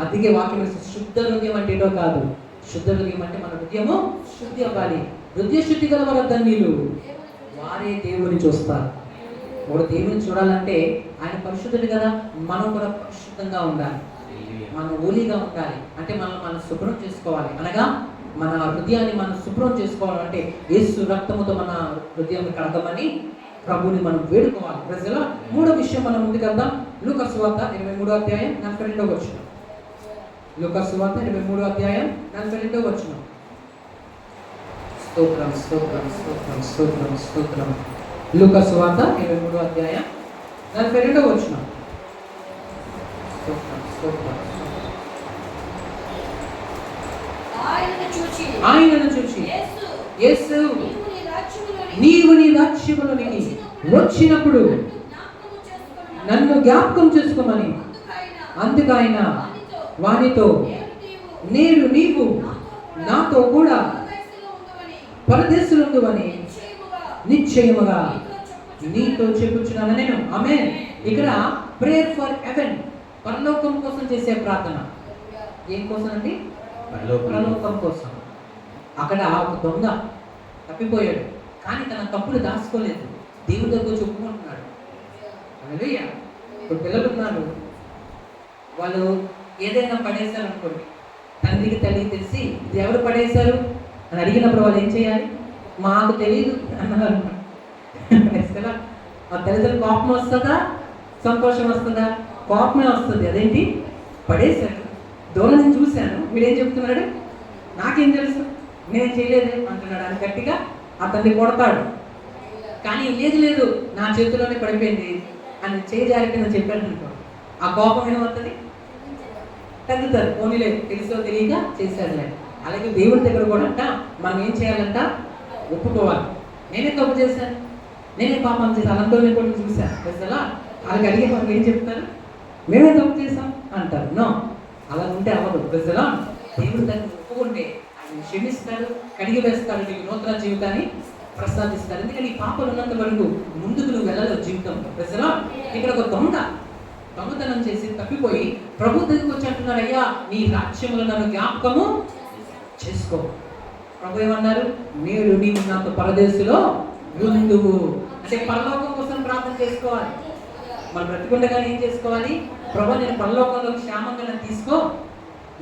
అందుకే వాక్యం శుద్ధ హృదయం అంటే ఏదో కాదు. శుద్ధ హృదయం అంటే మన హృదయము శుద్ధి అవ్వాలి. హృదయ శుద్ధి గల వారు ధన్యులు, వారే దేవుని చూస్తారు. వాడు దేవుని చూడాలంటే ఆయన పరిశుద్ధుడు కదా, మనం కూడా పరిశుద్ధంగా ఉండాలి, మనం హోలీగా ఉండాలి. అంటే మనం శుభ్రం చేసుకోవాలి, అనగా మన హృదయాన్ని మనం శుభ్రం చేసుకోవాలంటే యేసు రక్తముతో మన హృదయం కడగమని ప్రభుని మనం వేడుకోవాలి. ప్రజల మూడో విషయం మనం ముందుకు వెళ్దాం. లూకా సువార్త 23వ అధ్యాయం 42వ వచనం. లూకా సువార్త 23వ అధ్యాయం 42వ వచనం. స్తోత్రం స్తోత్రం స్తోత్రం స్తోత్రం స్తోత్రం. లూకా సువార్త 23వ అధ్యాయం 42వ వచనం. స్తోత్రం స్తోత్రం. ఆయనను చూచి యేసు నీవు నీ రాజ్యములోనికి వచ్చినప్పుడు నన్ను జ్ఞాపకం చేసుకోమని అందుకైన వానితో నేడు నీవు నాతో కూడా పరదేశులందువని నిశ్చయముగా నీతో చెప్పుచున్నాను నేను. ఆమేన్. ఇక్కడ ప్రేయర్ ఫర్ హెవెన్, పరలోకం కోసం చేసే ప్రార్థన. ఏం కోసం అండి? పరలోకం కోసం. అక్కడ ఒక దొంగ తప్పిపోయాడు, కానీ తన తప్పులు దాచుకోలేదు, దేవుడి దగ్గర చెప్పుకుంటున్నాడు. హల్లెలూయా. ఇప్పుడు పిల్లలు ఉన్నారు, వాళ్ళు ఏదైనా పడేశారు అనుకోండి, తండ్రికి తల్లికి తెలిసి ఇది ఎవరు పడేశారు అని అడిగినప్పుడు వాళ్ళు ఏం చేయాలి? మాకు తెలియదు అన్నారు. ఆ తల్లిదండ్రులు కోపం వస్తుందా, సంతోషం వస్తుందా? కోపమే వస్తుంది. అదేంటి, పడేశారు, దూరం నుంచి చూశాను, వీడేం చెప్తున్నాడు, నాకేం తెలుసు, నేను చేయలేదే అంటున్నాడు అని గట్టిగా అతన్ని కొడతాడు. కానీ లేదు లేదు నా చేతిలోనే పడిపోయింది అని చేయి జారిపోయిందని చెప్పాడు అనుకో, ఆ కోపం ఏమవుతుంది? తగ్గుతారు. పోనీలే, తెలుసో తెలియక చేశారులే. అలాగే దేవుడి దగ్గర కూడా అంట మనం ఏం చేయాలంట? ఒప్పుకోవాలి. నేనే తప్పు చేశాను, నేనే పాపం చేశాను, అలాంటి కూడా చూశాను. అసలు వాళ్ళకి అడిగే మనం ఏం చెప్తారు? మేమే తప్పు చేశాం అంటారు. నో, అలా ఉంటే అవ్వదు. ప్రజలా దేవుడి దగ్గర ఒప్పుకుంటే ఆయన క్షమిస్తాడు, కడిగి వేస్తాడు, నీకు నూతన జీవితాన్ని ప్రసాదిస్తాడు. ఎందుకంటే ఈ పాపలు ఉన్నంత వరకు ముందుకు నువ్వు వెళ్ళలేవు జీవితంలో. ప్రజలా ఇక్కడ ఒక దొంగతనం చేసి తప్పిపోయి ప్రభు దగ్గరికి వచ్చి అంటున్నాడు, అయ్యా నీ రాజ్యములో నన్ను జ్ఞాపకము చేసుకో. ప్రభు ఏమన్నారు? నేడు నీవు నాతో పరదేశులో ఉందువు. అంటే పరలోకం కోసం ప్రార్థన చేసుకోవాలి. మనం బ్రతికుండగానే ఏం చేసుకోవాలి? ప్రభు నేను పరలోకంలో క్షేమంగా నన్ను తీసుకో,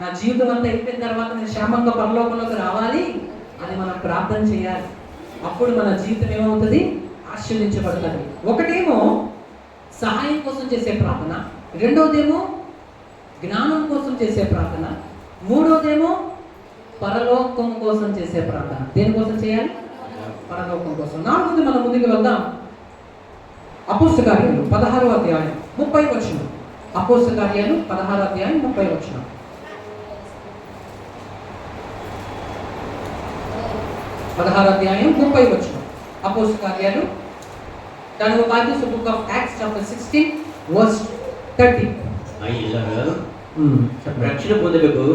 నా జీవితం అంతా అయిపోయిన తర్వాత నేను క్షేమంగా పరలోకంలోకి రావాలి అని మనం ప్రార్థన చేయాలి. అప్పుడు మన జీవితం ఏమవుతుంది? ఆశీర్వదించబడుతుంది. ఒకటేమో సహాయం కోసం చేసే ప్రార్థన, రెండోదేమో జ్ఞానం కోసం చేసే ప్రార్థన, మూడోదేమో పరలోకం కోసం చేసే ప్రార్థన. దేనికోసం చేయాలి? పరలోకం కోసం. నాలుగోది మనం ముందుకు వెళ్దాం. అపోస్తల కార్యాలు 16వ అధ్యాయం 30వ వచనం. అపోస్తల కార్యాలు 16వ అధ్యాయం 30వ వచనం. 16వ అధ్యాయం 30వ వచనం. అపోస్తల కార్యాలు, దాని ఒక Bible book of Acts chapter 16 verse 30. రక్షణ పొందుటకు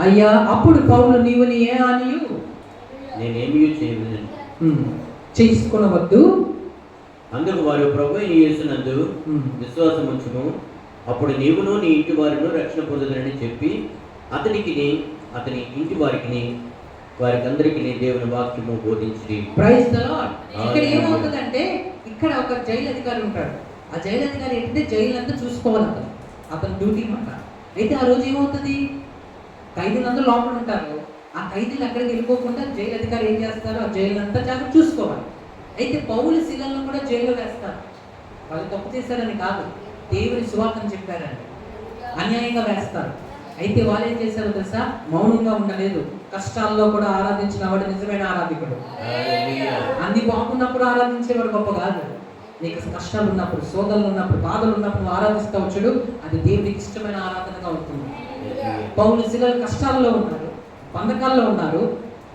అయ్యా అప్పుడు పౌలు నీవు నీ ఏ హానియు నేనేమీ చేయలేదు చేసుకొనవద్దు. అందుకు వారు ప్రభువైన యేసునందు విశ్వాసం ఉంచుము, అప్పుడు నీవును నీ ఇంటి వారిను రక్షణ పొందుదరని చెప్పి అతని ఇంటి వారికి అందరికీ దేవుని వాక్యము బోధించి. Praise the lord. ఇక్కడ ఏమవుతుందంటే, ఇక్కడ ఒక జైలు అధికారి ఉంటాడు. ఆ జైలు అధికారి ఏంటంటే జైలంతా చూసుకోవాలి, అతని డ్యూటీ మాట. అయితే ఆ రోజు ఏమవుతుంది? ఖైదీలందరూ లోపల ఉంటారు. ఆ ఖైదీలు అక్కడికి వెళ్ళిపోకుండా జైలు అధికారి ఏం చేస్తారు? ఆ జైలంతా జాగ్రత్త చూసుకోవాలి. అయితే పౌలు శిలలను కూడా జైల్లో వేస్తారు. వాళ్ళు తప్పు చేశారని కాదు, దేవుని సువార్తను చెప్పారని అన్యాయంగా వేస్తారు. అయితే వాళ్ళు ఏం చేశారో తెలుసా? మౌనంగా ఉండలేదు. కష్టాల్లో కూడా ఆరాధించిన వాడు నిజమైన ఆరాధికుడు. అన్ని బాగున్నప్పుడు ఆరాధించేవాడు గొప్ప కాదు. నీకు కష్టాలు ఉన్నప్పుడు, శోధనలు ఉన్నప్పుడు, బాధలు ఉన్నప్పుడు ఆరాధిస్తూ వచ్చాడు, అది దేవునికి ఇష్టమైన ఆరాధనగా ఉంటుంది. పౌలు శిలలు కష్టాల్లో ఉన్నారు, బంధకాల్లో ఉన్నారు,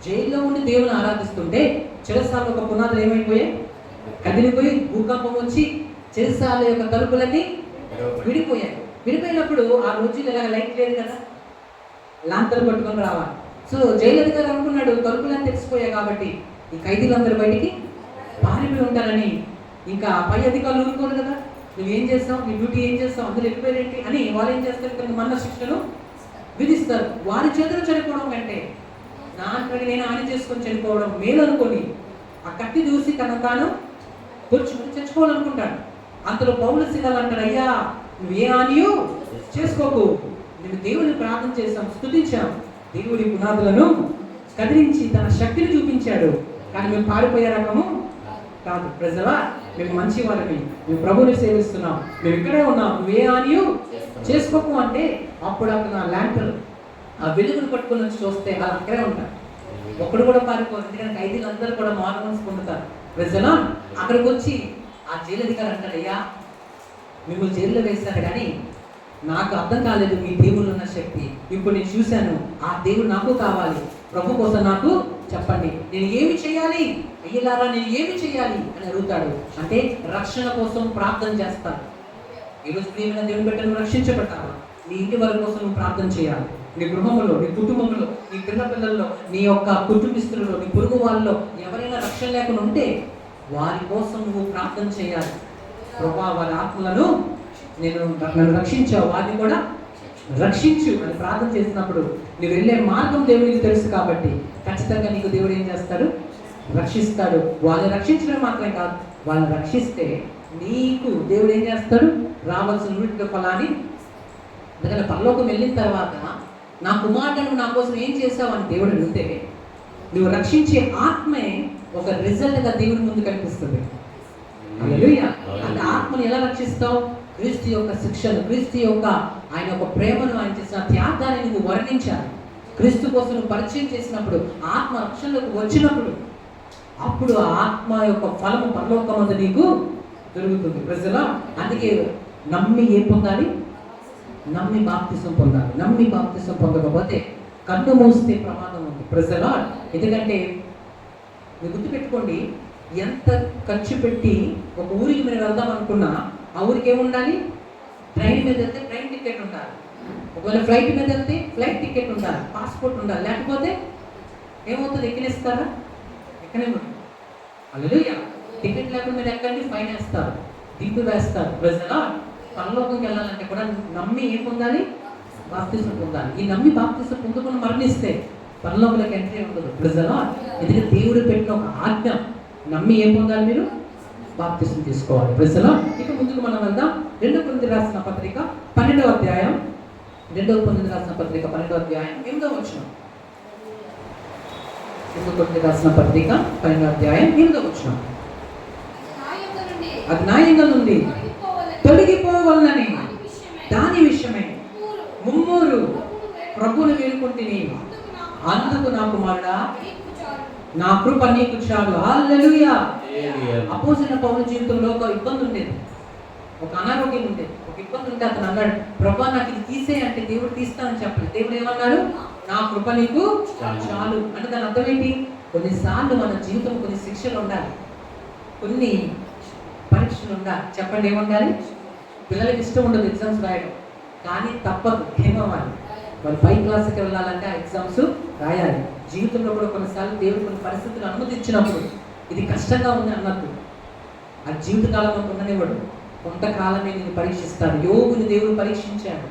జైల్లో ఉండి దేవుని ఆరాధిస్తుంటే చిరస్థాయిలో ఒక పునాదులు ఏమైపోయాయి? కదిలిపోయి భూకంపం వచ్చి చెరసాల యొక్క తలుపులన్నీ విడిపోయాయి. విడిపోయినప్పుడు ఆ రోజులు ఇలాగ లైట్ లేదు కదా, లాంతలు పట్టుకొని రావాలి. సో జైలు అధికారి అనుకున్నాడు తలుపులని తెలిసిపోయాయి కాబట్టి ఈ ఖైదీలందరూ బయటికి పారిపోయి ఉంటారని. ఇంకా పై అధికారులు ఊరుకోరు కదా, నువ్వేం చేస్తావు, నీ డ్యూటీ ఏం చేస్తావు, అందులో వెళ్ళిపోయేంటి అని వాళ్ళు ఏం చేస్తారు, కొన్ని మరణ శిక్షను విధిస్తారు. వారి చేతులు చనిపోవడం కంటే నా అంతటి నేను హాని చేసుకొని చనిపోవడం మేలు అనుకొని ఆ కత్తి చూసి తాను పొడుచుకుని చచ్చిపోవాలనుకుంటాడు. అంతలో పౌలు శీలాలు అంటాడు, అయ్యా నువ్వే హానియో చేసుకోకు, నేను దేవుని ప్రార్థన చేశాం, స్తుతించాం, దేవుడి పునాదులను కదిలించి తన శక్తిని చూపించాడు, కానీ మేము పారిపోయే రకము కాదు. ప్రజలా మేము మంచి వాళ్ళని, మేము ప్రభుని సేవిస్తున్నాం, మేము ఇక్కడే ఉన్నాం, నువ్వే హానియో చేసుకోకు అంటే అప్పుడు అతను ఆ ల్యాంటర్న్ ఆ వెలుగును పట్టుకొని వచ్చి చూస్తే అలా అక్కడే ఉంటారు. ఒక్కడు కూడా పారిపోరు, ఎందుకంటే ఖైదీలు అందరూ కూడా మారుమనసు పొందుతారు. ప్రజలా అక్కడికి వచ్చి ఆ జైలు అధికారి అంటాడు, అయ్యా మిమ్మల్ని జైల్లో వేశారు కానీ నాకు అర్థం కాలేదు మీ దేవుళ్ళు ఉన్న శక్తి. ఇప్పుడు నేను చూశాను, ఆ దేవుడు నాకు కావాలి, ప్రభు కోసం నాకు చెప్పండి, నేను ఏమి చేయాలి అయ్యలారా, నేను ఏమి చేయాలి అని అడుగుతాడు. అంటే రక్షణ కోసం ప్రార్థన చేస్తాడు. ఈరోజు ప్రియమైన దేవుని బిడ్డను రక్షించబడ్డావా, నీ ఇంటి వారి కోసం నువ్వు ప్రార్థన చేయాలి. నీ గృహంలో, నీ కుటుంబంలో, నీ పిల్లల్లో, నీ యొక్క కుటుంబిస్తులలో, నీ పొరుగు వాళ్ళలో ఎవరైనా రక్షణ లేకుండా ఉంటే వారి కోసం నువ్వు ప్రార్థన చేయాలి. ప్రభా వారి ఆత్మలను నన్ను రక్షించావు, వారిని కూడా రక్షించు అని ప్రార్థన చేసినప్పుడు నువ్వు వెళ్ళే మార్గం దేవునికి తెలుసు కాబట్టి ఖచ్చితంగా నీకు దేవుడు ఏం చేస్తాడు, రక్షిస్తాడు. వాళ్ళని రక్షించడం మాత్రమే కాదు, వాళ్ళని రక్షిస్తే నీకు దేవుడు ఏం చేస్తాడు, రావాల్సిన నూటిక ఫలాన్ని. అందుకని పరలోకం వెళ్ళిన తర్వాత నా కుమారుడు నా కోసం ఏం చేసావు అని దేవుడు అడిగితే నువ్వు రక్షించే ఆత్మే ఒక రిజల్ట్గా దేవుడి ముందు కనిపిస్తుంది. హల్లెలూయా. అంటే ఆత్మను ఎలా రక్షిస్తావు, క్రీస్తు యొక్క శిక్షను, క్రీస్తు యొక్క ఆయన యొక్క ప్రేమను, ఆయన చేసిన త్యాగాన్ని నువ్వు వర్ణించాలి. క్రీస్తు కోసం నువ్వు పరిచయం చేసినప్పుడు, ఆత్మ రక్షణలోకి వచ్చినప్పుడు అప్పుడు ఆ ఆత్మ యొక్క ఫలము పరలోకమందు నీకు దొరుకుతుంది. ప్రజలా అందుకే నమ్మి ఏం పొందాలి, నమ్మి బాప్తిసం పొందాలి. నమ్మి బాప్తిసం పొందకపోతే కన్ను మూస్తే ప్రమాదం ఉంది. ప్రజలా ఎందుకంటే మీరు గుర్తుపెట్టుకోండి, ఎంత ఖర్చు పెట్టి ఒక ఊరికి మీరు వెళ్దాం అనుకున్నా ఆ ఊరికి ఏముండాలి, ట్రైన్ మీద వెళ్తే ట్రైన్ టికెట్ ఉండాలి, ఒకవేళ ఫ్లైట్ మీద వెళ్తే ఫ్లైట్ టికెట్ ఉండాలి, పాస్పోర్ట్ ఉండాలి, లేకపోతే ఏమవుతుంది, ఎక్కనిస్తారా, ఎక్కనేమో. హల్లెలూయా. టికెట్ లేకుండా మీరు ఎక్కండి, ఫైన్ వేస్తారు, దింపు వేస్తారు. ప్రజలా పరలోకంకి వెళ్ళాలంటే కూడా నమ్మి ఏం పొందాలి, బాప్తిసం పొందాలి. ఈ నమ్మి బాప్తిసం పొందుకుని మరణిస్తే పరలోకంలోకి ఎంట్రీ ఉండదు. ప్రజలా ఎందుకంటే దేవుడు పెట్టిన ఒక ఆజ్ఞ, నమ్మి ఏం పొందాలి, మీరు బాప్తిసం తీసుకోవాలి. ప్రజలా ఇక ముందుకు మనం వెళ్దాం. 2 కొరింథీయులకు రాసిన పత్రిక 12వ అధ్యాయం, 2 కొరింథీయులకు రాసిన పత్రిక 12వ అధ్యాయం 8వ వచనం. 2 కొరింథీయులకు రాసిన పత్రిక 12వ అధ్యాయం 8వ వచనం. అది నా యందు నుండి తొలగిపోవాలని దాని విషయమే ముమ్మూరు ప్రభువును వేడుకుంటుని, అందుకు నా కుమారుడా నా కృప నీకు చాలు. హల్లెలూయా. అపోజిట్ పౌలు జీవితంలో ఒక ఇబ్బంది ఉండేది, ఒక అనారోగ్యం ఉండేది, ఒక ఇబ్బంది ఉంటే అతను అన్నాడు, ప్రభా నాకు ఇది తీసే అంటే దేవుడు తీస్తానని చెప్పలేదు. దేవుడు ఏమన్నాడు, నా కృప నీకు చాలు. అంటే దాని అర్థం ఏంటి, కొన్నిసార్లు మన జీవితం కొన్ని శిక్షలు ఉండాలి, కొన్ని పరీక్షలు ఉండాలి. చెప్పండి ఏముండాలి, పిల్లలకి ఇష్టం ఉండదు ఎగ్జామ్స్ రాయడం, కానీ తప్పదు, ఏమవ్వాలి, వాళ్ళు పై క్లాస్కి వెళ్ళాలంటే ఆ ఎగ్జామ్స్ రాయాలి. జీవితంలో కూడా కొన్నిసార్లు దేవుడు కొన్ని పరిస్థితులు అనుమతించినప్పుడు ఇది కష్టంగా ఉంది అన్నట్టు ఆ జీవితకాలం ఉండనివ్వడు, కొంతకాలమే నేను పరీక్షిస్తాడు. యోగుని దేవుడు పరీక్షించాడు,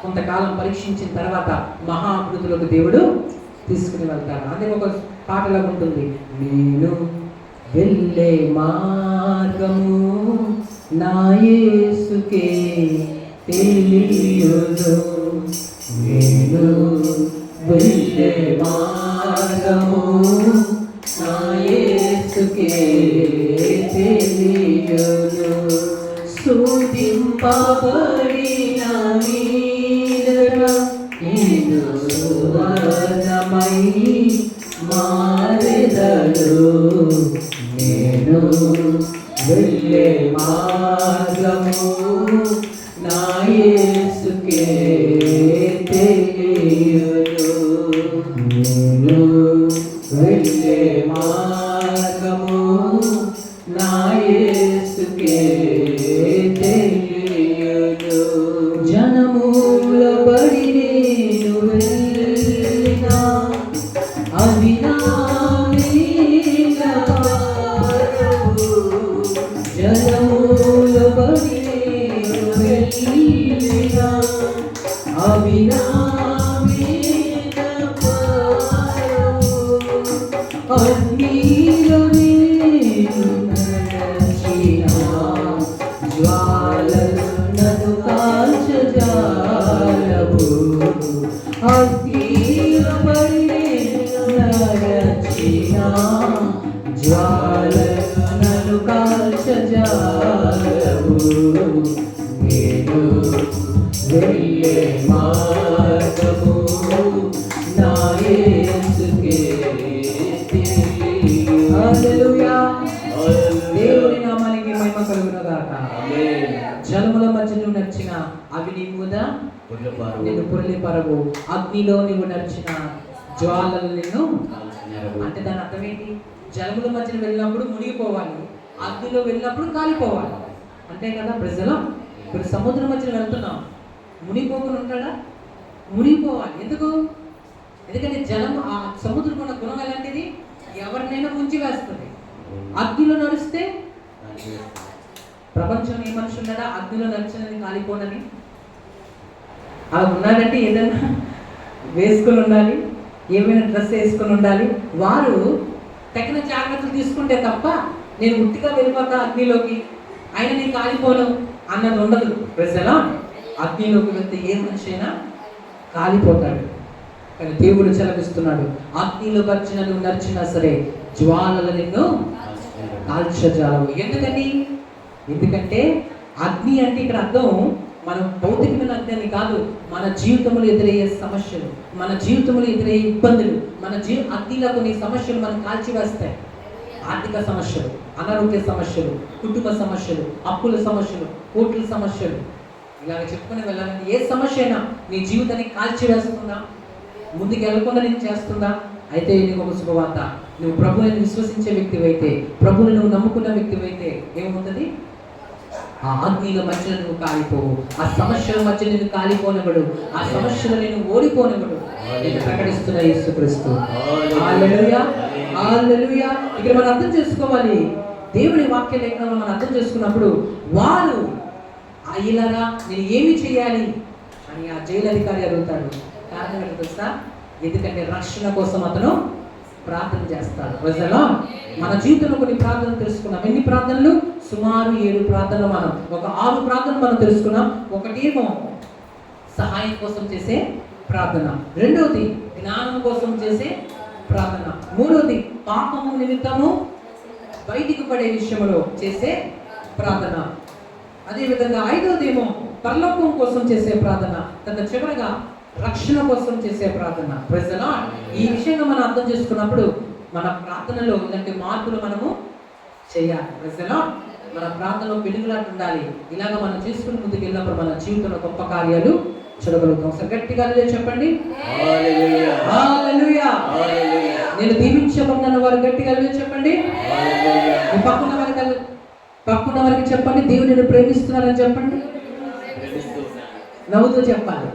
కొంతకాలం పరీక్షించిన తర్వాత మహాభివృద్ధిలోకి దేవుడు తీసుకుని వెళ్తాడు. అదే ఒక పాటలా ఉంటుంది, నేను వెళ్ళే మార్గము నా యేసుకే తెలియదు, నేను వెళ్ళే మార్గము నా యేసుకే తెలియదు, స్తుతింపబడిన మీదట నేను సువర్ణమై మారెదను, నేను వెళ్ళే మార్గము నా యేసుకే తెలియదు, నేను వెళ్ళే మార్గము నా అగ్నిలో నేను నడచిన జ్వాలలు నన్ను కాల్చజాలవు. అగ్నిలో పడి నేను నడచిన జ్వాలలు నన్ను కాల్చజాలవు. నేను వెళ్ళే మార్గము నా యేసుకే తెలియు. హల్లెలూయా. దేవుని నామానికి మహిమ కలుగునుగాక. జలముల మధ్య నువ్వు నడిచిన అవి నీ మీద నిన్ను పొర్లిపరవు. అగ్నిలో నువ్వు నడిచిన జ్వాలలు నిన్ను, అంటే దాని అర్థం ఏంటి? జలముల మధ్యన వెళ్ళినప్పుడు మునిగిపోవాలి, అగ్నిలో వెళ్ళినప్పుడు కాలిపోవాలి, అంతే కదా ప్రజలు. ఇప్పుడు సముద్రం మధ్యన వెళ్తున్నాం, మునిగిపోకుండా ఉంటాడా? మునిగిపోవాలి. ఎందుకు? ఎందుకంటే జలం, ఆ సముద్రం ఉన్న గుణం ఎలాంటిది? ఎవరినైనా ముంచి వేస్తుంది. అగ్నిలో నడిస్తే ప్రపంచం ఏ మనిషి ఉన్నాడా అగ్నిలో నడిచినది కాలిపోనని? అలా ఉన్నాడంటే ఏదైనా వేసుకొని ఉండాలి, ఏమైనా డ్రెస్ వేసుకొని ఉండాలి. వారు తగిన జాగ్రత్తలు తీసుకుంటే తప్ప నేను ఉట్టిగా వెళ్ళిపోతా అగ్నిలోకి, అయినా నేను కాలిపోను అన్నది ఉండదు. ప్రజల అగ్నిలోకి వెళ్తే ఏ మనిషి అయినా కాలిపోతాడు. కానీ దేవుడు సెలవిస్తున్నాడు, అగ్నిలో వచ్చిన నువ్వు నడిచినా సరే జ్వాలలు నిన్ను కాల్చజాలవు. ఎందుకంటే అగ్ని అంటే ఇక్కడ అర్థం మన భౌతికమైన అగ్ని అని కాదు, మన జీవితంలో ఎదురయ్యే సమస్యలు, మన జీవితంలో ఎదురయ్యే ఇబ్బందులు, అగ్నిలో కొన్ని సమస్యలు మనం కాల్చివేస్తాయి. ఆర్థిక సమస్యలు, అనారోగ్య సమస్యలు, కుటుంబ సమస్యలు, అప్పుల సమస్యలు, కోట్ల సమస్యలు, ఇలాగ చెప్పుకుని వెళ్ళాలని ఏ సమస్య అయినా నీ జీవితాన్ని కాల్చివేస్తుందా, ముందుకు వెళ్ళకుండా నేను చేస్తుందా? అయితే నీకు ఒక శుభవార్త. నువ్వు ప్రభువుని విశ్వసించే వ్యక్తివైతే, ప్రభువుని నువ్వు నమ్ముకున్న వ్యక్తివైతే ఏమవుతుంది? ఆ అగ్నిల మధ్యలో నువ్వు కాలిపోవు, ఆ సమస్యల మధ్య నేను కాలిపోనివ్వడు, ఆ సమస్యలు నేను ఓడిపోనివ్వడు. నేను ప్రకటిస్తున్న యేసుక్రీస్తు. హల్లెలూయా, హల్లెలూయా. ఇక్కడ మనం అర్థం చేసుకోవాలి, దేవుని వాక్య లేఖనంలో మనం అర్థం చేసుకున్నప్పుడు వారు ఇలాగా నేను ఏమి చేయాలి అని ఆ జైలు అధికారి అడుగుతాడు. కారణం ఏంటో తెలుసా? ఎందుకంటే రక్షణ కోసం అతను ప్రార్థన చేస్తాడు. ప్రజలో మన జీవితంలో కొన్ని ప్రార్థనలు తెలుసుకున్నాం. ఎన్ని ప్రార్థనలు? సుమారు 7 ప్రార్థనలు. మనం ఒక 6 ప్రార్థనలు మనం తెలుసుకున్నాం. ఒకటేమో సహాయం కోసం చేసే ప్రార్థన, రెండవది జ్ఞానం కోసం చేసే ప్రార్థన, మూడవది పాపము నిమిత్తము బయటికి పడే విషయంలో చేసే ప్రార్థన, అదేవిధంగా ఐదవదేమో పరలోకం కోసం చేసే ప్రార్థన, తన చివరగా రక్షణ కోసం చేసే ప్రార్థన. Praise the lord. ఈ విషయంగా మనం అర్థం చేసుకున్నప్పుడు మన ప్రార్థనలో ఇలాంటి మార్పులు మనము చేయాలి. Praise the lord. మన ప్రార్థనలో వెలుగులాట ఉండాలి. ఇలాగ మనం చేసుకుని ముందుకు వెళ్ళినప్పుడు మన జీవితంలో గొప్ప కార్యాలు చూడగలుగుతాం. ఒకసారి గట్టిగా చెప్పండి, హల్లెలూయా, హల్లెలూయా. నేను దీవించబడిన వారు గట్టిగా చెప్పండి. మీ పక్కన వారికి చెప్పండి, దేవుడు నేను ప్రేమిస్తున్నారని చెప్పండి. నవ్వుతూ చెప్పాలి,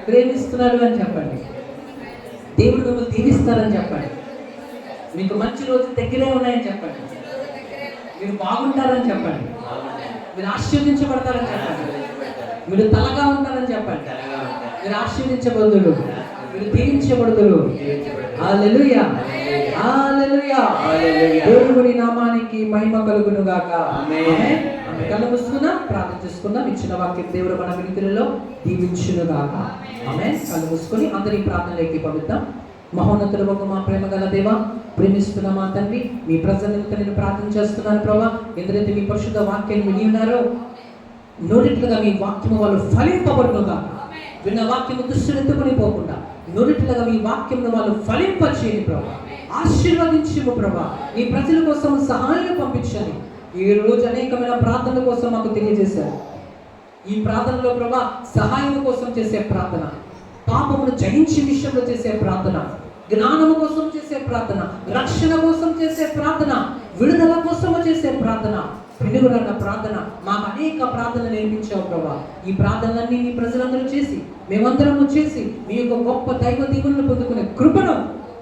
ప్రేమిస్తున్నారు అని చెప్పండి. దేవుడు మిమ్మల్ని దీవిస్తారని చెప్పండి. మీకు మంచి రోజులు దగ్గరే ఉన్నాయని చెప్పండి. మీరు బాగుంటారని చెప్పండి. మీరు ఆశీర్వదించబడతారని చెప్పండి. మీరు తలగా ఉంటారని చెప్పండి. మీరు ఆశీర్వదించబడుదురు, మీరు దీవించబడుదురు. హల్లెలూయా, హల్లెలూయా. దేవుని నామానికి మహిమ కలుగును గాక. ఆమేన్. కళ్ళు మూసుకుందాం, ప్రార్థన చేసుకుందాం. ఇచ్చిన వాక్యం దేవుడు మన వినికిడిలో దీవించును గాక. ఆమేన్. కళ్ళు మూసుకొని అందరి ప్రార్థనలోకి పంపిద్దాం. మహోన్నతుడు మా ప్రేమ గల దేవా, ప్రేమిస్తున్న మా తండ్రి, మీ ప్రజలంతా నేను ప్రార్థన చేస్తున్నాను ప్రభా. ఎందుకంటే మీ పరిశుద్ధ వాక్యాన్ని విని ఉన్నారో నోటిట్లుగా మీ వాక్యము వాళ్ళు ఫలింపబడునుగా. విన్న వాక్యము దుష్టులెత్తుకుని పోకుండా నోటిట్లుగా మీ వాక్యమును వాళ్ళు ఫలింపచేయండి ప్రభా. ఆశీర్వదించుము ప్రభా. ఈ ప్రజల కోసం సహాయం పంపించండి. ఈ రోజు అనేకమైన ప్రార్థనల కోసం మాకు తెలియజేశారు. ఈ ప్రార్థనలో ప్రభా సహాయం కోసం చేసే ప్రార్థన, పాపమును జయించే విషయంలో చేసే ప్రార్థన, జ్ఞానము కోసం చేసే ప్రార్థన, రక్షణ కోసం చేసే ప్రార్థన, విడుదల కోసం చేసే ప్రార్థన, పెనుగురన్న ప్రార్థన, మాకు అనేక ప్రార్థన నేర్పించావు ప్రభా. ఈ ప్రార్థనలన్నీ మీ ప్రజలందరూ చేసి, మేమందరము చేసి మీ యొక్క గొప్ప దైవ దీవులను పొందుకునే కృపను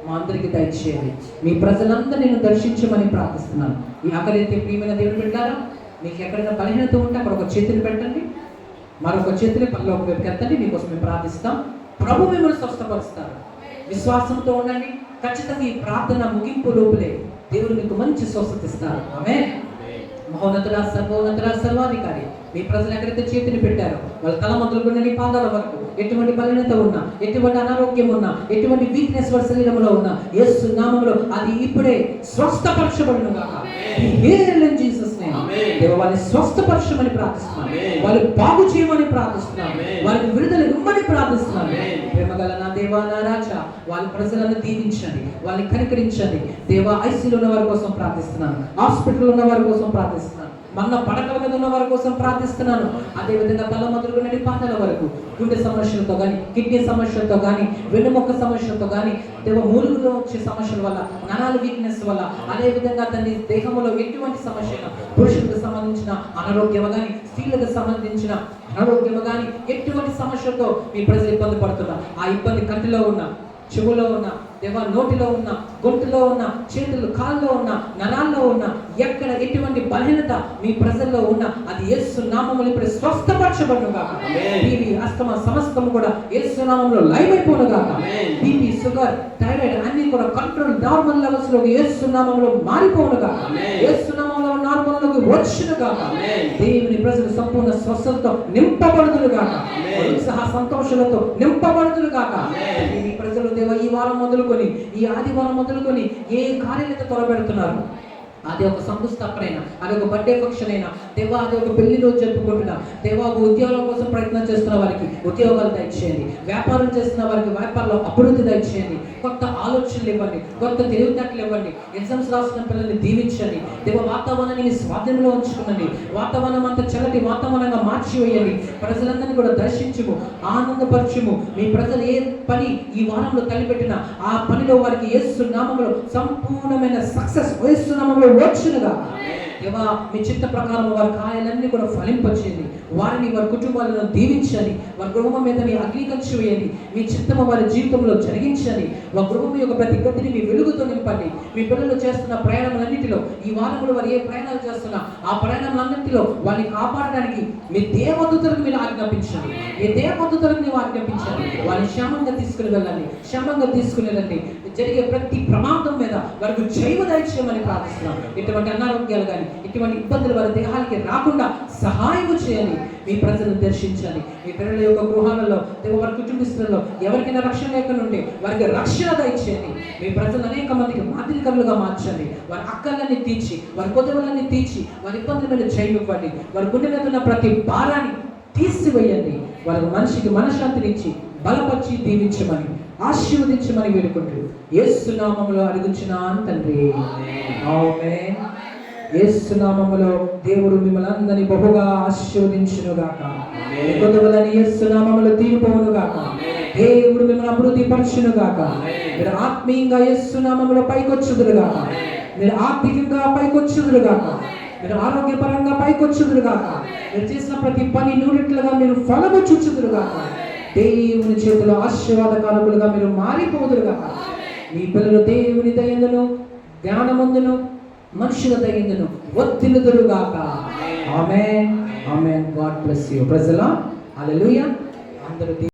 మా అందరికీ దయచేయండి. మీ ప్రజలందరూ నేను దర్శించమని ప్రార్థిస్తున్నాను. ఈ ఆకలితే ప్రియమైన దేవుడు పెట్టారా, మీకు ఎక్కడైనా బలహీనత ఉంటే అక్కడ ఒక చేతిని పెట్టండి, మరొక చేతిని పనిలో ఒక వైపు ఎత్తండి. మీకోసం మేము ప్రార్థిస్తాం. ప్రభు మిమ్మల్ని స్వస్థపరుస్తారు. విశ్వాసంతో ఉండండి. ఖచ్చితంగా ఈ ప్రార్థన ముగింపు లోపలే దేవుడు మీకు మంచి స్వస్థత ఇస్తారు. ఆమేన్. మహోన్నతుడా, సర్వోన్నతుడా, సర్వాధికారి, మీ ప్రజలు ఎక్కడైతే చేతిని పెట్టారో వాళ్ళ తల మొదలుకున్న నీ పాదాల వరకు ఎటువంటి బలహీనత ఉన్నా, ఎటువంటి అనారోగ్యం ఉన్నా, ఎటువంటి వీక్నెస్ వారి శరీరంలో ఉన్నా, యేసు నామములో అది ఇప్పుడే స్వస్థపరచబడును గాక. దేవ వారిని స్వస్థపరచమని ప్రార్థిస్తున్నాను, వాళ్ళు బాగు చేయమని ప్రార్థిస్తున్నాను, వారికి విడుదల ఇవ్వమని ప్రార్థిస్తున్నాను. ప్రేమగల నా దేవా, నా రాజా, వాళ్ళ ప్రజలను దీవించండి, వాళ్ళని కనికరించండి. దేవా, ఐసీలో ఉన్న వారి కోసం ప్రార్థిస్తున్నాను, హాస్పిటల్లో ఉన్న వారి కోసం ప్రార్థిస్తున్నాను, మన పడకల మీద ఉన్న వారి కోసం ప్రార్థిస్తున్నాను. అదేవిధంగా తల మొదలుకునే పాదాల వరకు గుండె సమస్యలతో కానీ, కిడ్నీ సమస్యలతో కానీ, వెన్నుముక్క సమస్యలతో కానీ, మూలుగులో వచ్చే సమస్యల వల్ల, నరాల వీక్నెస్ వల్ల, అదేవిధంగా తన దేహంలో ఎటువంటి సమస్య, పురుషులకు సంబంధించిన అనారోగ్యము కానీ, స్త్రీలకు సంబంధించిన అనారోగ్యము కానీ, ఎటువంటి సమస్యలతో మీ ప్రజలు ఇబ్బంది పడుతున్నారు, ఆ ఇబ్బంది కంటిలో ఉన్న, చెవులో ఉన్న, దేవా నోటిలో ఉన్న, గొంతులో ఉన్న, చేతులు కాళ్ళలో ఉన్న, నరాల్లో ఉన్న, ఎక్కడ ఎటువంటి బలహీనత మీ ప్రజల్లో ఉన్న అది యేసు నామములో ఇప్పుడు స్వస్థపరచబడును గాక. బీపీ, అస్తమా సమస్తము కూడా యేసు నామములో లైవ్ అయిపోను గాక. బీపీ, షుగర్, థైరాయిడ్ అన్ని కూడా కంట్రోల్ నార్మల్ లెవెల్స్ లో యేసు నామములో మారిపోను గాక. యేసు నామములో నార్మల్ లోకి వచ్చును గాక. దేవుని ప్రజలు సంపూర్ణ స్వస్థతతో నింపబడుదురు గాక, ఉత్సాహ సంతోషాలతో నింపబడుదురు గాక. ఈ ప్రజలు దేవ ఈ వారం మొదలుకొని, ఈ ఆదివారం మొదలుకొని ఏ కార్యాలతో త్వరపెడుతున్నారు, అది ఒక శంకుస్థాపనైనా, అది ఒక బర్త్డే ఫంక్షన్ అయినా, దేవా అది ఒక పెళ్లి రోజు జరుపుకుంటున్నా, దేవా ఒక ఉద్యోగాల కోసం ప్రయత్నం చేస్తున్న వారికి ఉద్యోగాలు దయచేయండి, వ్యాపారం చేస్తున్న వారికి వ్యాపారంలో అభివృద్ధి దయచేయండి, కొత్త ఆలోచనలు ఇవ్వండి, కొత్త తెలివితేటలు ఇవ్వండి, ఎగ్జామ్స్ రాసిన పిల్లల్ని దీవించండి. దేవ వాతావరణాన్ని మీ స్వాధీనంలో ఉంచుకునండి, వాతావరణం అంతా చల్లటి వాతావరణంగా మార్చివేయండి, ప్రజలందరినీ కూడా దర్శించుము, ఆనందపరచుము. మీ ప్రజలు ఏ పని ఈ వారంలో తలపెట్టినా ఆ పనిలో వారికి యేసు నామములో సంపూర్ణమైన సక్సెస్ యేసు నామములో వచ్చునుగా. దేవా మీ చిత్త ప్రకారం వారి కార్యాలన్నీ కూడా ఫలింపచేయండి, వారిని వారి కుటుంబాలను దీవించండి, వారి గృహం మీద మీ అగ్నికంచు వేయండి, మీ చిత్తము వారి జీవితంలో జరిగించండి, వారి గృహం యొక్క ప్రతి గదిని మీ వెలుగుతో నింపండి. మీ పిల్లలు చేస్తున్న ప్రయాణములన్నింటిలో ఈ వారంలో వారు ఏ ప్రయాణాలు చేస్తున్నా ఆ ప్రయాణములన్నింటిలో వారిని కాపాడడానికి మీ దేవదూతలకు మీరు ఆజ్ఞాపించండి, మీ దేవదూతలకు మీరు ఆజ్ఞాపించండి, వారిని క్షేమంగా తీసుకుని వెళ్ళండి, క్షేమంగా తీసుకుని వెళ్ళండి. జరిగే ప్రతి ప్రమాదం మీద వారికి జైవ దయచేయమని ప్రార్థిస్తున్నాం. ఇటువంటి అనారోగ్యాలు కానీ, ఇటువంటి ఇబ్బందులు వారి దేహాలకి రాకుండా సహాయం చేయండి. మీ ప్రజలను దర్శించండి, మీ పిల్లల యొక్క గృహాలలో, వారి కుటుంబస్తులలో ఎవరికైనా రక్షణ లేకుండా ఉంటే వారికి రక్షణ దయచేయండి. మీ ప్రజలు అనేక మందికి మాదిరికరులుగా మార్చండి, వారి అక్కలన్నీ తీర్చి, వారి కొదవులన్నీ తీర్చి, వారి ఇబ్బందుల మీద జైవివ్వండి, వారి గుండె మీద ఉన్న ప్రతి భారాన్ని తీసివేయండి, వారికి మనిషికి మనశ్శాంతినిచ్చి బలపరిచి దీవించమని ఆశీర్వదించమని వేడుకుంటూ యేసు నామములో అడుగుచున్నాను తండ్రి, ఆమేన్. యేసు నామములో దేవుడు మిమ్మల్ని అందరినీ బహుగా ఆశీర్వదించును గాక. కొదవలని యేసు నామములో తీరిపోవును గాక. దేవుడు మిమ్మల్ని అభివృద్ధి పరచును గాక. మీరు ఆత్మీయంగా యేసు నామములో పైకొచ్చుదురు గాక, మీరు ఆర్థికంగా పైకొచ్చుదురు గాక, మీరు ఆరోగ్యపరంగా పైకొచ్చుదురు గాక, మీరు చేసిన ప్రతి పని నూరిట్లుగా మీరు ఫలము చూచుదురు గాక. దేవుని చేతిలో ఆశీర్వాదకారకులుగా మీరు మారిపోదురు గాక. మీ పిల్లలు దేవుని దయందును, జ్ఞానమందును, మనుషుల దయందును వర్ధిల్లుదురు గాక. ఆమేన్, ఆమేన్. God bless you. Praise the Lord. హల్లెలూయా. అందరూ